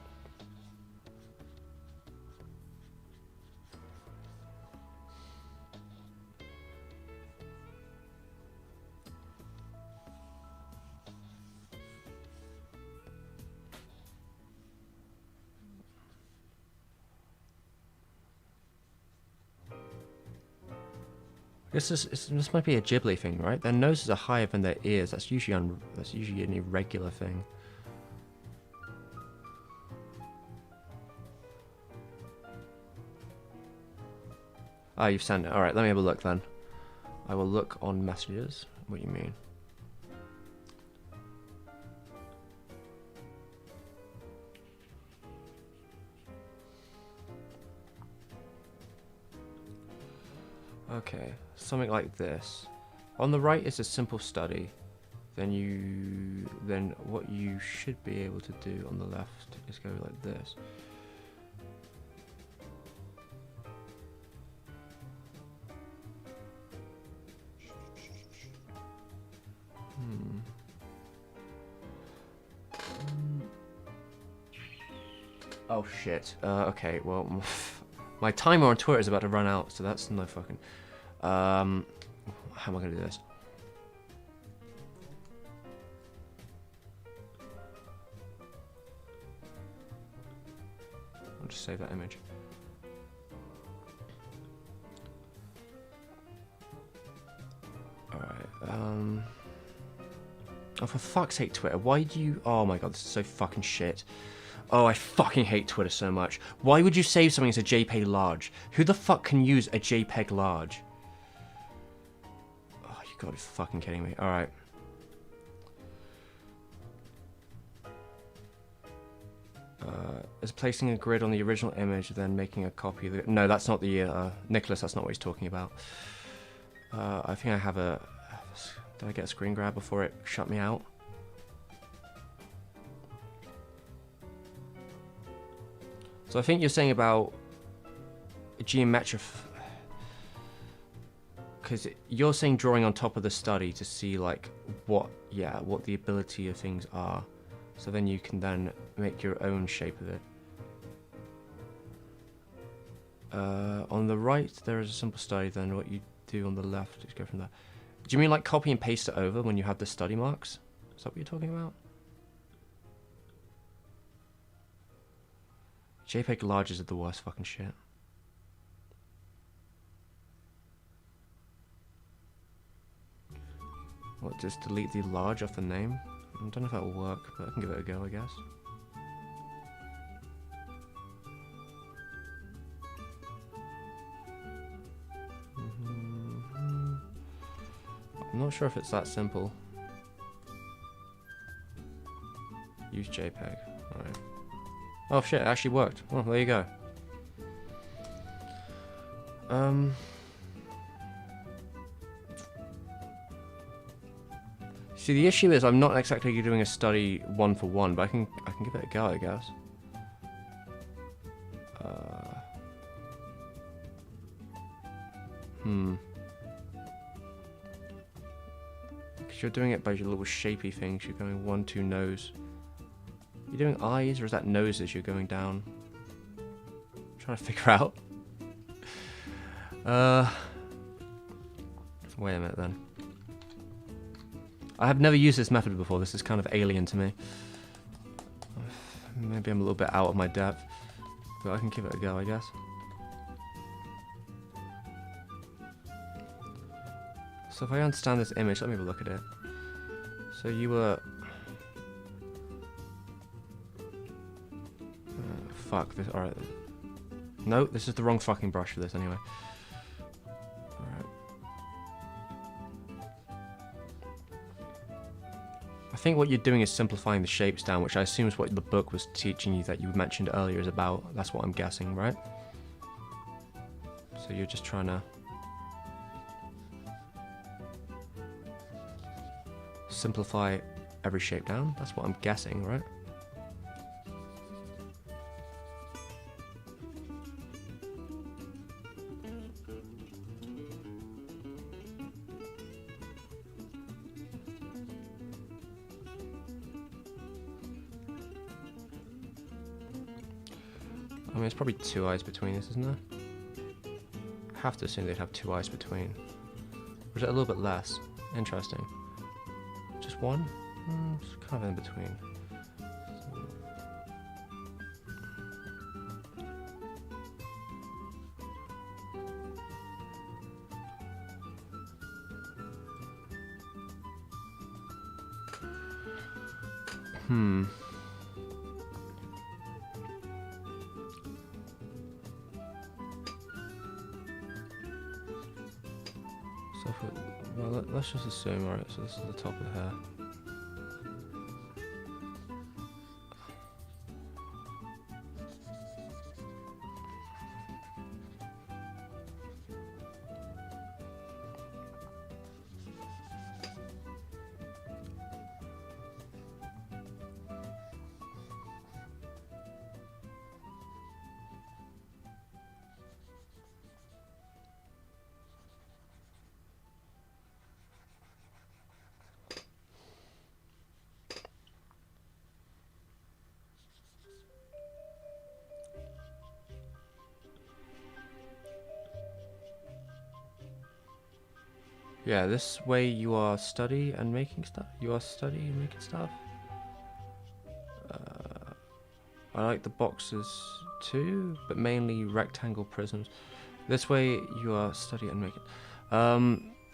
[SPEAKER 1] I guess this might be a Ghibli thing, right? Their noses are higher than their ears. That's usually an irregular thing. Ah, you've sent it. Alright, let me have a look then. I will look on messages. What do you mean? Okay, something like this. On the right is a simple study. Then what you should be able to do on the left is go like this. Oh shit. Okay, well, my timer on Twitter is about to run out, so that's no fucking... how am I gonna do this? I'll just save that image. Alright, oh, for fuck's sake, Twitter, why do you... Oh my god, this is so fucking shit. Oh, I fucking hate Twitter so much. Why would you save something as a JPEG large? Who the fuck can use a JPEG large? Oh, you gotta be fucking kidding me. Alright. Is placing a grid on the original image, then making a copy of the... No, that's not the... Nicholas, that's not what he's talking about. I think I have a... Did I get a screen grab before it shut me out? So I think you're saying about geometric... Because you're saying drawing on top of the study to see, like, what the ability of things are. So then you can then make your own shape of it. On the right, there is a simple study, then what you do on the left is go from there. Do you mean like copy and paste it over when you have the study marks? Is that what you're talking about? JPEG larges are the worst fucking shit. What, just delete the large off the name? I don't know if that will work, but I can give it a go, I guess. I'm not sure if it's that simple. Use JPEG. Alright. Oh shit, it actually worked. Well, there you go. See, the issue is I'm not exactly doing a study one for one, but I can give it a go, I guess. Because you're doing it by your little shapy things. You're going 1, 2 nose. You're doing eyes, or is that noses you're going down? I'm trying to figure out. Wait a minute then. I have never used this method before. This is kind of alien to me. Maybe I'm a little bit out of my depth, but I can give it a go, I guess. So if I understand this image, let me have a look at it. So you were... fuck this. Alright. No, this is the wrong fucking brush for this anyway. Alright. I think what you're doing is simplifying the shapes down, which I assume is what the book was teaching you that you mentioned earlier is about. That's what I'm guessing, right? So you're just trying to simplify every shape down. That's what I'm guessing, right? I mean, it's probably 2 eyes between this, isn't there? I have to assume they'd have 2 eyes between. Or is it a little bit less? Interesting. Just 1? It's kind of in between. So if it, well, let's just assume, alright, so this is the top of the hair. Yeah, this way you are study and making stuff. You are study and making stuff. I like the boxes too, but mainly rectangle prisms. This way you are study and making.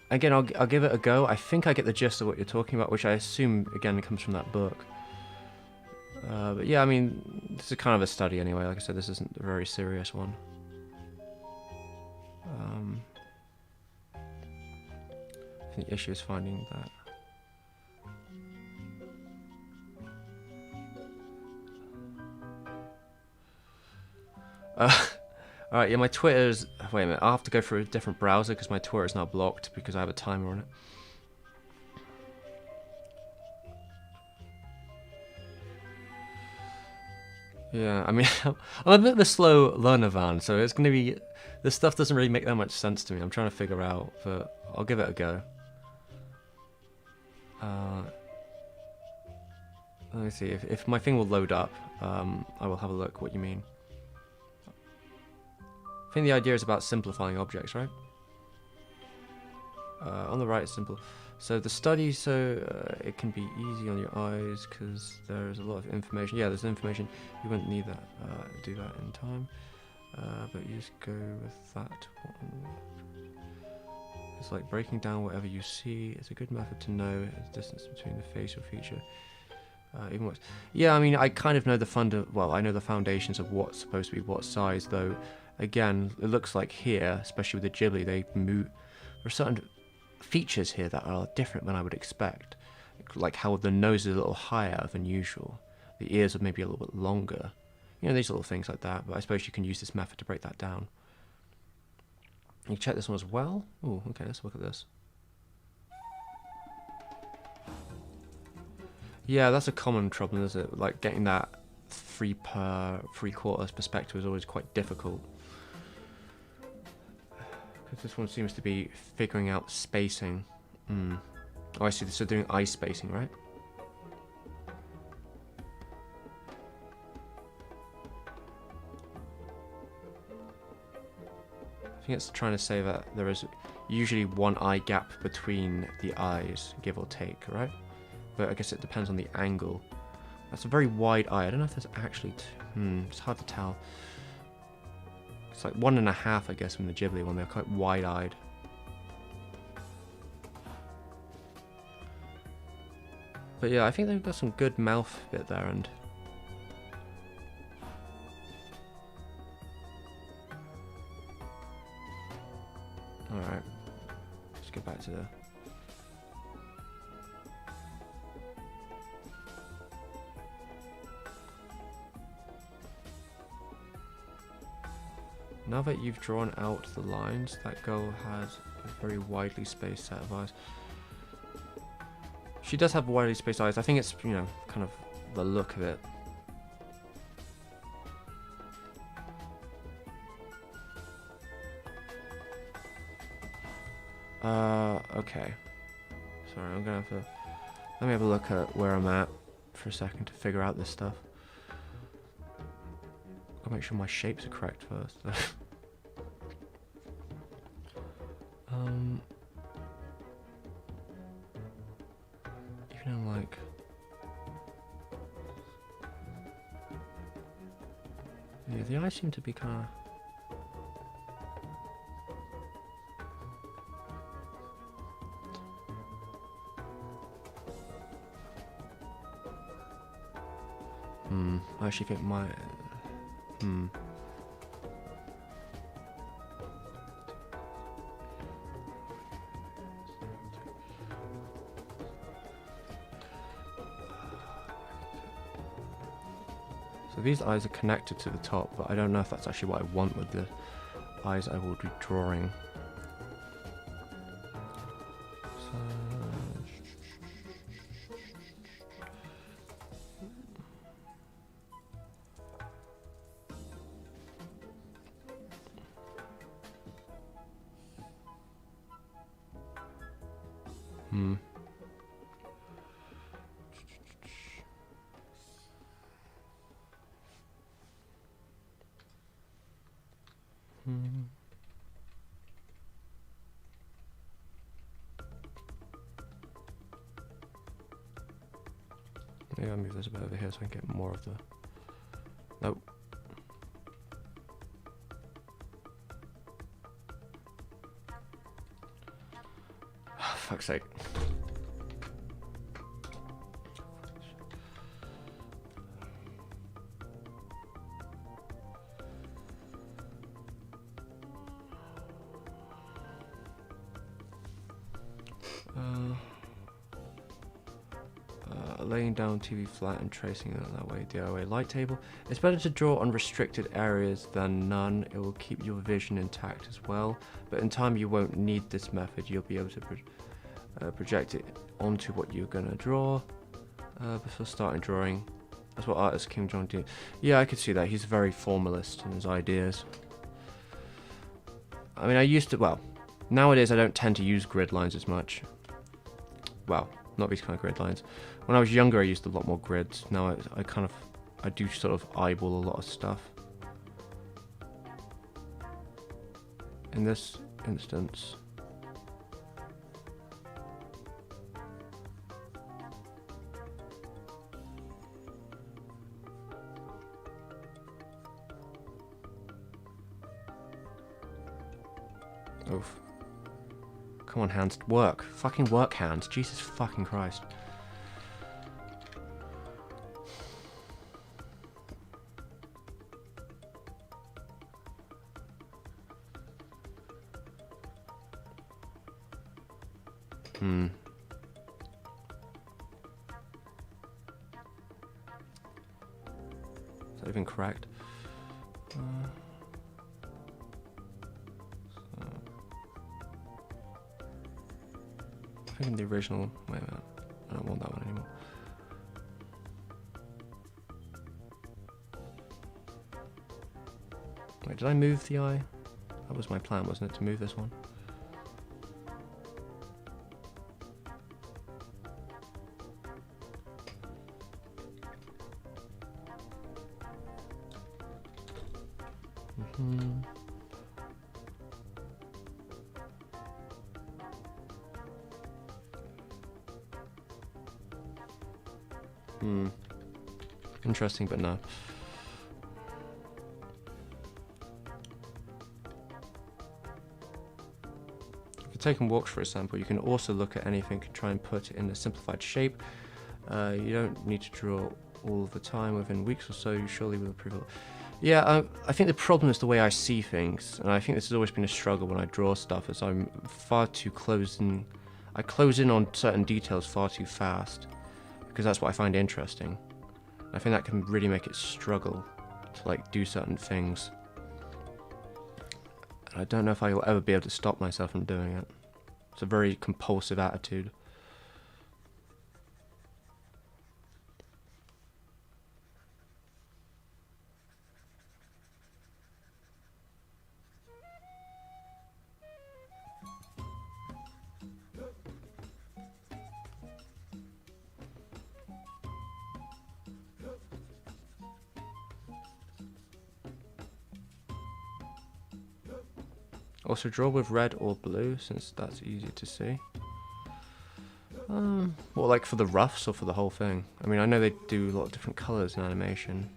[SPEAKER 1] Again, I'll give it a go. I think I get the gist of what you're talking about, which I assume again comes from that book. But yeah, I mean, this is kind of a study anyway. Like I said, this isn't a very serious one. I think the issue is finding that. Alright, yeah, my Twitter's... Wait a minute, I'll have to go through a different browser because my Twitter is now blocked because I have a timer on it. Yeah, I mean, I'm a bit of a slow learner, Van, so it's going to be... This stuff doesn't really make that much sense to me. I'm trying to figure out, but I'll give it a go. Let me see, if my thing will load up, I will have a look what you mean. I think the idea is about simplifying objects, right? On the right, it's simple. So the study, it can be easy on your eyes because there's a lot of information. Yeah, there's information. You wouldn't need that, do that in time. But you just go with that one. It's like breaking down whatever you see. It's a good method to know the distance between the facial feature. Even worse. Yeah, I mean, I kind of know I know the foundations of what's supposed to be what size, though. Again, it looks like here, especially with the Ghibli, they move. There are certain features here that are different than I would expect, like how the nose is a little higher than usual, the ears are maybe a little bit longer. You know, these little things like that. But I suppose you can use this method to break that down. You can check this one as well. Oh, okay. Let's look at this. Yeah, that's a common problem, isn't it? Like getting that 3/3 perspective is always quite difficult. Because this one seems to be figuring out spacing. Oh, I see. So doing eye spacing, right? I think it's trying to say that there is usually one eye gap between the eyes, give or take, right? But I guess it depends on the angle. That's a very wide eye. I don't know if there's actually... it's hard to tell. It's like 1.5, I guess, from the Ghibli one. They're quite wide-eyed. But yeah, I think they've got some good mouth bit there, and... Alright. Let's go back to the... Now that you've drawn out the lines, that girl has a very widely spaced set of eyes. She does have widely spaced eyes. I think it's, you know, kind of the look of it. Okay. Sorry, I'm gonna have to... Let me have a look at where I'm at for a second to figure out this stuff. I'll make sure my shapes are correct first. Even in like... Yeah, the eyes seem to be kind of... I actually think my... So these eyes are connected to the top, but I don't know if that's actually what I want with the eyes I will be drawing. Maybe I'll move this a bit over here so I can get more of the... Nope. Oh, fuck's sake. laying down TV flat and tracing it that way. DIY light table. It's better to draw on restricted areas than none. It will keep your vision intact as well. But in time you won't need this method. You'll be able to project it onto what you're going to draw before starting drawing. That's what artist Kim Jong did. Yeah, I could see that. He's very formalist in his ideas. I mean, I used to, well, nowadays I don't tend to use grid lines as much. Well, not these kind of grid lines. When I was younger I used a lot more grids. Now I do sort of eyeball a lot of stuff. In this instance, oof. Come on, hands. Work. Fucking work, hands. Jesus fucking Christ. Is that even correct? I think in the original. Wait a minute. I don't want that one anymore. Wait, did I move the eye? That was my plan, wasn't it, to move this one? Interesting, but no. If you're taking walks, for example, you can also look at anything and try and put it in a simplified shape. You don't need to draw all the time. Within weeks or so, you surely will improve. Yeah, I think the problem is the way I see things, and I think this has always been a struggle when I draw stuff, is I'm far too closed in. I close in on certain details far too fast, because that's what I find interesting. I think that can really make it struggle to like do certain things. And I don't know if I will ever be able to stop myself from doing it. It's a very compulsive attitude. Also draw with red or blue, since that's easier to see. Well, like for the roughs or for the whole thing? I mean, I know they do a lot of different colours in animation.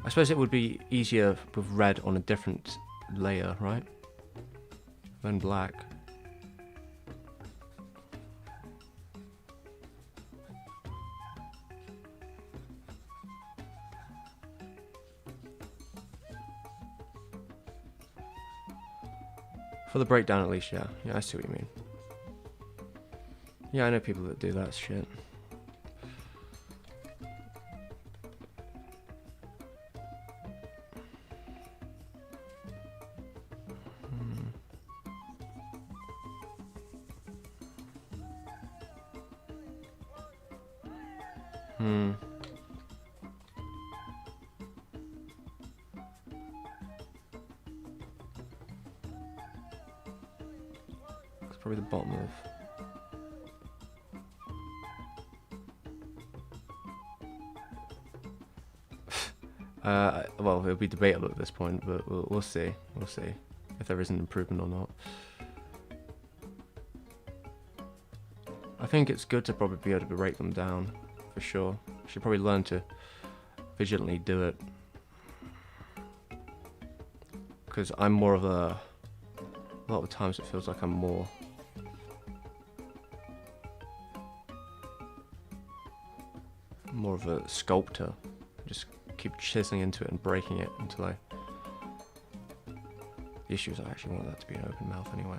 [SPEAKER 1] I suppose it would be easier with red on a different layer, right? Than black. For the breakdown at least, yeah. Yeah, I see what you mean. Yeah, I know people that do that shit. It's probably the bottom of... well, it'll be debatable at this point, but we'll see. We'll see if there is an improvement or not. I think it's good to probably be able to break them down, for sure. You should probably learn to vigilantly do it. Because I'm more of a lot of the times it feels like I'm more of a sculptor. Just keep chiseling into it and breaking it until I... The issue is I actually want that to be an open mouth anyway.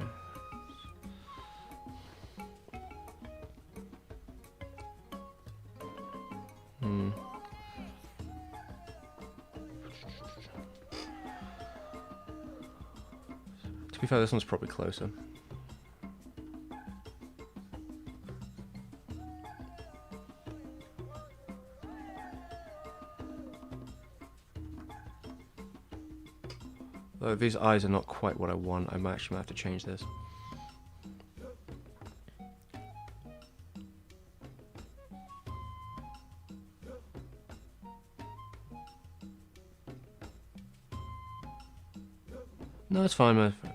[SPEAKER 1] To be fair, this one's probably closer. Though these eyes are not quite what I want, I might actually have to change this. No, it's fine, my friend.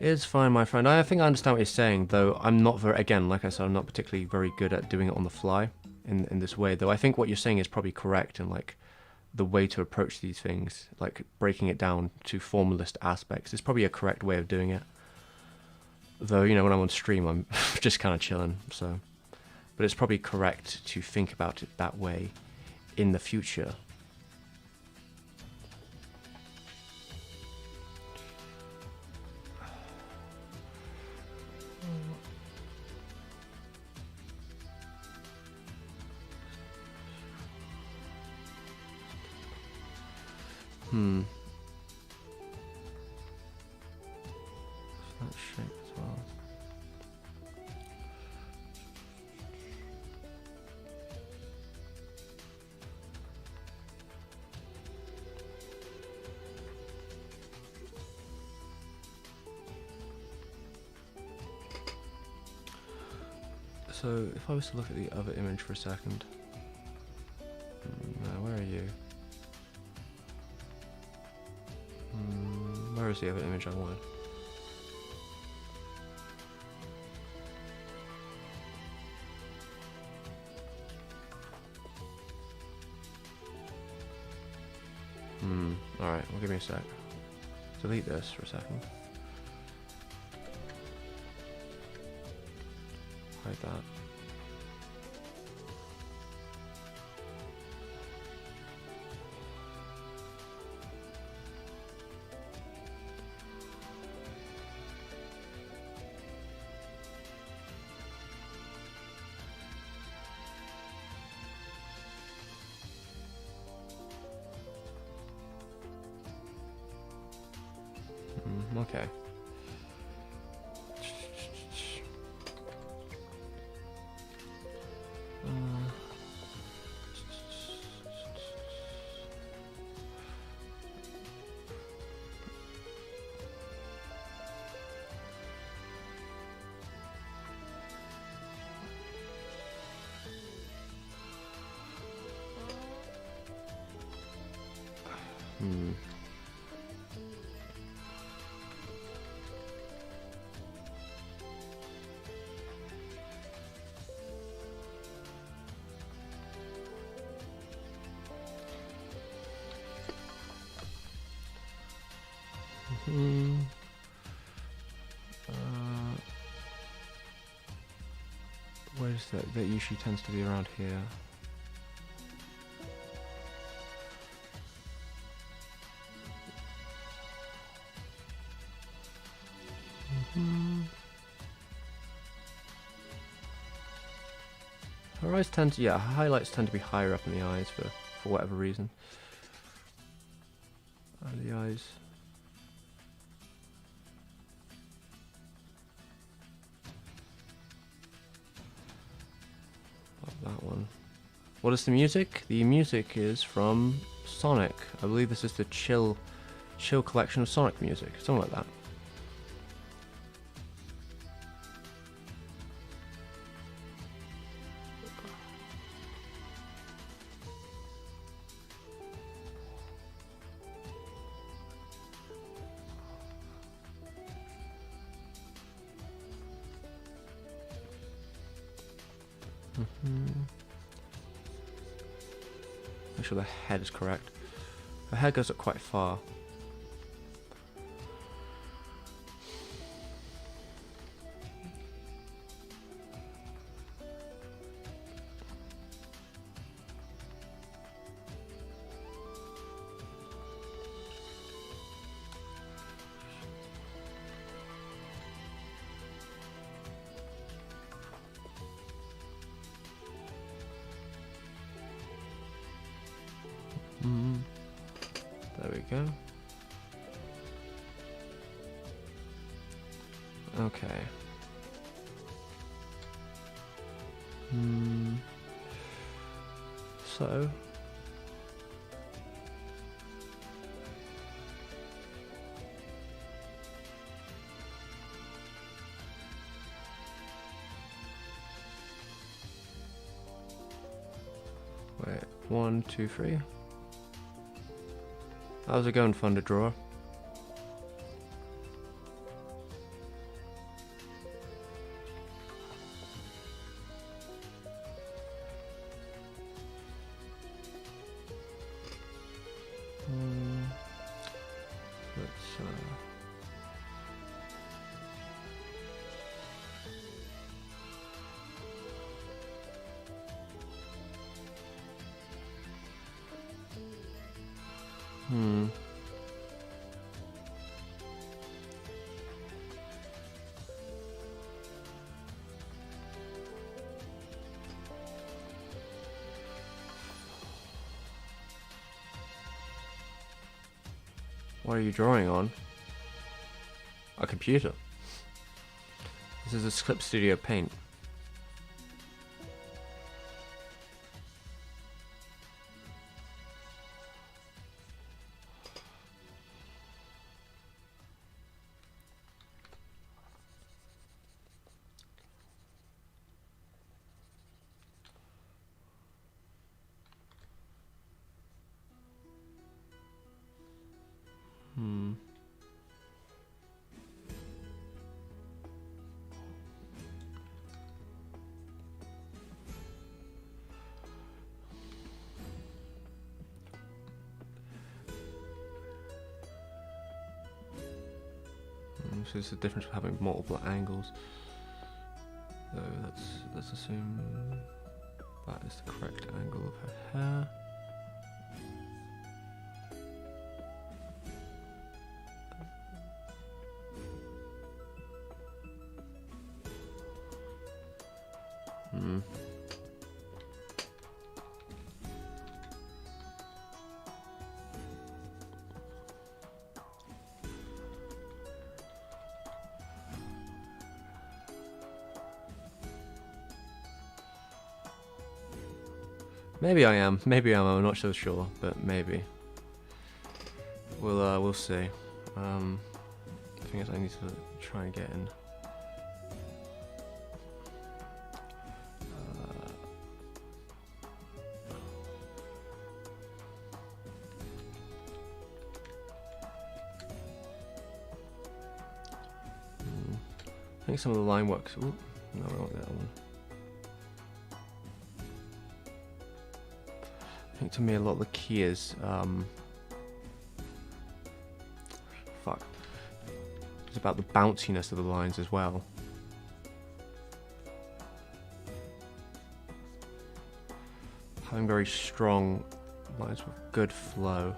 [SPEAKER 1] It's fine, my friend. I think I understand what you're saying, though I'm not very, again, like I said, I'm not particularly very good at doing it on the fly in this way, though I think what you're saying is probably correct, and like the way to approach these things, like breaking it down to formalist aspects, is probably a correct way of doing it. Though, you know, when I'm on stream, I'm just kind of chilling, so. But it's probably correct to think about it that way in the future. That shape as well. So, if I was to look at the other image for a second. No, where are you? Where is the other image I wanted? Alright, well, give me a sec. Delete this for a second. Hide that. Okay. Where is that? That usually tends to be around here. Her eyes tend to, highlights tend to be higher up in the eyes for whatever reason. And the eyes. That one. What is the music? The music is from Sonic. I believe this is the Chill collection of Sonic music, something like that. Make sure the head is correct. The head goes up quite far. There we go. Okay. So. Wait, 1, 2, 3. How's it going, Thunder Drawer? What are you drawing on? A computer. This is a Clip Studio Paint. So there's a difference with having multiple angles. So let's assume that is the correct angle of her hair. Maybe I am. Maybe I'm not so sure, but maybe. We'll see. The thing is, I need to try and get in. I think some of the line works. Ooh, no, I want that one. I think to me a lot of the key is fuck. It's about the bounciness of the lines as well. Having very strong lines with good flow.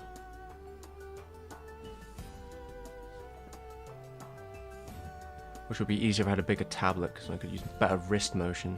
[SPEAKER 1] Which would be easier if I had a bigger tablet because I could use better wrist motion.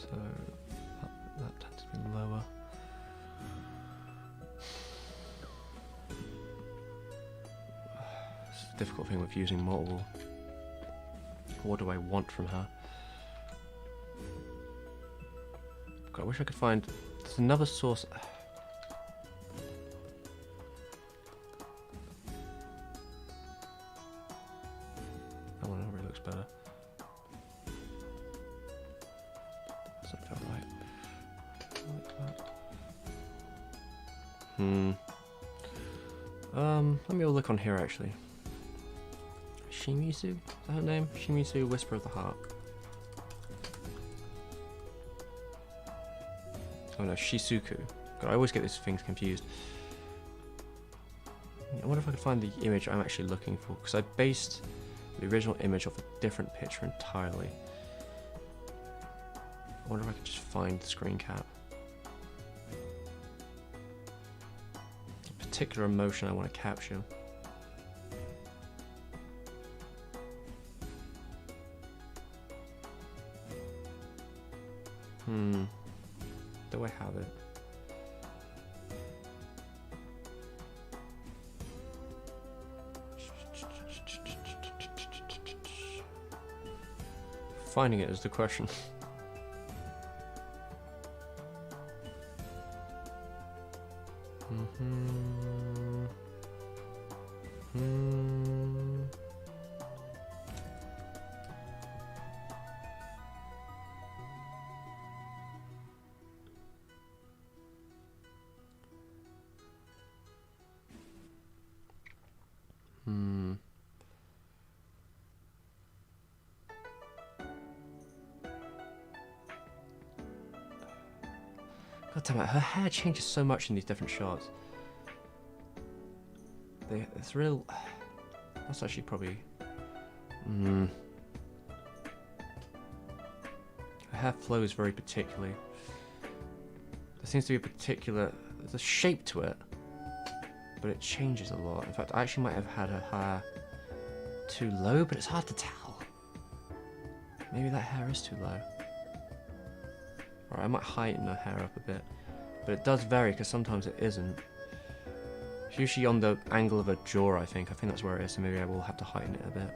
[SPEAKER 1] So that tends to be lower. It's a difficult thing with using multiple. What do I want from her? God, I wish I could find. There's another source. That one already looks better. Let me have a look on here actually. Shimizu? Is that her name? Shimizu, Whisper of the Heart. Oh no, Shizuku. God, I always get these things confused. I wonder if I could find the image I'm actually looking for, because I based the original image off a different picture entirely. I wonder if I could just find the screen cap. A particular emotion I want to capture. Do I have it? Finding it is the question. God damn it, her hair changes so much in these different shots. It's real. That's actually probably. Her hair flows very particularly. There seems to be a particular. There's a shape to it, but it changes a lot. In fact, I actually might have had her hair too low, but it's hard to tell. Maybe that hair is too low. Alright, I might heighten her hair up a bit, but it does vary because sometimes it isn't. It's usually on the angle of her jaw, I think. I think that's where it is, so maybe I will have to heighten it a bit.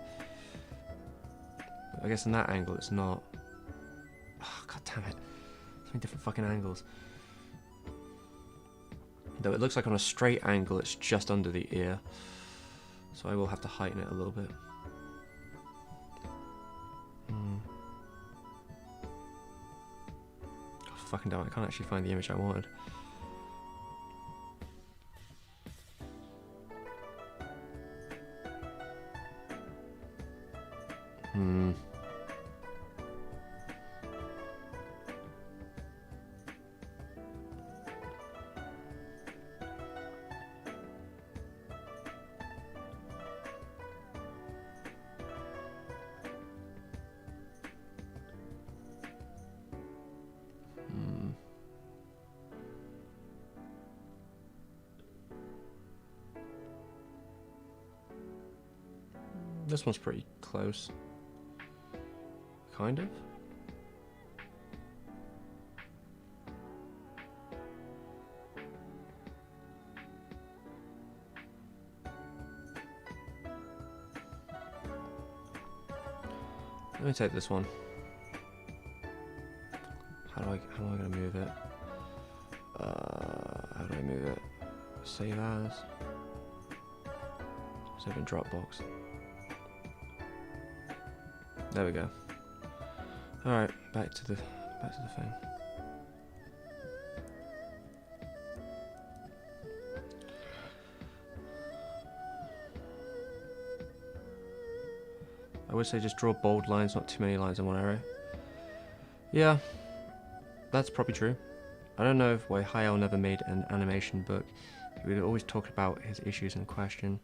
[SPEAKER 1] But I guess in that angle it's not. Oh, God damn it. So many different fucking angles. Though it looks like on a straight angle it's just under the ear. So I will have to heighten it a little bit. God, fucking damn it, I can't actually find the image I wanted. This one's pretty close. Kind of. Let me take this one. How am I gonna move it? How do I move it? Save as. Save in Dropbox. There we go. Alright, back to the thing. I would say just draw bold lines, not too many lines in one area. Yeah, that's probably true. I don't know why Hayao never made an animation book. He would always talk about his issues in question.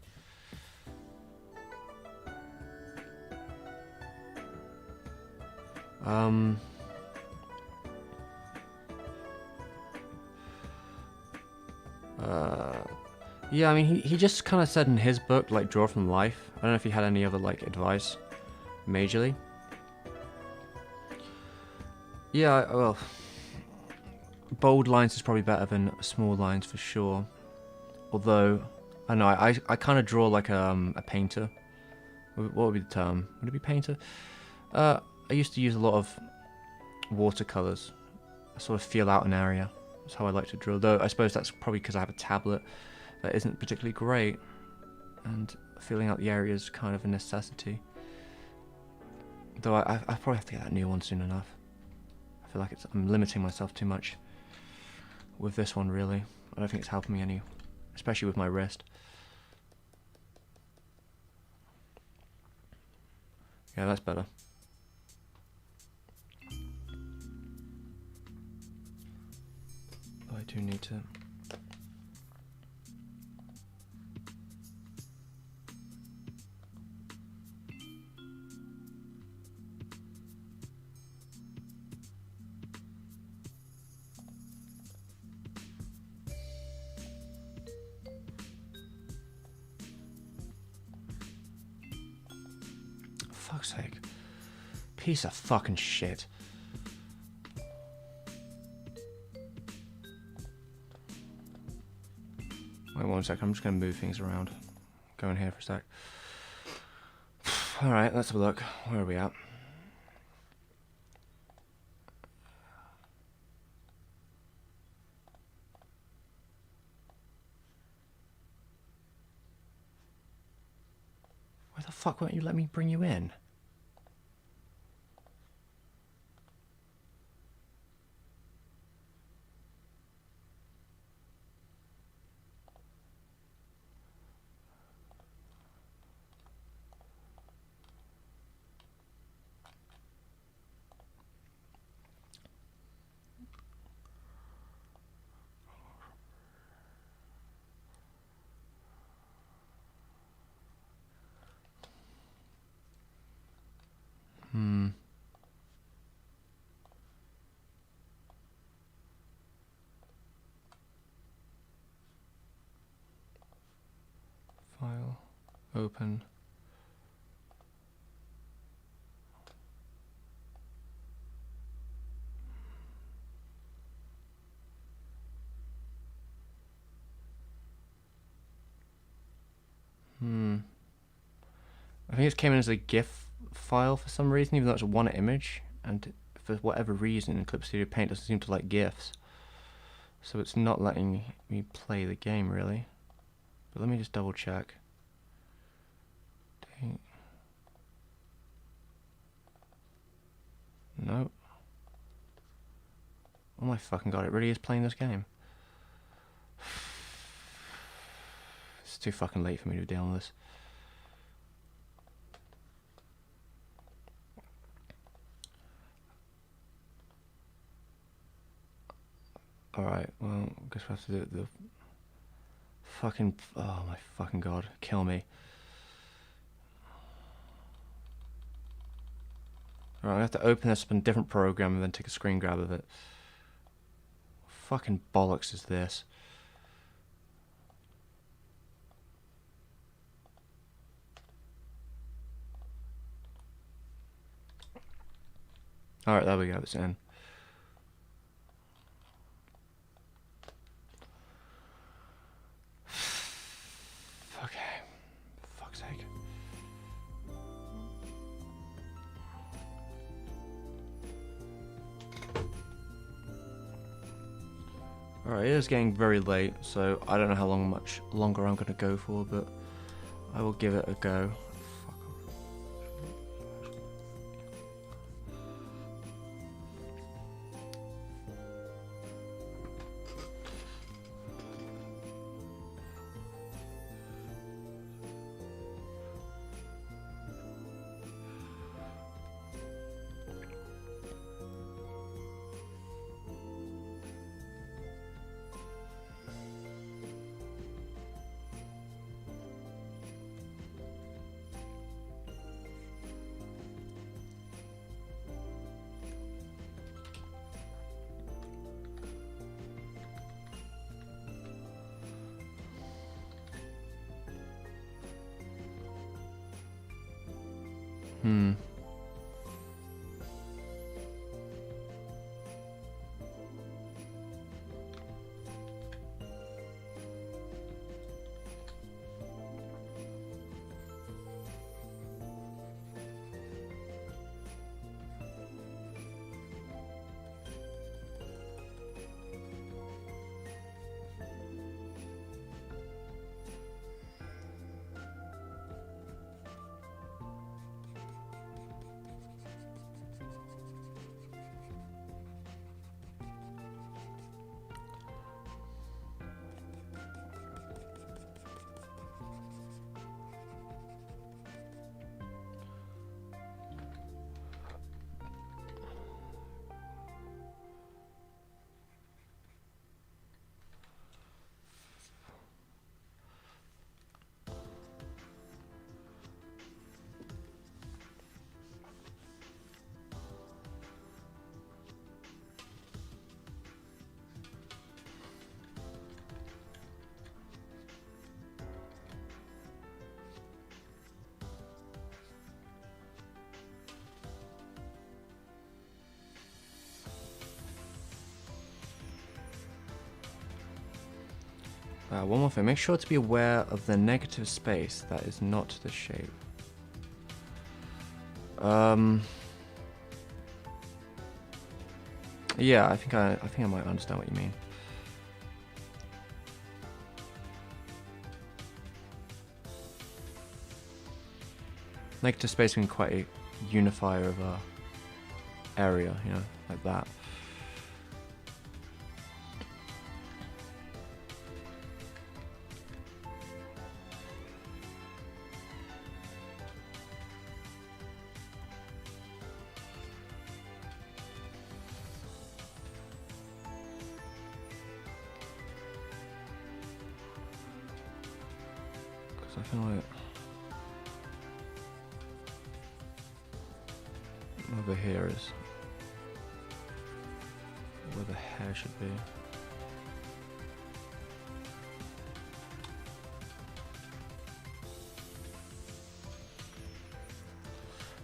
[SPEAKER 1] Yeah, I mean, he just kind of said in his book, like, draw from life. I don't know if he had any other, like, advice, majorly. Yeah, well, bold lines is probably better than small lines for sure. Although, I don't know, I kind of draw like a painter. What would be the term? Would it be painter? I used to use a lot of watercolors. I sort of feel out an area. That's how I like to draw. Though I suppose that's probably because I have a tablet that isn't particularly great, and filling out the area is kind of a necessity. Though I probably have to get that new one soon enough. I feel like I'm limiting myself too much with this one, really. I don't think it's helping me any, especially with my wrist. Yeah, that's better. I do need to. fuck's sake. Piece of fucking shit. Wait 1 sec, I'm just gonna move things around. Go in here for a sec. Alright, let's have a look. Where are we at? Why the fuck won't you let me bring you in? File, open. I think it came in as a GIF file for some reason, even though it's one image, and for whatever reason, Clip Studio Paint doesn't seem to like GIFs. So it's not letting me play the game, really. But let me just double check. No. Oh my fucking god, it really is playing this game. It's too fucking late for me to deal with this. Alright, well, I guess we have to do it the fucking... Oh my fucking god, kill me. Alright, I have to open this up in a different program and then take a screen grab of it. What fucking bollocks is this? Alright, there we go, it's in. Okay, for fuck's sake. Alright, it is getting very late, so I don't know much longer I'm going to go for, but I will give it a go. One more thing, make sure to be aware of the negative space. That is not the shape. Yeah, I think I might understand what you mean. Negative space being quite a unifier of a area, you know, like that. Because I feel like over here is where the hair should be.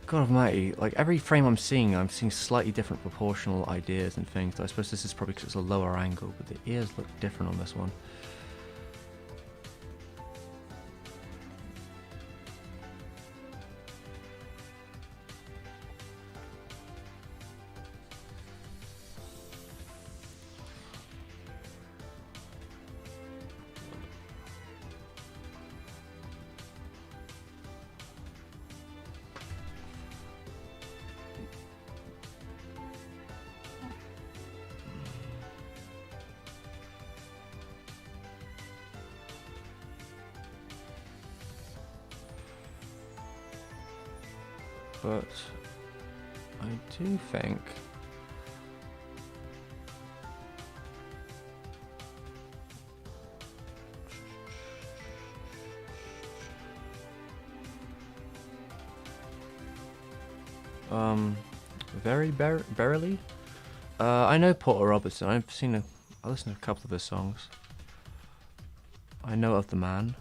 [SPEAKER 1] God almighty, like every frame I'm seeing slightly different proportional ideas and things. I suppose this is probably because it's a lower angle, but the ears look different on this one. But I do think barely. I know Porter Robertson. I listened to a couple of his songs. I know of the man.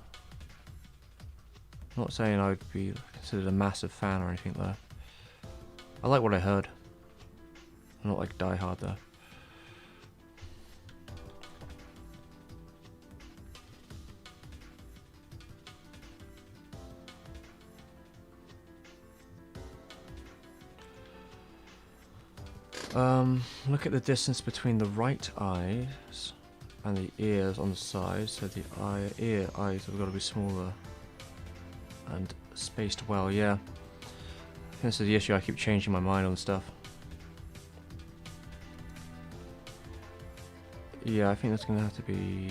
[SPEAKER 1] I'm not saying I'd be considered a massive fan or anything though. I like what I heard. I'm not like Die Hard though. Look at the distance between the right eyes and the ears on the side. So the ear eyes have got to be smaller and spaced well. Yeah, I think this is the issue. I keep changing my mind on stuff. Yeah, I think that's gonna have to be.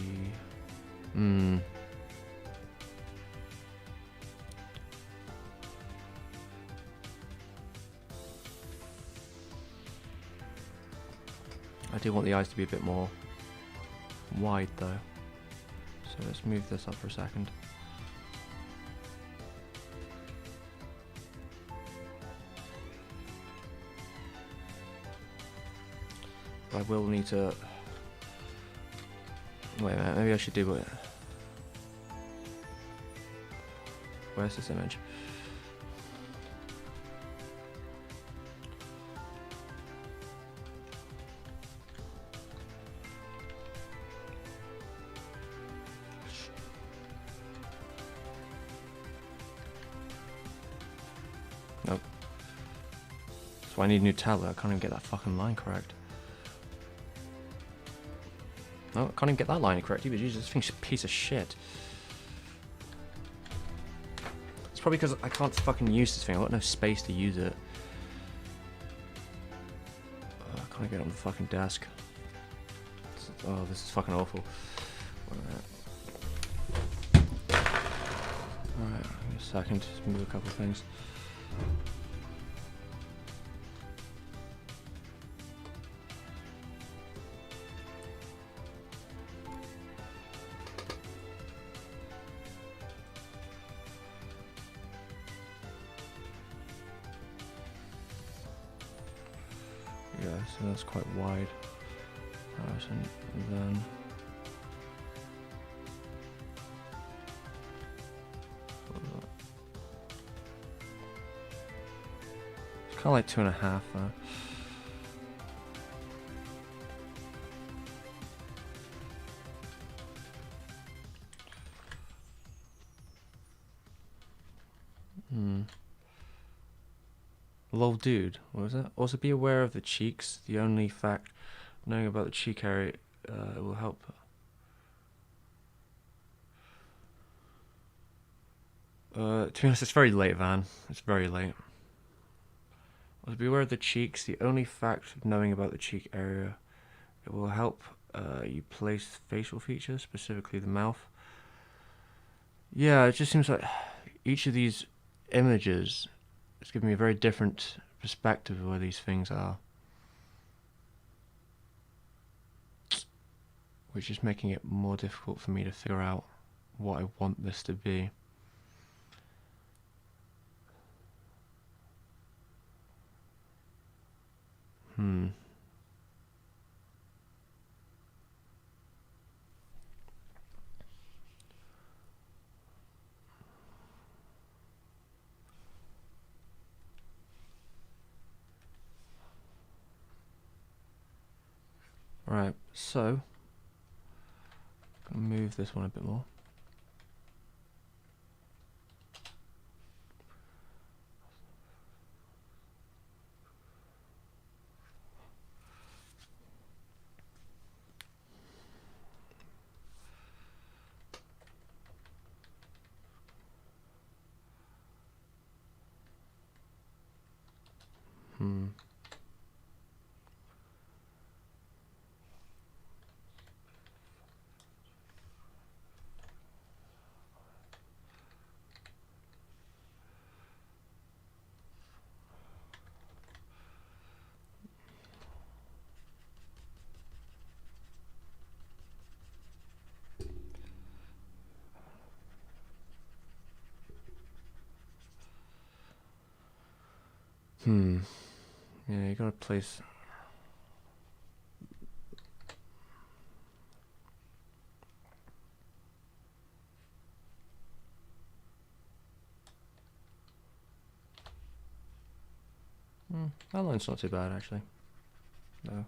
[SPEAKER 1] I do want the eyes to be a bit more wide though. So let's move this up for a second. I will need to. Wait a minute, maybe I should do it. Where's this image? Nope. So I need a new tablet. I can't even get that fucking line correct. No, I can't even get that line correct either. Jesus, this thing's a piece of shit. It's probably because I can't fucking use this thing. I've got no space to use it. I can't get it on the fucking desk. Oh, this is fucking awful. Alright, give me a second. Just move a couple of things. Yeah, so that's quite wide. And then it's kind of like 2.5 though. Lol dude, what was that? Also be aware of the cheeks. The only fact knowing about the cheek area will help. To be honest, it's very late, Van. It's very late. Also be aware of the cheeks. The only fact of knowing about the cheek area, it will help you place facial features, specifically the mouth. Yeah, it just seems like each of these images is giving me a very different perspective of where these things are, which is making it more difficult for me to figure out what I want this to be. Right, so I'm gonna move this one a bit more. Yeah, you gotta place. That line's not too bad, actually. No.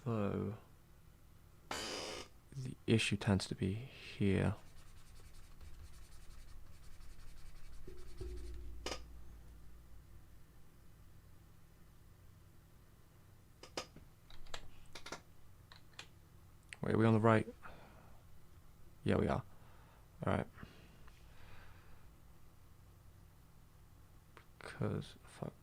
[SPEAKER 1] Though the issue tends to be here. Wait, are we on the right? Yeah, we are. Alright. Because, fuck.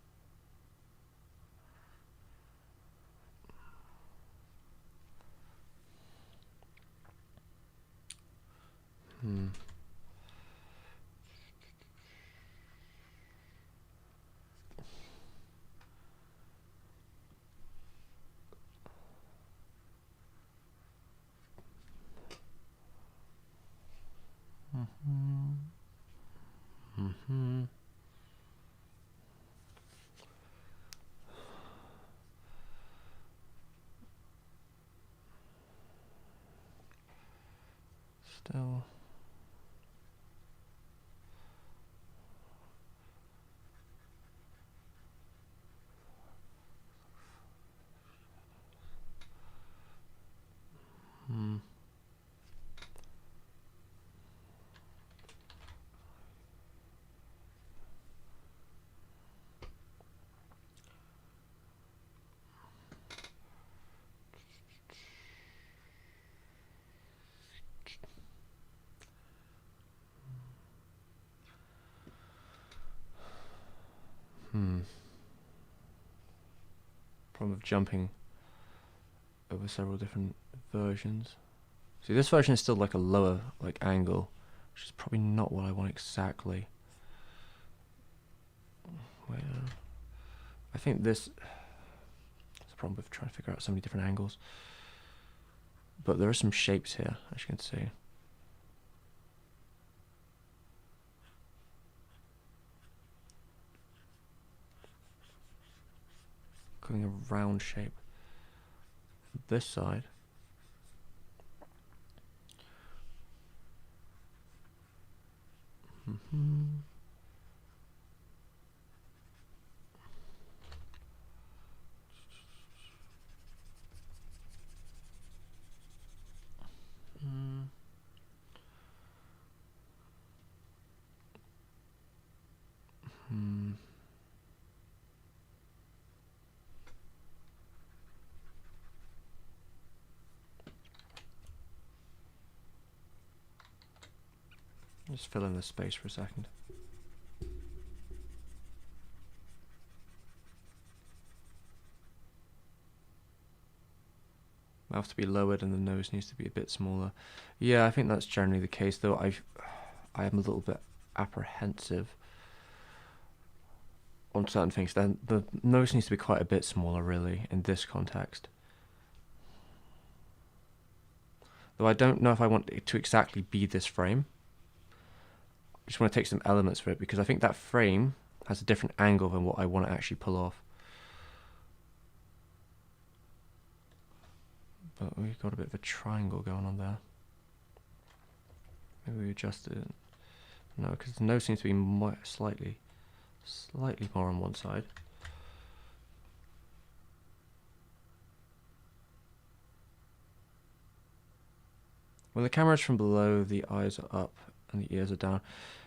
[SPEAKER 1] Still. Problem of jumping over several different versions. See, this version is still like a lower angle, which is probably not what I want exactly. Wait, I think this is a problem with trying to figure out so many different angles. But there are some shapes here, as you can see. Cutting a round shape. This side. Just fill in the space for a second. Mouth to be lowered and the nose needs to be a bit smaller. Yeah, I think that's generally the case, though I am a little bit apprehensive on certain things. Then the nose needs to be quite a bit smaller, really, in this context. Though I don't know if I want it to exactly be this frame. I just want to take some elements for it, because I think that frame has a different angle than what I want to actually pull off. But we've got a bit of a triangle going on there. Maybe we adjust it. No, because the nose seems to be slightly more on one side. When the camera's from below, the eyes are up and the ears are down.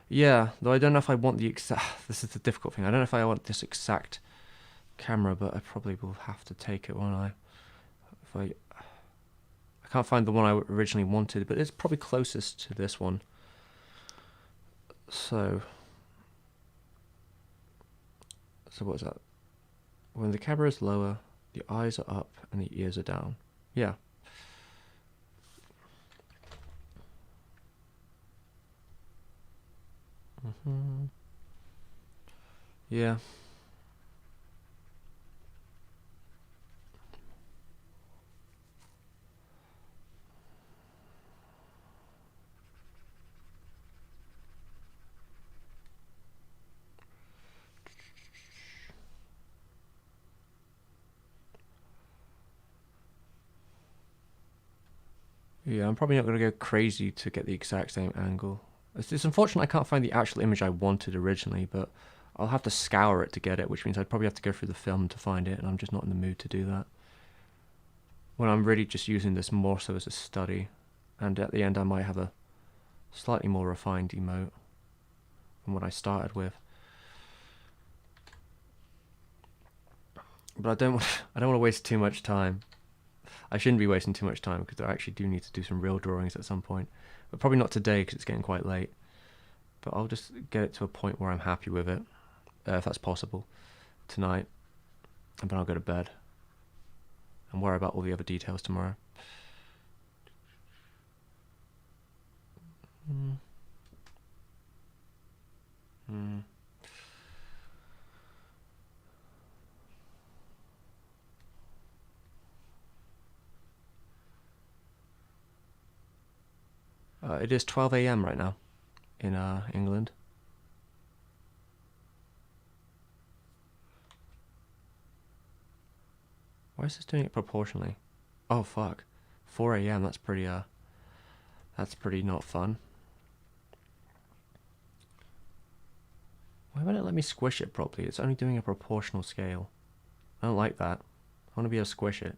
[SPEAKER 1] Yeah, though I don't know if I want the exact... This is the difficult thing. I don't know if I want this exact camera, but I probably will have to take it, won't I? If I can't find the one I originally wanted, but it's probably closest to this one. So what is that? When the camera is lower, the eyes are up and the ears are down. Yeah. Yeah. Yeah, I'm probably not going to go crazy to get the exact same angle. It's unfortunate I can't find the actual image I wanted originally, but I'll have to scour it to get it, which means I'd probably have to go through the film to find it, and I'm just not in the mood to do that. When I'm really just using this more so as a study, and at the end I might have a slightly more refined emote than what I started with. But I don't want to waste too much time. I shouldn't be wasting too much time, because I actually do need to do some real drawings at some point. But probably not today, because it's getting quite late. But I'll just get it to a point where I'm happy with it, if that's possible, tonight. And then I'll go to bed and worry about all the other details tomorrow. It is 12 a.m. right now in England. Why is this doing it proportionally? Oh fuck, 4 a.m. That's pretty not fun. Why won't it let me squish it properly? It's only doing a proportional scale. I don't like that. I want to be able to squish it.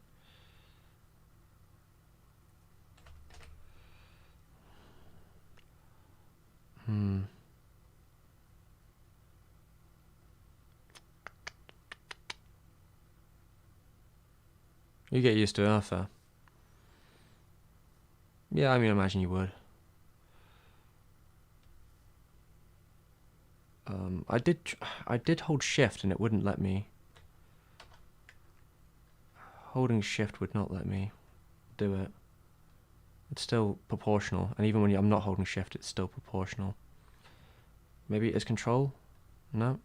[SPEAKER 1] You get used to it after. Yeah, I mean, I imagine you would. I did hold shift and it wouldn't let me. Holding shift would not let me do it. It's still proportional, and even when I'm not holding shift, it's still proportional. Maybe it is control? No.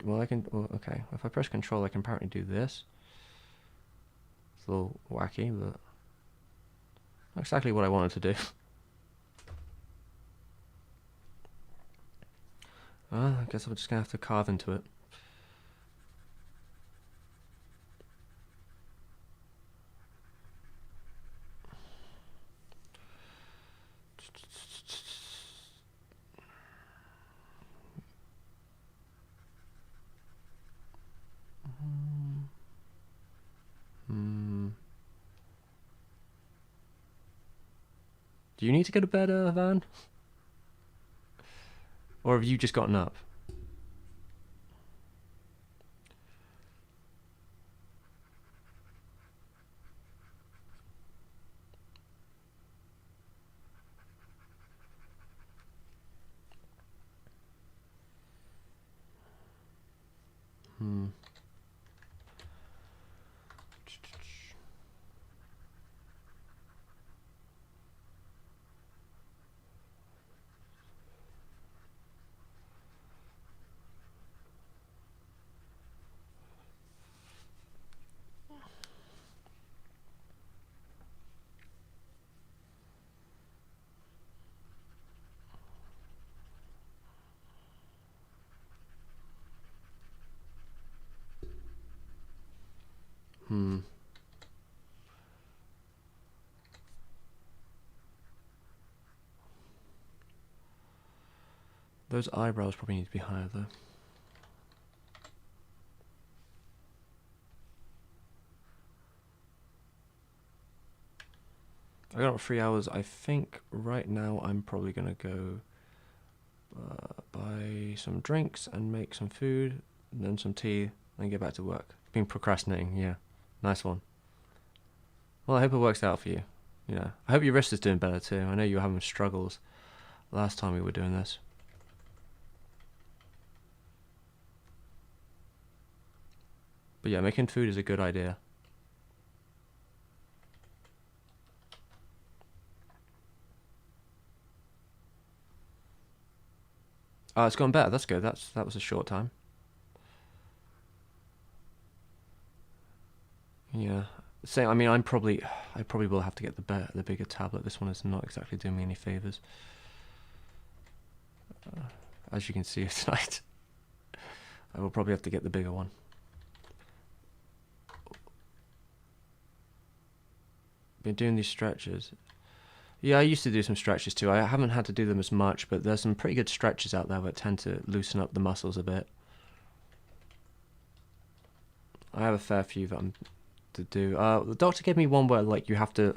[SPEAKER 1] Okay, if I press control, I can apparently do this. It's a little wacky, but not exactly what I wanted to do. I guess I'm just gonna have to carve into it. Do you need to go to bed, Van? Or have you just gotten up? Those eyebrows probably need to be higher though. I got 3 hours. I think right now I'm probably gonna go buy some drinks and make some food, and then some tea, and get back to work. Been procrastinating, yeah. Nice one. Well, I hope it works out for you. You know, I hope your wrist is doing better too. I know you were having struggles last time we were doing this. But yeah, making food is a good idea. Oh, it's gone better. That's good. That was a short time. Yeah. Same. I mean, I probably will have to get the bigger tablet. This one is not exactly doing me any favors. As you can see tonight, I will probably have to get the bigger one. Been doing these stretches. Yeah, I used to do some stretches too. I haven't had to do them as much, but there's some pretty good stretches out there that tend to loosen up the muscles a bit. I have a fair few that I'm to do. The doctor gave me one where like you have to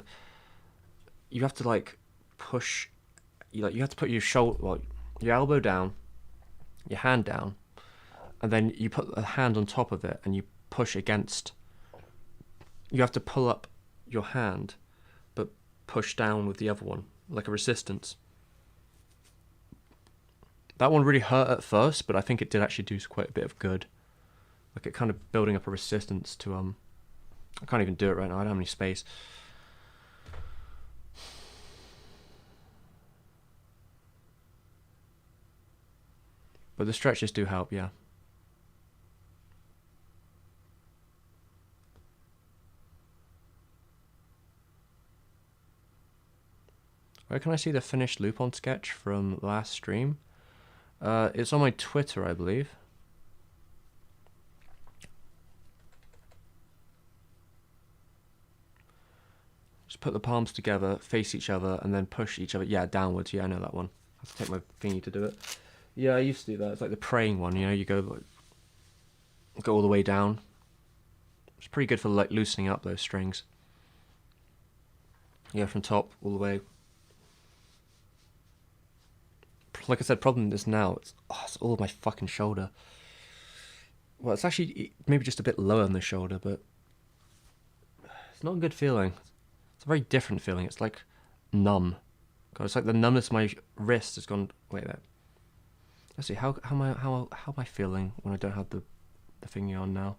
[SPEAKER 1] like push, you have to put your shoulder, well, your elbow down, your hand down, and then you put a hand on top of it and you push against. You have to pull up your hand, but push down with the other one, like a resistance. That one really hurt at first, but I think it did actually do quite a bit of good. Like it kind of building up a resistance to I can't even do it right now. I don't have any space. But the stretches do help, yeah. Where can I see the finished loop-on sketch from last stream? It's on my Twitter, I believe. Just put the palms together, face each other, and then push each other. Yeah, downwards. Yeah, I know that one. I have to take my thingy to do it. Yeah, I used to do that. It's like the praying one, you know, you go all the way down. It's pretty good for like loosening up those strings. Yeah, from top all the way. Like I said, problem is now it's all of my fucking shoulder. Well, it's actually maybe just a bit lower than the shoulder, but it's not a good feeling. It's a very different feeling. It's like numb. God, it's like the numbness of my wrist has gone. Wait a minute. Let's see. How am I feeling when I don't have the thingy on now?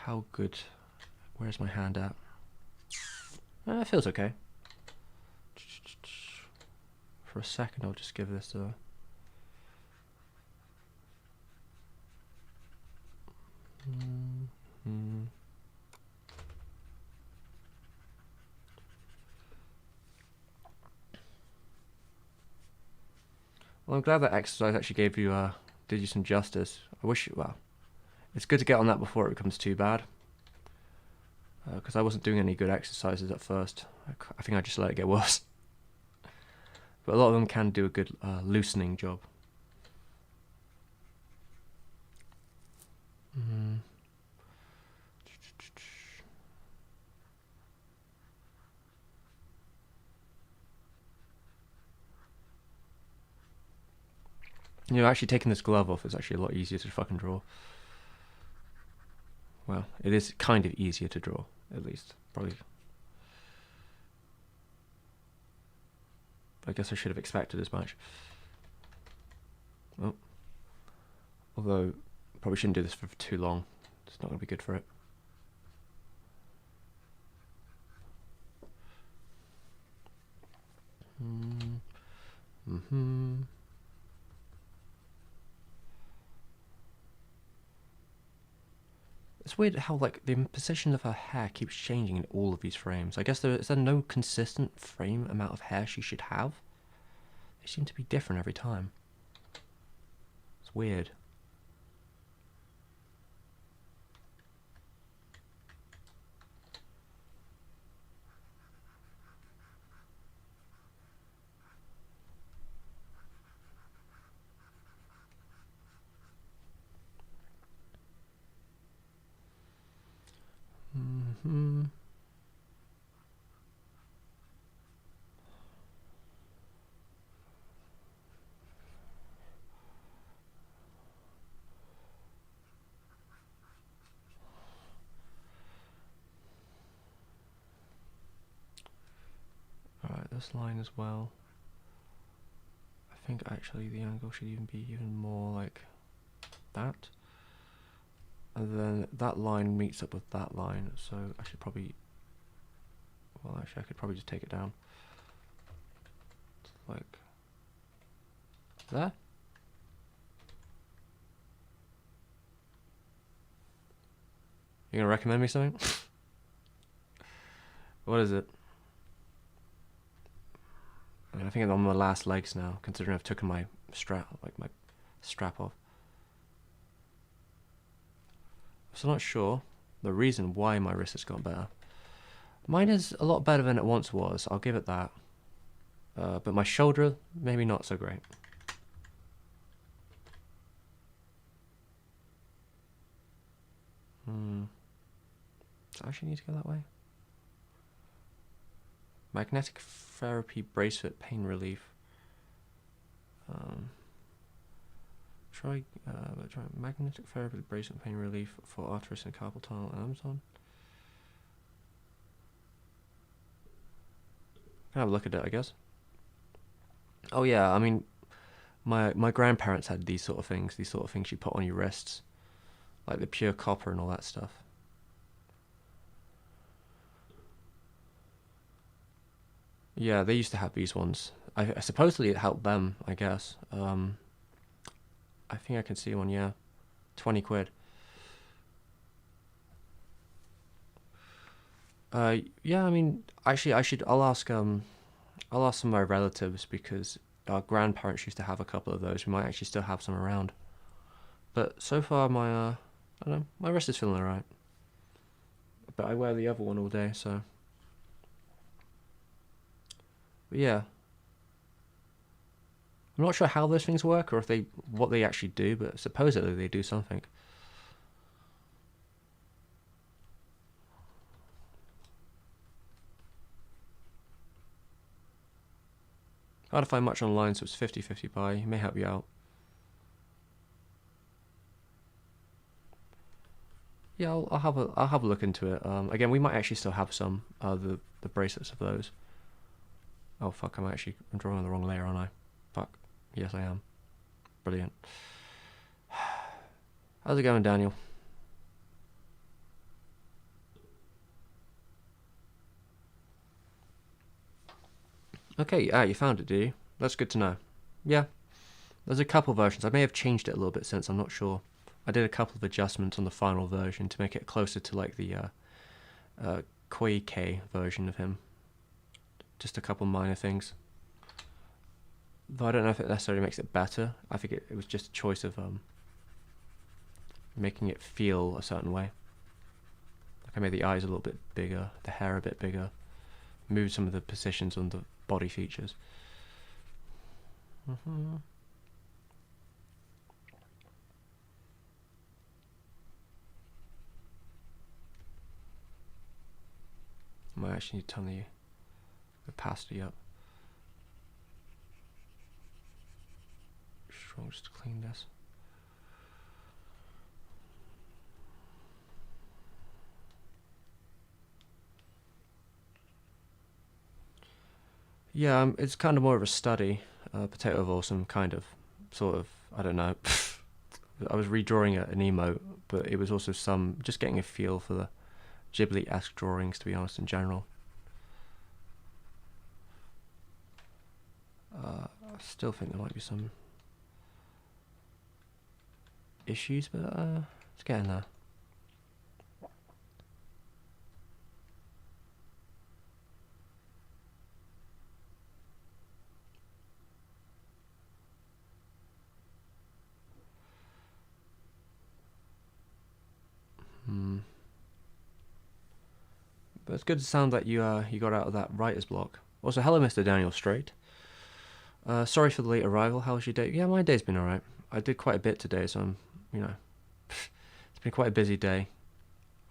[SPEAKER 1] How good? Where's my hand at? It feels okay. For a second, I'll just give this a. Well, I'm glad that exercise actually did you some justice. I wish well, it's good to get on that before it becomes too bad. Because I wasn't doing any good exercises at first. I think I just let it get worse. But a lot of them can do a good loosening job. You know, actually taking this glove off is actually a lot easier to fucking draw. Well, it is kind of easier to draw, at least. Probably. I guess I should have expected as much. Oh. Although, probably shouldn't do this for too long. It's not going to be good for it. It's weird how like the position of her hair keeps changing in all of these frames. I guess is there no consistent frame amount of hair she should have? They seem to be different every time. It's weird. Alright, this line as well. I think actually the angle should even be even more like that. And then that line meets up with that line, so I should probably, well actually I could probably just take it down. Like there. You gonna recommend me something? What is it? I mean, I think I'm on my last legs now, considering I've taken my strap off. So I'm not sure the reason why my wrist has gotten better. Mine is a lot better than it once was, I'll give it that. But my shoulder, maybe not so great. Does it actually need to go that way? Magnetic therapy bracelet pain relief. Try magnetic therapy bracelet pain relief for arthritis and carpal tunnel on Amazon. Can have a look at it, I guess. Oh yeah, I mean, my grandparents had these sort of things you put on your wrists, like the pure copper and all that stuff. Yeah, they used to have these ones. I supposedly it helped them, I guess. I think I can see one, yeah. 20 quid. Yeah, I mean, actually, I'll ask some of my relatives because our grandparents used to have a couple of those. We might actually still have some around. But so far, I don't know, my wrist is feeling alright. But I wear the other one all day, so. But yeah. I'm not sure how those things work or what they actually do, but supposedly they do something. Hard to find much online, so it's 50-50 buy. It may help you out. Yeah, I'll have a look into it. Again, we might actually still have some the bracelets of those. Oh fuck! I'm drawing on the wrong layer, aren't I? Fuck. Yes, I am. Brilliant. How's it going, Daniel? Okay, you found it, do you? That's good to know. Yeah, there's a couple versions. I may have changed it a little bit since, I'm not sure. I did a couple of adjustments on the final version to make it closer to like the Koike version of him. Just a couple minor things. Though I don't know if it necessarily makes it better. I think it was just a choice of making it feel a certain way. Like I made the eyes a little bit bigger, the hair a bit bigger, moved some of the positions on the body features. Might actually need to turn the opacity up. Strong just to clean this. Yeah, it's kind of more of a study. Potato of Awesome, kind of, sort of, I don't know. I was redrawing an emote, but it was also just getting a feel for the Ghibli-esque drawings, to be honest, in general. I still think there might be some issues, but it's getting there. But it's good to sound that you got out of that writer's block. Also, hello, Mr. Daniel Strait. Sorry for the late arrival. How was your day? Yeah, my day's been alright. I did quite a bit today, so it's been quite a busy day.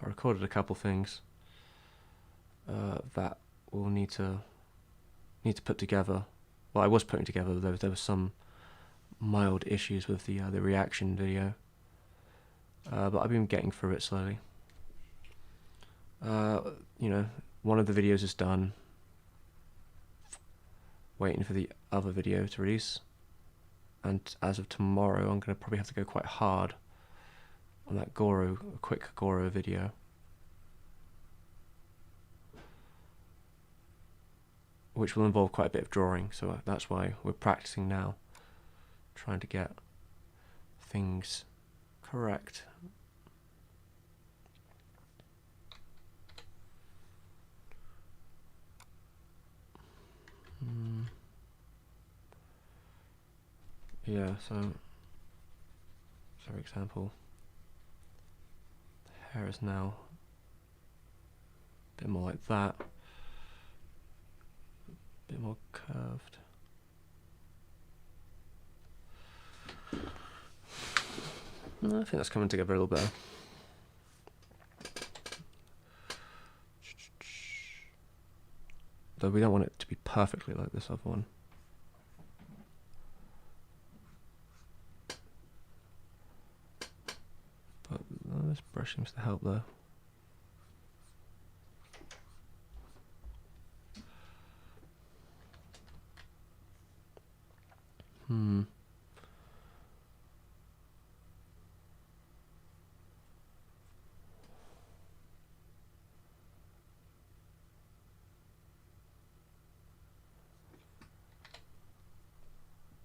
[SPEAKER 1] I recorded a couple things. that we'll need to put together. Well, I was putting together, though there were some mild issues with the reaction video, but I've been getting through it slowly. You know, one of the videos is done, waiting for the other video to release, and as of tomorrow I'm going to probably have to go quite hard on that quick Goro video. Which will involve quite a bit of drawing, so that's why we're practicing now, trying to get things correct. Yeah, so for example, the hair is now a bit more like that, a bit more curved. I think that's coming together a little better. Though we don't want it to be perfectly like this other one. But this brush seems to help though.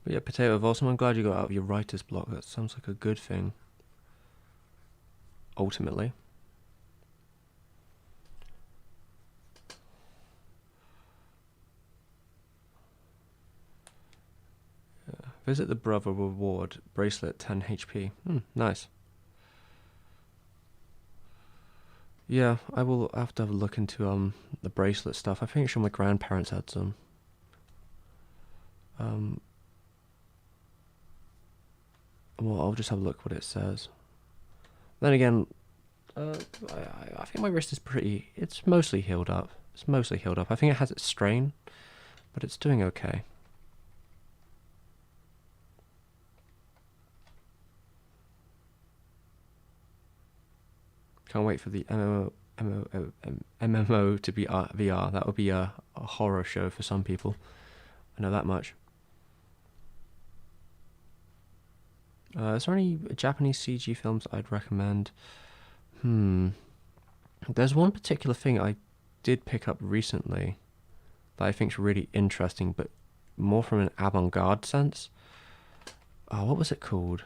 [SPEAKER 1] But yeah, Potato Volsum, I'm glad you got out of your writer's block. That sounds like a good thing. Ultimately. Yeah. Visit the Brother reward. Bracelet 10 HP. Nice. Yeah, I will have to have a look into the bracelet stuff. I think sure my grandparents had some. Well, I'll just have a look what it says. Then again, I think my wrist is it's mostly healed up. It's mostly healed up. I think it has its strain, but it's doing okay. Can't wait for the MMO to be VR. That would be a horror show for some people. I know that much. Is there any Japanese CG films I'd recommend? There's one particular thing I did pick up recently that I think is really interesting, but more from an avant-garde sense. Oh, what was it called?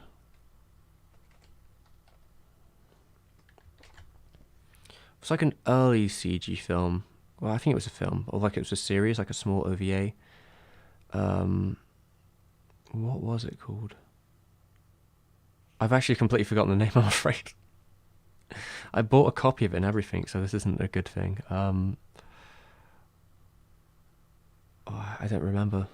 [SPEAKER 1] It's like an early CG film. Well, I think it was a film, or like it was a series, like a small OVA. What was it called? I've actually completely forgotten the name, I'm afraid. I bought a copy of it and everything, so this isn't a good thing. I don't remember.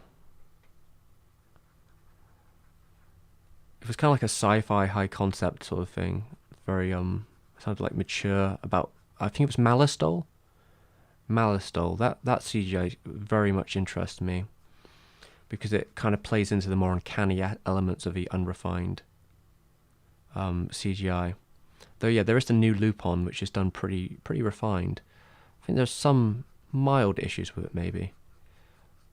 [SPEAKER 1] It was kind of like a sci-fi high concept sort of thing. Very sounded like mature. About, I think it was Malistol. That CGI very much interests me because it kind of plays into the more uncanny elements of the unrefined CGI. Though yeah, there is the new Lupin, which is done pretty refined. I think there's some mild issues with it maybe,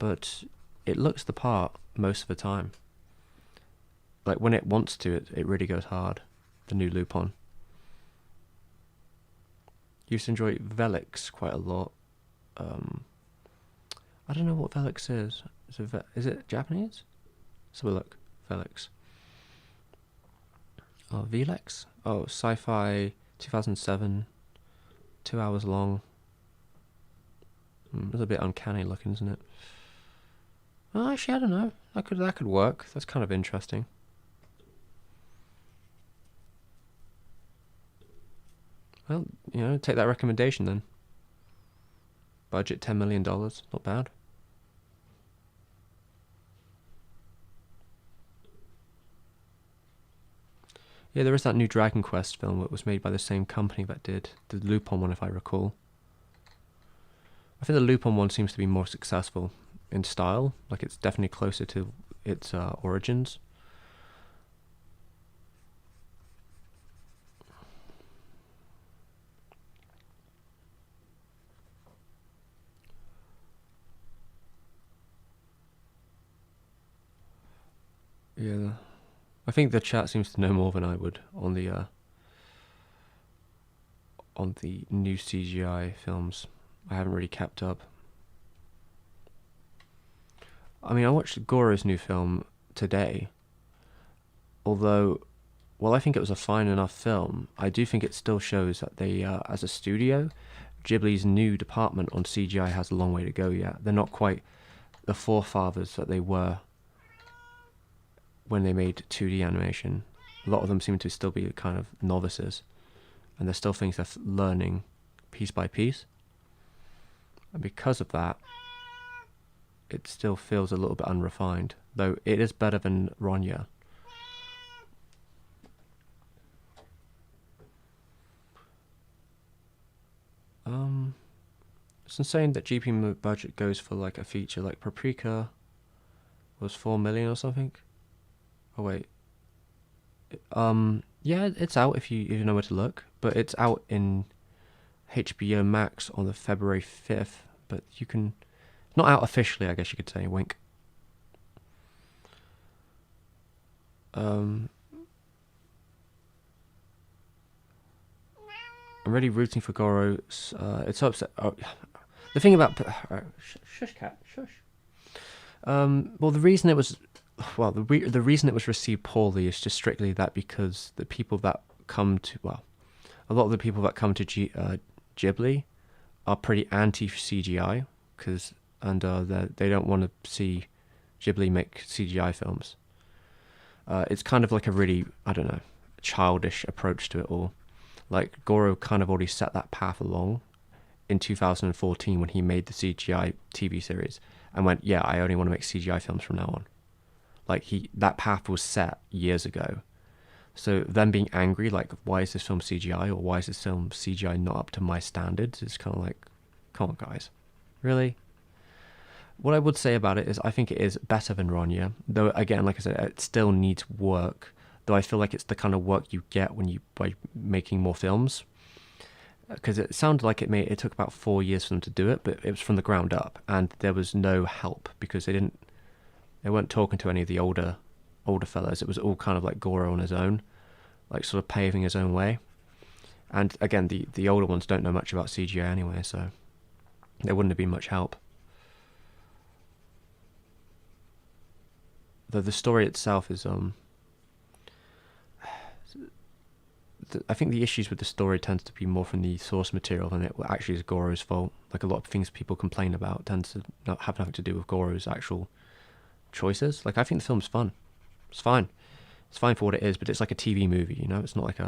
[SPEAKER 1] but it looks the part most of the time. Like when it wants to, it really goes hard. The new Lupin. Used to enjoy Velix quite a lot. I don't know what Velix is. Is it Japanese? Let's have a look. Velix. Oh, Velex? Oh, Sci-Fi 2007. 2 hours long. It's a bit uncanny looking, isn't it? Oh, actually, I don't know. That could work. That's kind of interesting. Well, take that recommendation then. Budget $10 million. Not bad. Yeah, there is that new Dragon Quest film that was made by the same company that did the Lupin one, if I recall. I think the Lupin one seems to be more successful in style. Like, it's definitely closer to its origins. Yeah, I think the chat seems to know more than I would on the new CGI films. I haven't really kept up. I mean, I watched Goro's new film today. Although, well, I think it was a fine enough film. I do think it still shows that they, as a studio, Ghibli's new department on CGI has a long way to go yet. They're not quite the forefathers that they were when they made 2D animation. A lot of them seem to still be kind of novices, and there's still things they're learning piece by piece. And because of that, it still feels a little bit unrefined, though it is better than Ronya. It's insane that GP budget goes for like a feature like Paprika was 4 million or something. Oh wait. Yeah, it's out if you know where to look, but it's out in HBO Max on the February 5th, but you can not out officially, I guess you could say, wink. I'm really rooting for Goro. It's so upset. Oh, the thing about shush cat, shush. Well, the reason it was, the reason it was received poorly is just strictly that because the people that come to, a lot of the people that come to Ghibli are pretty anti CGI they don't want to see Ghibli make CGI films. It's kind of like a really, I don't know, childish approach to it all. Like, Goro kind of already set that path along in 2014 when he made the CGI TV series and went, yeah, I only want to make CGI films from now on. Like, that path was set years ago. So them being angry, like, why is this film CGI, or why is this film CGI not up to my standards? It's kind of like, come on, guys. Really? What I would say about it is I think it is better than Ronya, though, again, like I said, it still needs work, though I feel like it's the kind of work you get by making more films. Because it sounded like it took about 4 years for them to do it, but it was from the ground up, and there was no help because they weren't talking to any of the older fellas. It was all kind of like Goro on his own, like sort of paving his own way. And again, the older ones don't know much about CGI anyway, so there wouldn't have been much help. Though the story itself is I think the issues with the story tends to be more from the source material than it actually is Goro's fault. Like, a lot of things people complain about tend to not have nothing to do with Goro's actual choices. Like, I think the film's fun. It's fine. It's fine for what it is, but it's like a TV movie, you know? It's not like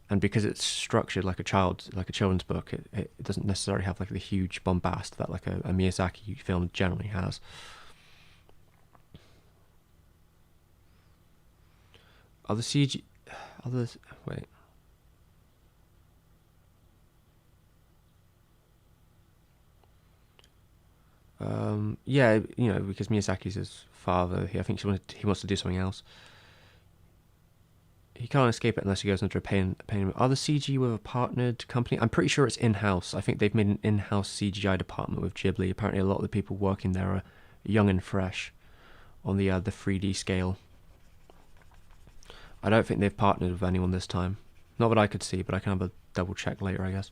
[SPEAKER 1] and because it's structured like a children's book, it doesn't necessarily have like the huge bombast that like a Miyazaki film generally has. Other CG... Others... Wait. Yeah, you know, because Miyazaki's his father, I think he wants to do something else. He can't escape it unless he goes into a pain. Are the CG with a partnered company? I'm pretty sure it's in-house. I think they've made an in-house CGI department with Ghibli. Apparently a lot of the people working there are young and fresh on the 3D scale. I don't think they've partnered with anyone this time. Not that I could see, but I can have a double check later, I guess.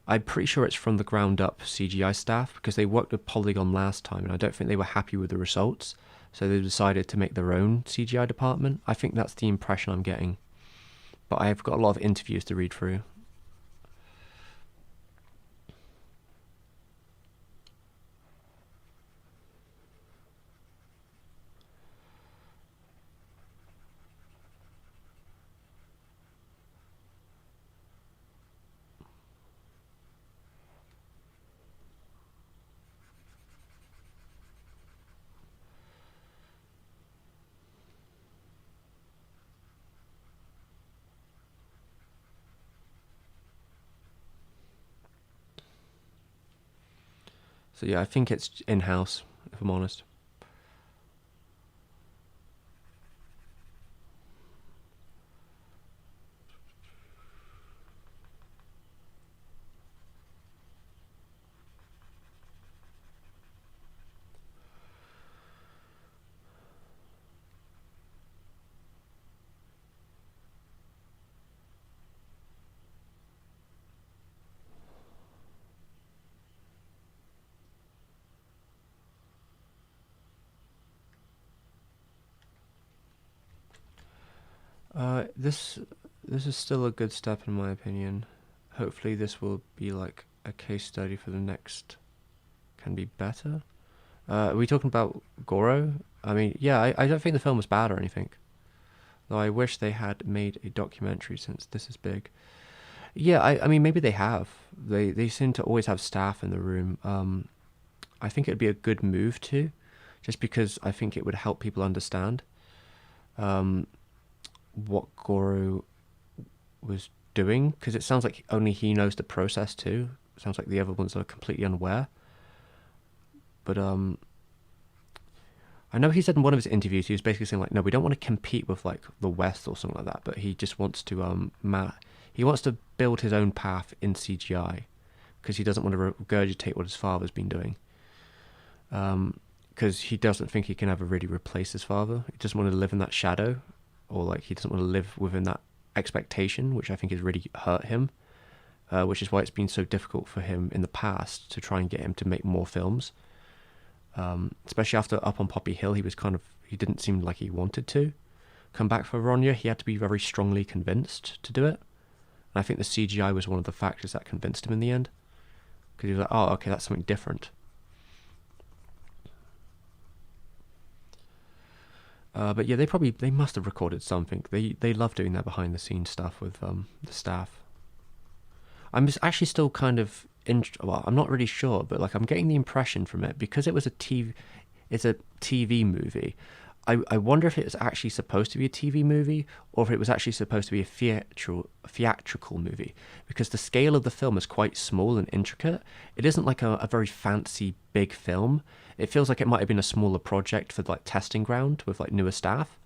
[SPEAKER 1] I'm pretty sure it's from the ground up CGI staff because they worked with Polygon last time and I don't think they were happy with the results. So they decided to make their own CGI department. I think that's the impression I'm getting. But I've got a lot of interviews to read through. So yeah, I think it's in-house, if I'm honest. This is still a good step in my opinion. Hopefully this will be like a case study for the next can be better. Are we talking about Goro? I mean, yeah, I don't think the film was bad or anything. Though I wish they had made a documentary since this is big. Yeah, I mean maybe they have. They seem to always have staff in the room. I think it'd be a good move too, just because I think it would help people understand what Goro was doing, because it sounds like only he knows the process too. It sounds like the other ones are completely unaware. But I know he said in one of his interviews he was basically saying like, no, we don't want to compete with like the West or something like that. But he just wants to he wants to build his own path in CGI because he doesn't want to regurgitate what his father's been doing. Because he doesn't think he can ever really replace his father. He doesn't want to live in that shadow, or like he doesn't want to live within that expectation, which I think has really hurt him. Which is why it's been so difficult for him in the past to try and get him to make more films. Especially after Up on Poppy Hill, he didn't seem like he wanted to come back for Ronya. He had to be very strongly convinced to do it. And I think the CGI was one of the factors that convinced him in the end. Because he was like, oh, okay, that's something different. But yeah, they must have recorded something. They love doing that behind the scenes stuff with the staff. I'm just actually still kind of well, I'm not really sure, but like I'm getting the impression from it because it's a TV movie. I wonder if it was actually supposed to be a TV movie or if it was actually supposed to be a theatrical movie, because the scale of the film is quite small and intricate. It isn't like a very fancy big film. It feels like it might have been a smaller project for like testing ground with like newer staff,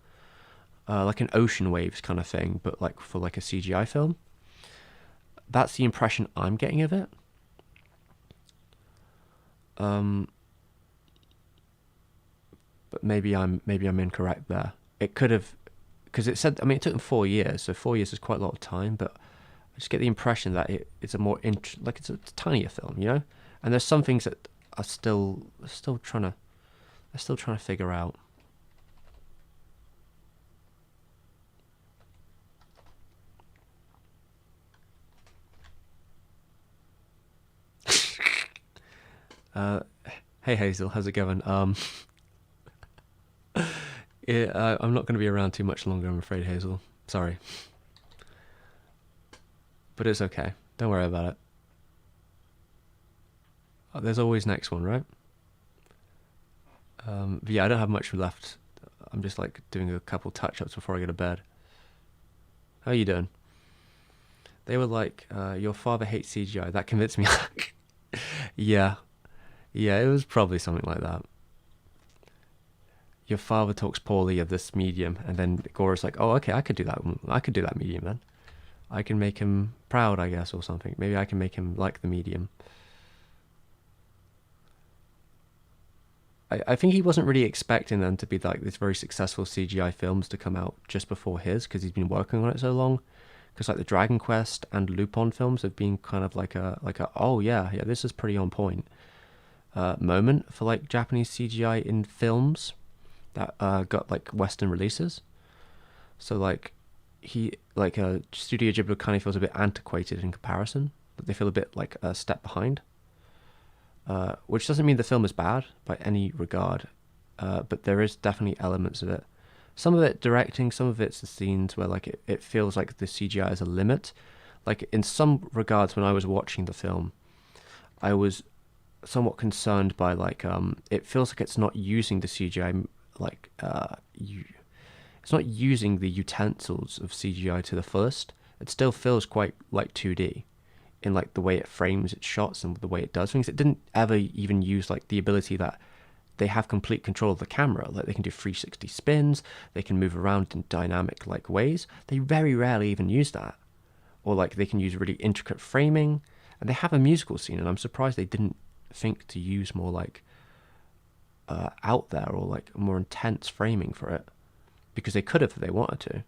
[SPEAKER 1] like an Ocean Waves kind of thing, but like for like a CGI film. That's the impression I'm getting of it. But maybe I'm incorrect there. It could have, because it said, I mean, it took them 4 years, so 4 years is quite a lot of time. But I just get the impression that it's a more like it's a tinier film, you know. And there's some things that are still trying to figure out. Hey Hazel, how's it going? Yeah, I'm not going to be around too much longer, I'm afraid, Hazel. Sorry. But it's okay. Don't worry about it. There's always next one, right? But yeah, I don't have much left. I'm just like doing a couple touch-ups before I go to bed. How are you doing? They were like, your father hates CGI. That convinced me. Yeah. Yeah, it was probably something like that. Your father talks poorly of this medium, and then Gora's like, oh, okay, I could do that. I could do that medium then. I can make him proud, I guess, or something. Maybe I can make him like the medium. I think he wasn't really expecting them to be like this very successful CGI films to come out just before his, because he's been working on it so long. Because like the Dragon Quest and Lupin films have been kind of like a oh yeah, this is pretty on point moment for like Japanese CGI in films that got like Western releases. So like Studio Ghibli kind of feels a bit antiquated in comparison. They feel a bit like a step behind. Which doesn't mean the film is bad by any regard, but there is definitely elements of it. Some of it directing, some of it's the scenes where like it feels like the CGI is a limit. Like in some regards, when I was watching the film, I was somewhat concerned by like it feels like it's not using the CGI like it's not using the utensils of CGI to the fullest. It still feels quite like 2D in like the way it frames its shots and the way it does things. It didn't ever even use like the ability that they have complete control of the camera. Like they can do 360 spins, they can move around in dynamic like ways. They very rarely even use that. Or like they can use really intricate framing, and they have a musical scene, and I'm surprised they didn't think to use more like out there or like more intense framing for it, because they could have if they wanted to.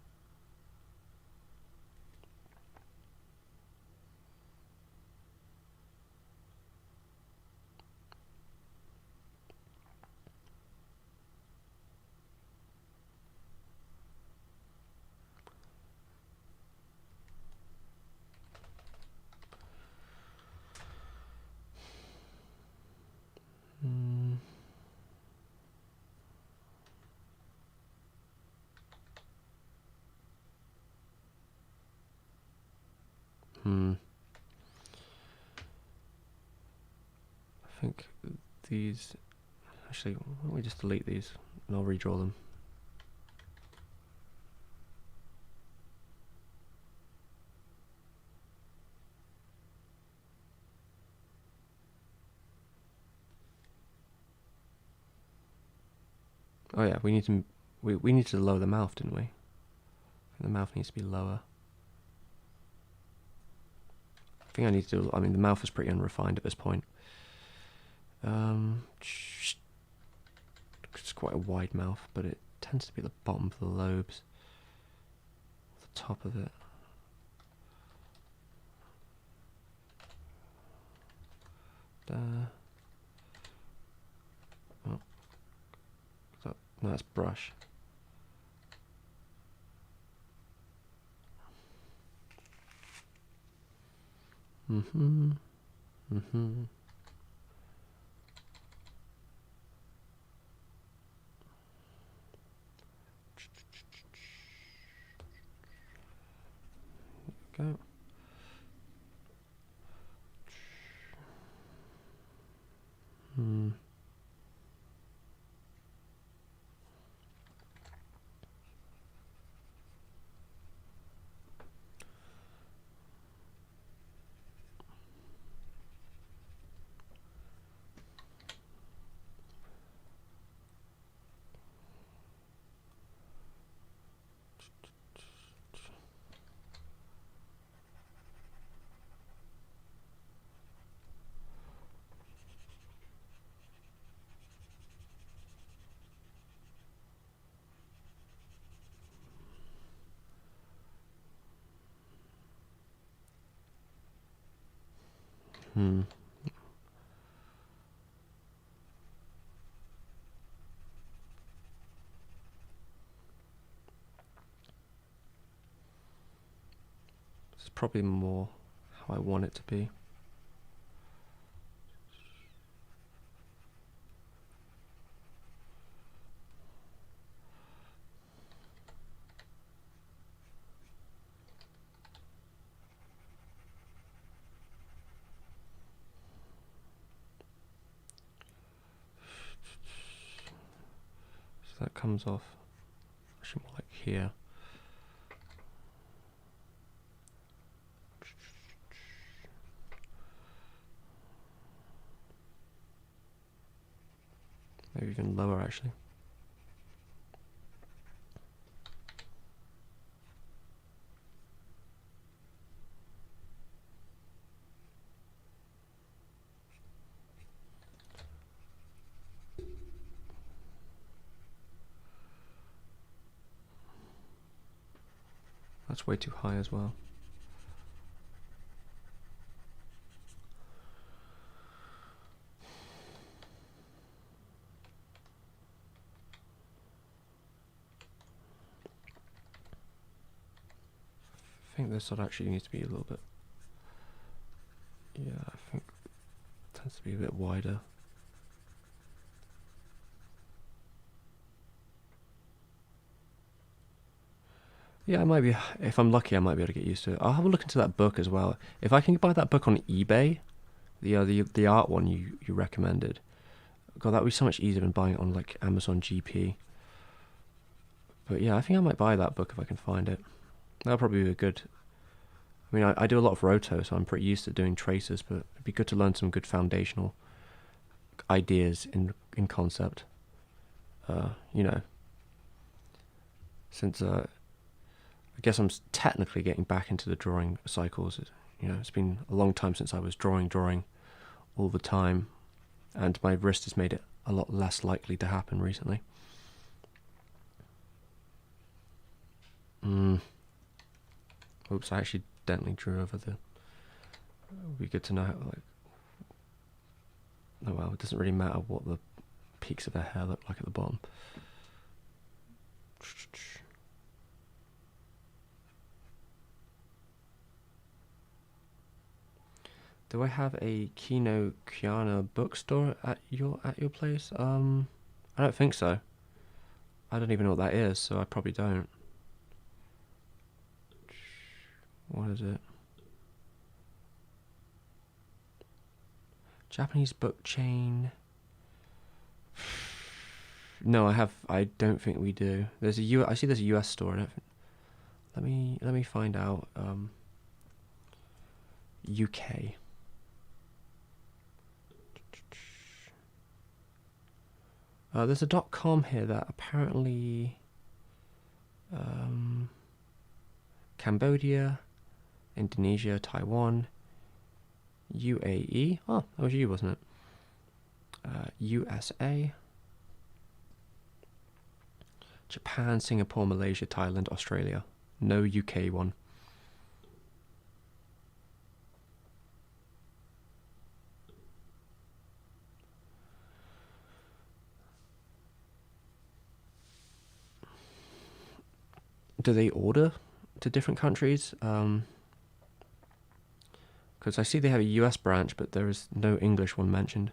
[SPEAKER 1] I think these, actually, why don't we just delete these and I'll redraw them. Oh yeah, we need to lower the mouth, didn't we? I think the mouth needs to be lower. I think I need to do, I mean the mouth is pretty unrefined at this point. It's quite a wide mouth, but it tends to be the bottom of the lobes, the top of it. There. Oh. No, that's brush. Mm-hmm. Mm-hmm. Go. Hmm. Hmm. This is probably more how I want it to be. So that comes off actually more like here. Maybe even lower actually. That's way too high as well. I think this one actually needs to be a little bit, yeah, I think it tends to be a bit wider. Yeah, I might be, if I'm lucky, I might be able to get used to it. I'll have a look into that book as well. If I can buy that book on eBay, the art one you recommended, God, that would be so much easier than buying it on like Amazon GP. But yeah, I think I might buy that book if I can find it. That'll probably be a good I mean, I do a lot of roto, so I'm pretty used to doing traces, but it'd be good to learn some good foundational ideas in concept. You know, since I guess I'm technically getting back into the drawing cycles. You know, it's been a long time since I was drawing all the time, and my wrist has made it a lot less likely to happen recently. Oops, I accidentally drew over the... It would be good to know how, like... Oh well, it doesn't really matter what the peaks of her hair look like at the bottom. Do I have a Kino Kiana bookstore at your place? I don't think so. I don't even know what that is, so I probably don't. What is it? Japanese book chain. No, I don't think we do. There's I see there's a US store. Let me find out. UK. There's a .com here that apparently Cambodia, Indonesia, Taiwan, UAE. Oh, that was you, wasn't it? USA, Japan, Singapore, Malaysia, Thailand, Australia. No UK one. Do they order to different countries? Because I see they have a US branch, but there is no English one mentioned.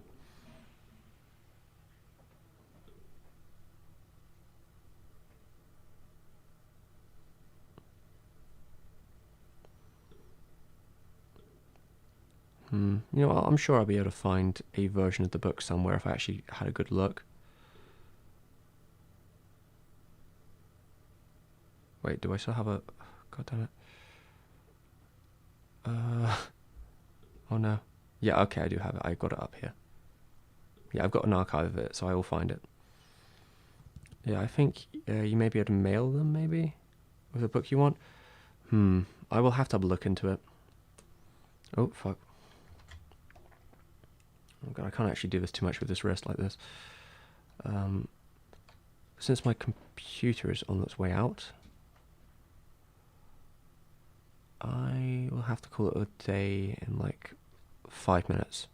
[SPEAKER 1] You know, I'm sure I'll be able to find a version of the book somewhere if I actually had a good look. Wait, do I still have a... God damn it. Oh no. Yeah, okay, I do have it. I got it up here. Yeah, I've got an archive of it, so I will find it. Yeah, I think you may be able to mail them, maybe? With a book you want? I will have to have a look into it. Oh, fuck. Oh god, I can't actually do this too much with this wrist like this. Since my computer is on its way out, I will have to call it a day in like 5 minutes.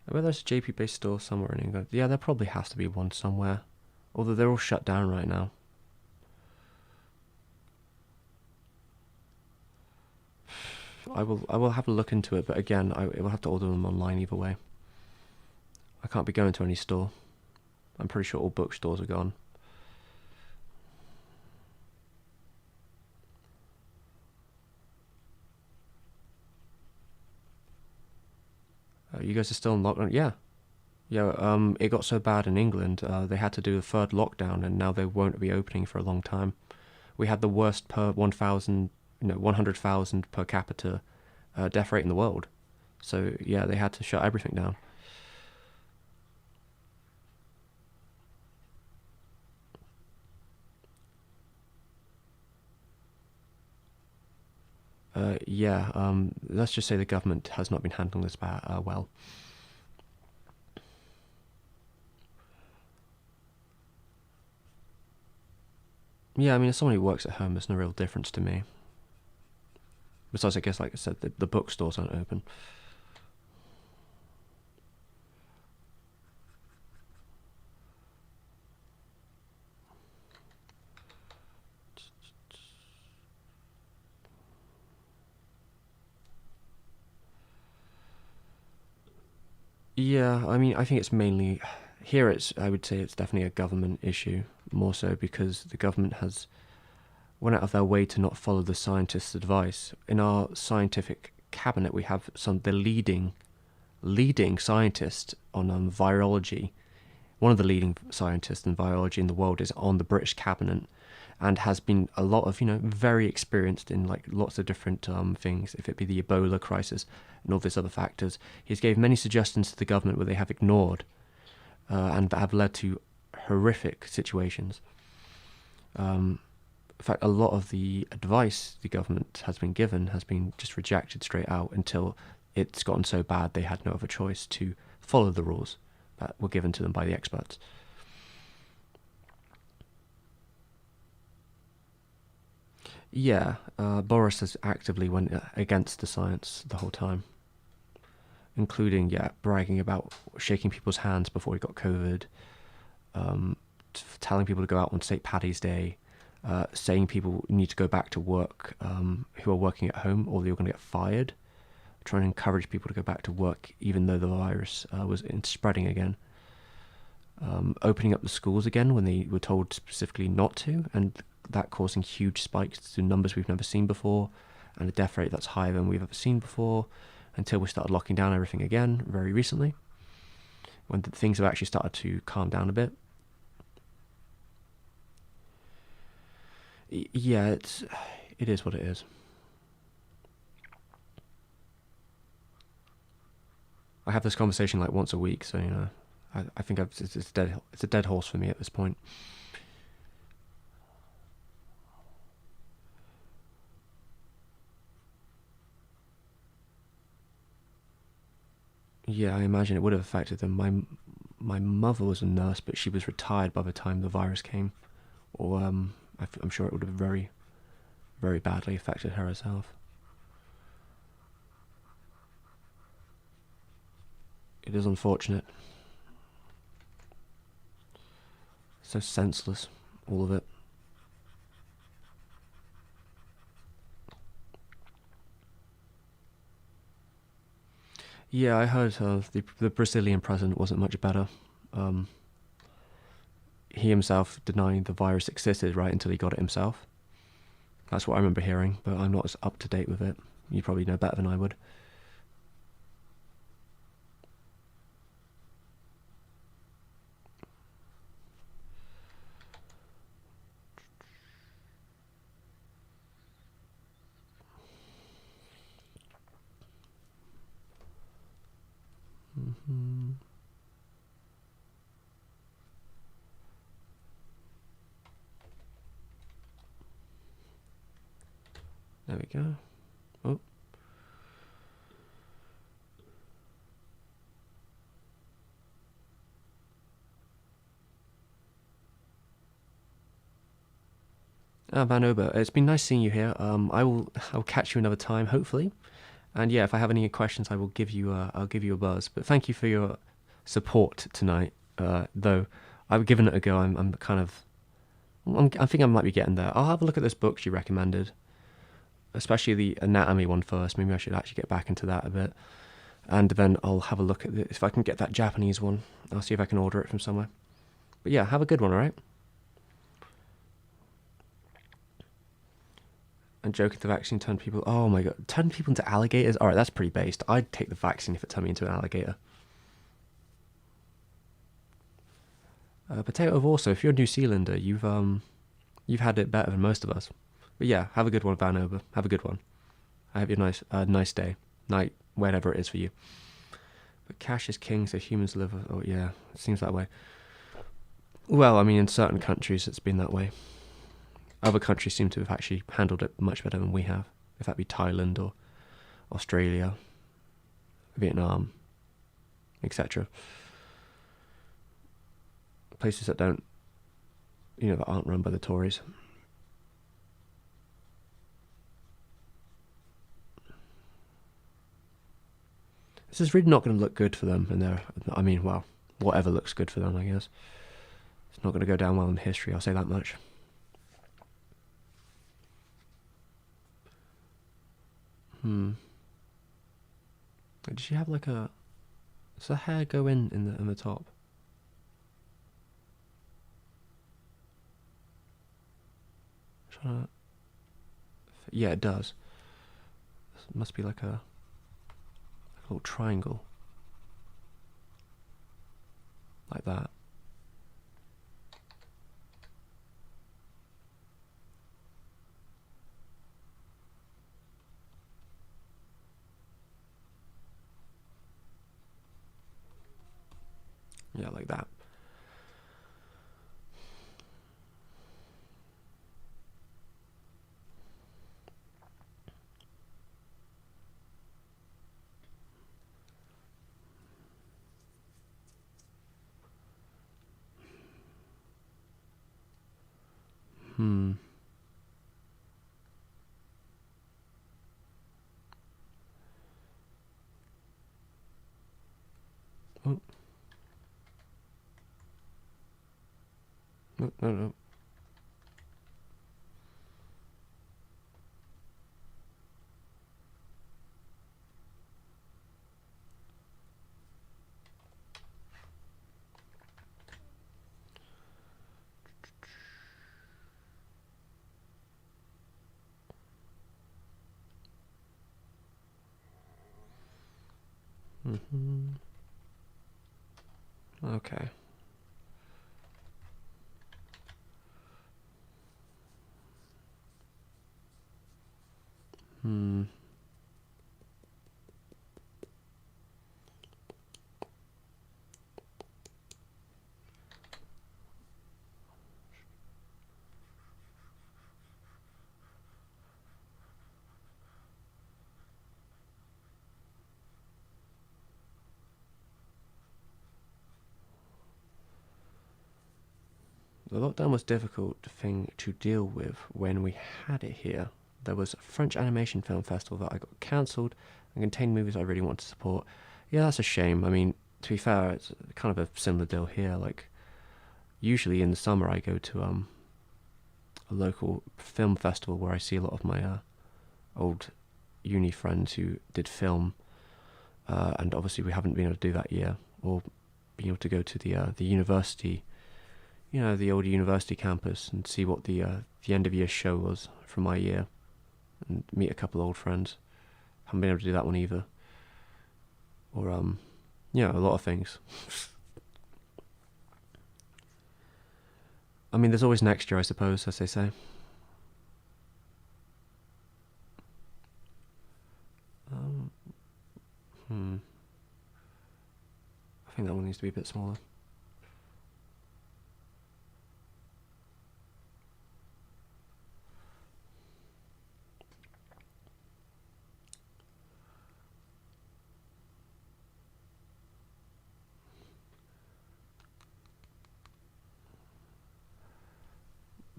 [SPEAKER 1] I bet there's a JP based store somewhere in England. Yeah, there probably has to be one somewhere. Although they're all shut down right now. I will have a look into it, but again, I will have to order them online either way. I can't be going to any store. I'm pretty sure all bookstores are gone. You guys are still in lockdown? Yeah. Yeah, it got so bad in England, they had to do a third lockdown, and now they won't be opening for a long time. We had the worst per 100,000 per capita death rate in the world. So, yeah, they had to shut everything down. Yeah, let's just say the government has not been handling this well. Yeah, I mean, as someone who works at home, there's no real difference to me. Besides, I guess, like I said, the bookstores aren't open. Yeah, I mean, I think it's mainly... Here I would say it's definitely a government issue, more so because the government has went out of their way to not follow the scientists' advice. In our scientific cabinet, we have the leading leading scientist on virology. One of the leading scientists in virology in the world is on the British cabinet, and has been a lot of, very experienced in like lots of different things, if it be the Ebola crisis and all these other factors. He's gave many suggestions to the government where they have ignored, and that have led to horrific situations. In fact, a lot of the advice the government has been given has been just rejected straight out until it's gotten so bad they had no other choice to follow the rules that were given to them by the experts. Yeah, Boris has actively went against the science the whole time, including, bragging about shaking people's hands before he got COVID, telling people to go out on St. Paddy's Day, saying people need to go back to work who are working at home or they're going to get fired, trying to encourage people to go back to work even though the virus was spreading again. Opening up the schools again when they were told specifically not to, and that causing huge spikes to numbers we've never seen before, and a death rate that's higher than we've ever seen before, until we started locking down everything again very recently, when things have actually started to calm down a bit. Yeah, it is what it is. I have this conversation like once a week, so I think it's a dead horse for me at this point. Yeah, I imagine it would have affected them. My mother was a nurse, but she was retired by the time the virus came, or I'm sure it would have very, very badly affected her herself. It is unfortunate. So senseless, all of it. Yeah, I heard the Brazilian president wasn't much better. Um, he himself denied the virus existed right until he got it himself. That's what I remember hearing, but I'm not as up to date with it. You probably know better than I would. Mm-hmm. There we go. Oh. Van Ober, it's been nice seeing you here. I'll catch you another time, hopefully. And yeah, if I have any questions, I'll give you a buzz. But thank you for your support tonight. Though I've given it a go. I think I might be getting there. I'll have a look at those books you recommended, especially the anatomy one first. Maybe I should actually get back into that a bit, and then I'll have a look at if I can get that Japanese one. I'll see if I can order it from somewhere. But yeah, have a good one, all right? And joking, the vaccine turned people. Oh my god, turned people into alligators. All right, that's pretty based. I'd take the vaccine if it turned me into an alligator. Potato of also, if you're a New Zealander, you've had it better than most of us. But yeah, have a good one, Van Over. Have a good one. I hope you a nice day, night, wherever it is for you. But cash is king, so humans live. Oh yeah, it seems that way. Well, I mean, in certain countries, it's been that way. Other countries seem to have actually handled it much better than we have. If that be Thailand or Australia, Vietnam, etc. Places that don't, that aren't run by the Tories. This is really not going to look good for them, well, whatever looks good for them, I guess. It's not going to go down well in history, I'll say that much. Did she have like a... Does the hair go in the top? Yeah, it does. It must be like a little triangle. that. Yeah, like that. Oh. No, no, no. Okay. The lockdown was a difficult thing to deal with when we had it here. There was a French animation film festival that I got cancelled and contained movies I really wanted to support. Yeah, that's a shame. I mean, to be fair, it's kind of a similar deal here. Like, usually in the summer I go to a local film festival where I see a lot of my old uni friends who did film, and obviously we haven't been able to do that year, or being able to go to the university, you know, the old university campus, and see what the end of year show was from my year, and meet a couple of old friends. Haven't been able to do that one either. Or yeah, a lot of things. I mean, there's always next year, I suppose, as they say. I think that one needs to be a bit smaller.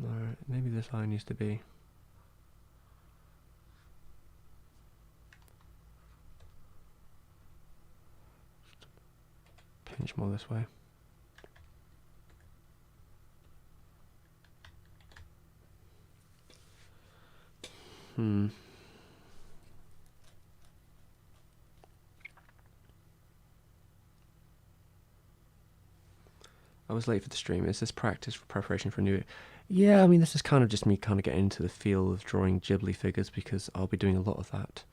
[SPEAKER 1] Alright, maybe this line needs to be... pinch more this way. I was late for the stream. Is this practice for preparation for a new... Yeah, I mean, this is kind of just me kind of getting into the feel of drawing Ghibli figures, because I'll be doing a lot of that.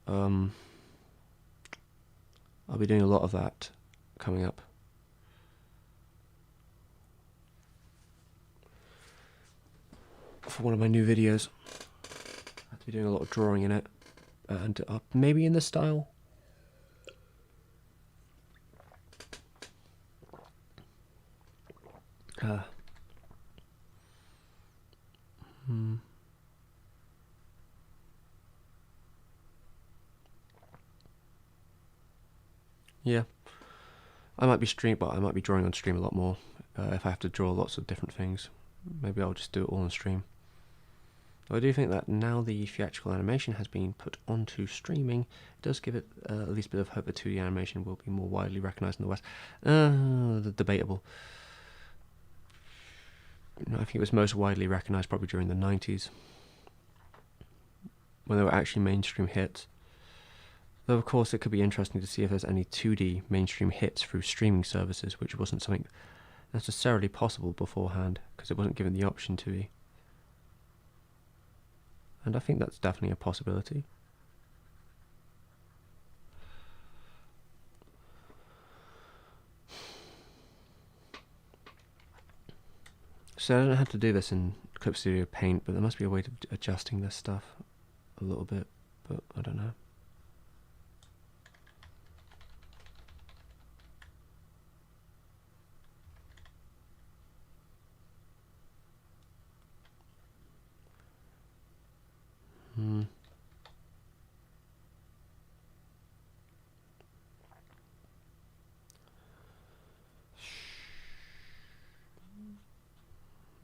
[SPEAKER 1] I'll be doing a lot of that coming up. For one of my new videos. I have to be doing a lot of drawing in it. And maybe in this style. Yeah. I might be but I might be drawing on stream a lot more. If I have to draw lots of different things. Maybe I'll just do it all on stream. I do think that now the theatrical animation has been put onto streaming, it does give it at least a bit of hope that 2D animation will be more widely recognised in the West. Debatable. I think it was most widely recognised probably during the 90s, when they were actually mainstream hits. Though of course it could be interesting to see if there's any 2D mainstream hits through streaming services, which wasn't something necessarily possible beforehand, because it wasn't given the option to be. And I think that's definitely a possibility. So I don't have to do this in Clip Studio Paint, but there must be a way of adjusting this stuff a little bit, but I don't know.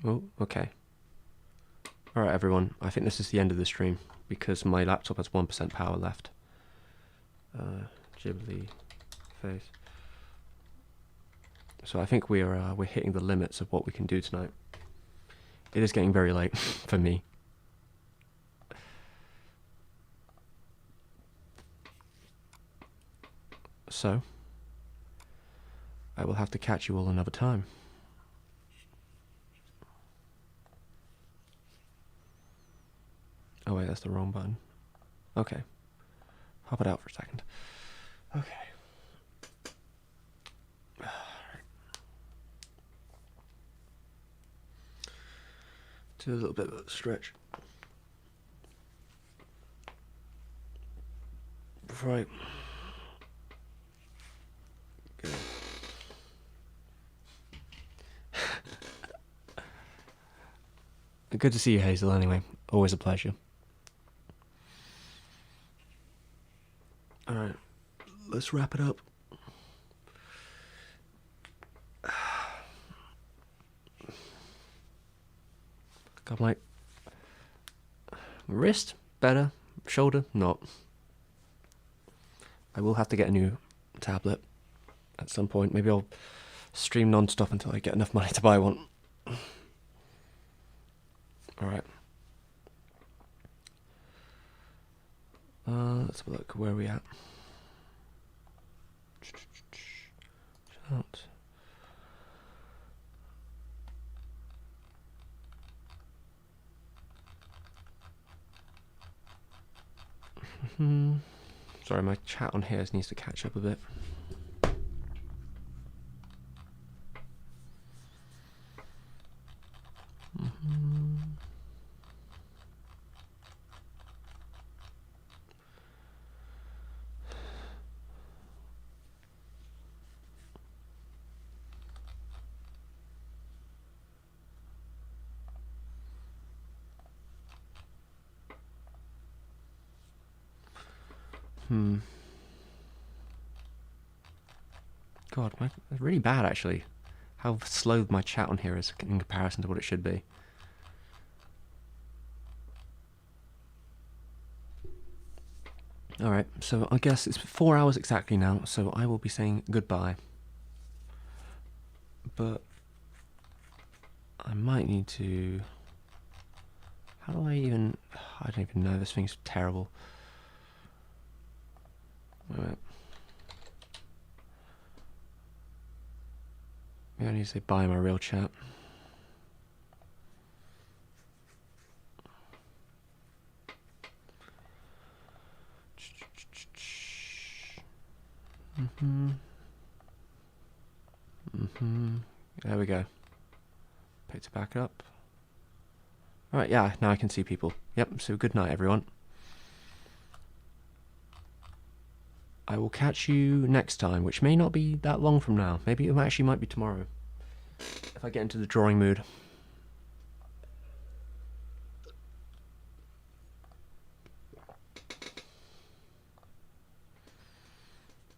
[SPEAKER 1] Oh, okay. Alright everyone, I think this is the end of the stream because my laptop has 1% power left. Ghibli face. So I think we're hitting the limits of what we can do tonight. It is getting very late for me. So I will have to catch you all another time. Oh wait, that's the wrong button. Okay. Pop it out for a second. Okay. Do a little bit of a stretch. Right. Good. Good to see you, Hazel, anyway. Always a pleasure. Alright, let's wrap it up. Got my wrist, better. Shoulder, not. I will have to get a new tablet at some point. Maybe I'll stream non-stop until I get enough money to buy one. Alright. Let's have a look. Where are we at? Out. Sorry, my chat on here needs to catch up a bit. God, it's really bad actually. How slow my chat on here is in comparison to what it should be. Alright, so I guess it's 4 hours exactly now, so I will be saying goodbye. But I might need to... How do I even... I don't even know, this thing's terrible. Wait a minute. Maybe I need to say bye in my real chat. There we go. Picked it back up. Alright, yeah, now I can see people. Yep, so good night everyone. I will catch you next time, which may not be that long from now. Maybe it actually might be tomorrow, if I get into the drawing mood.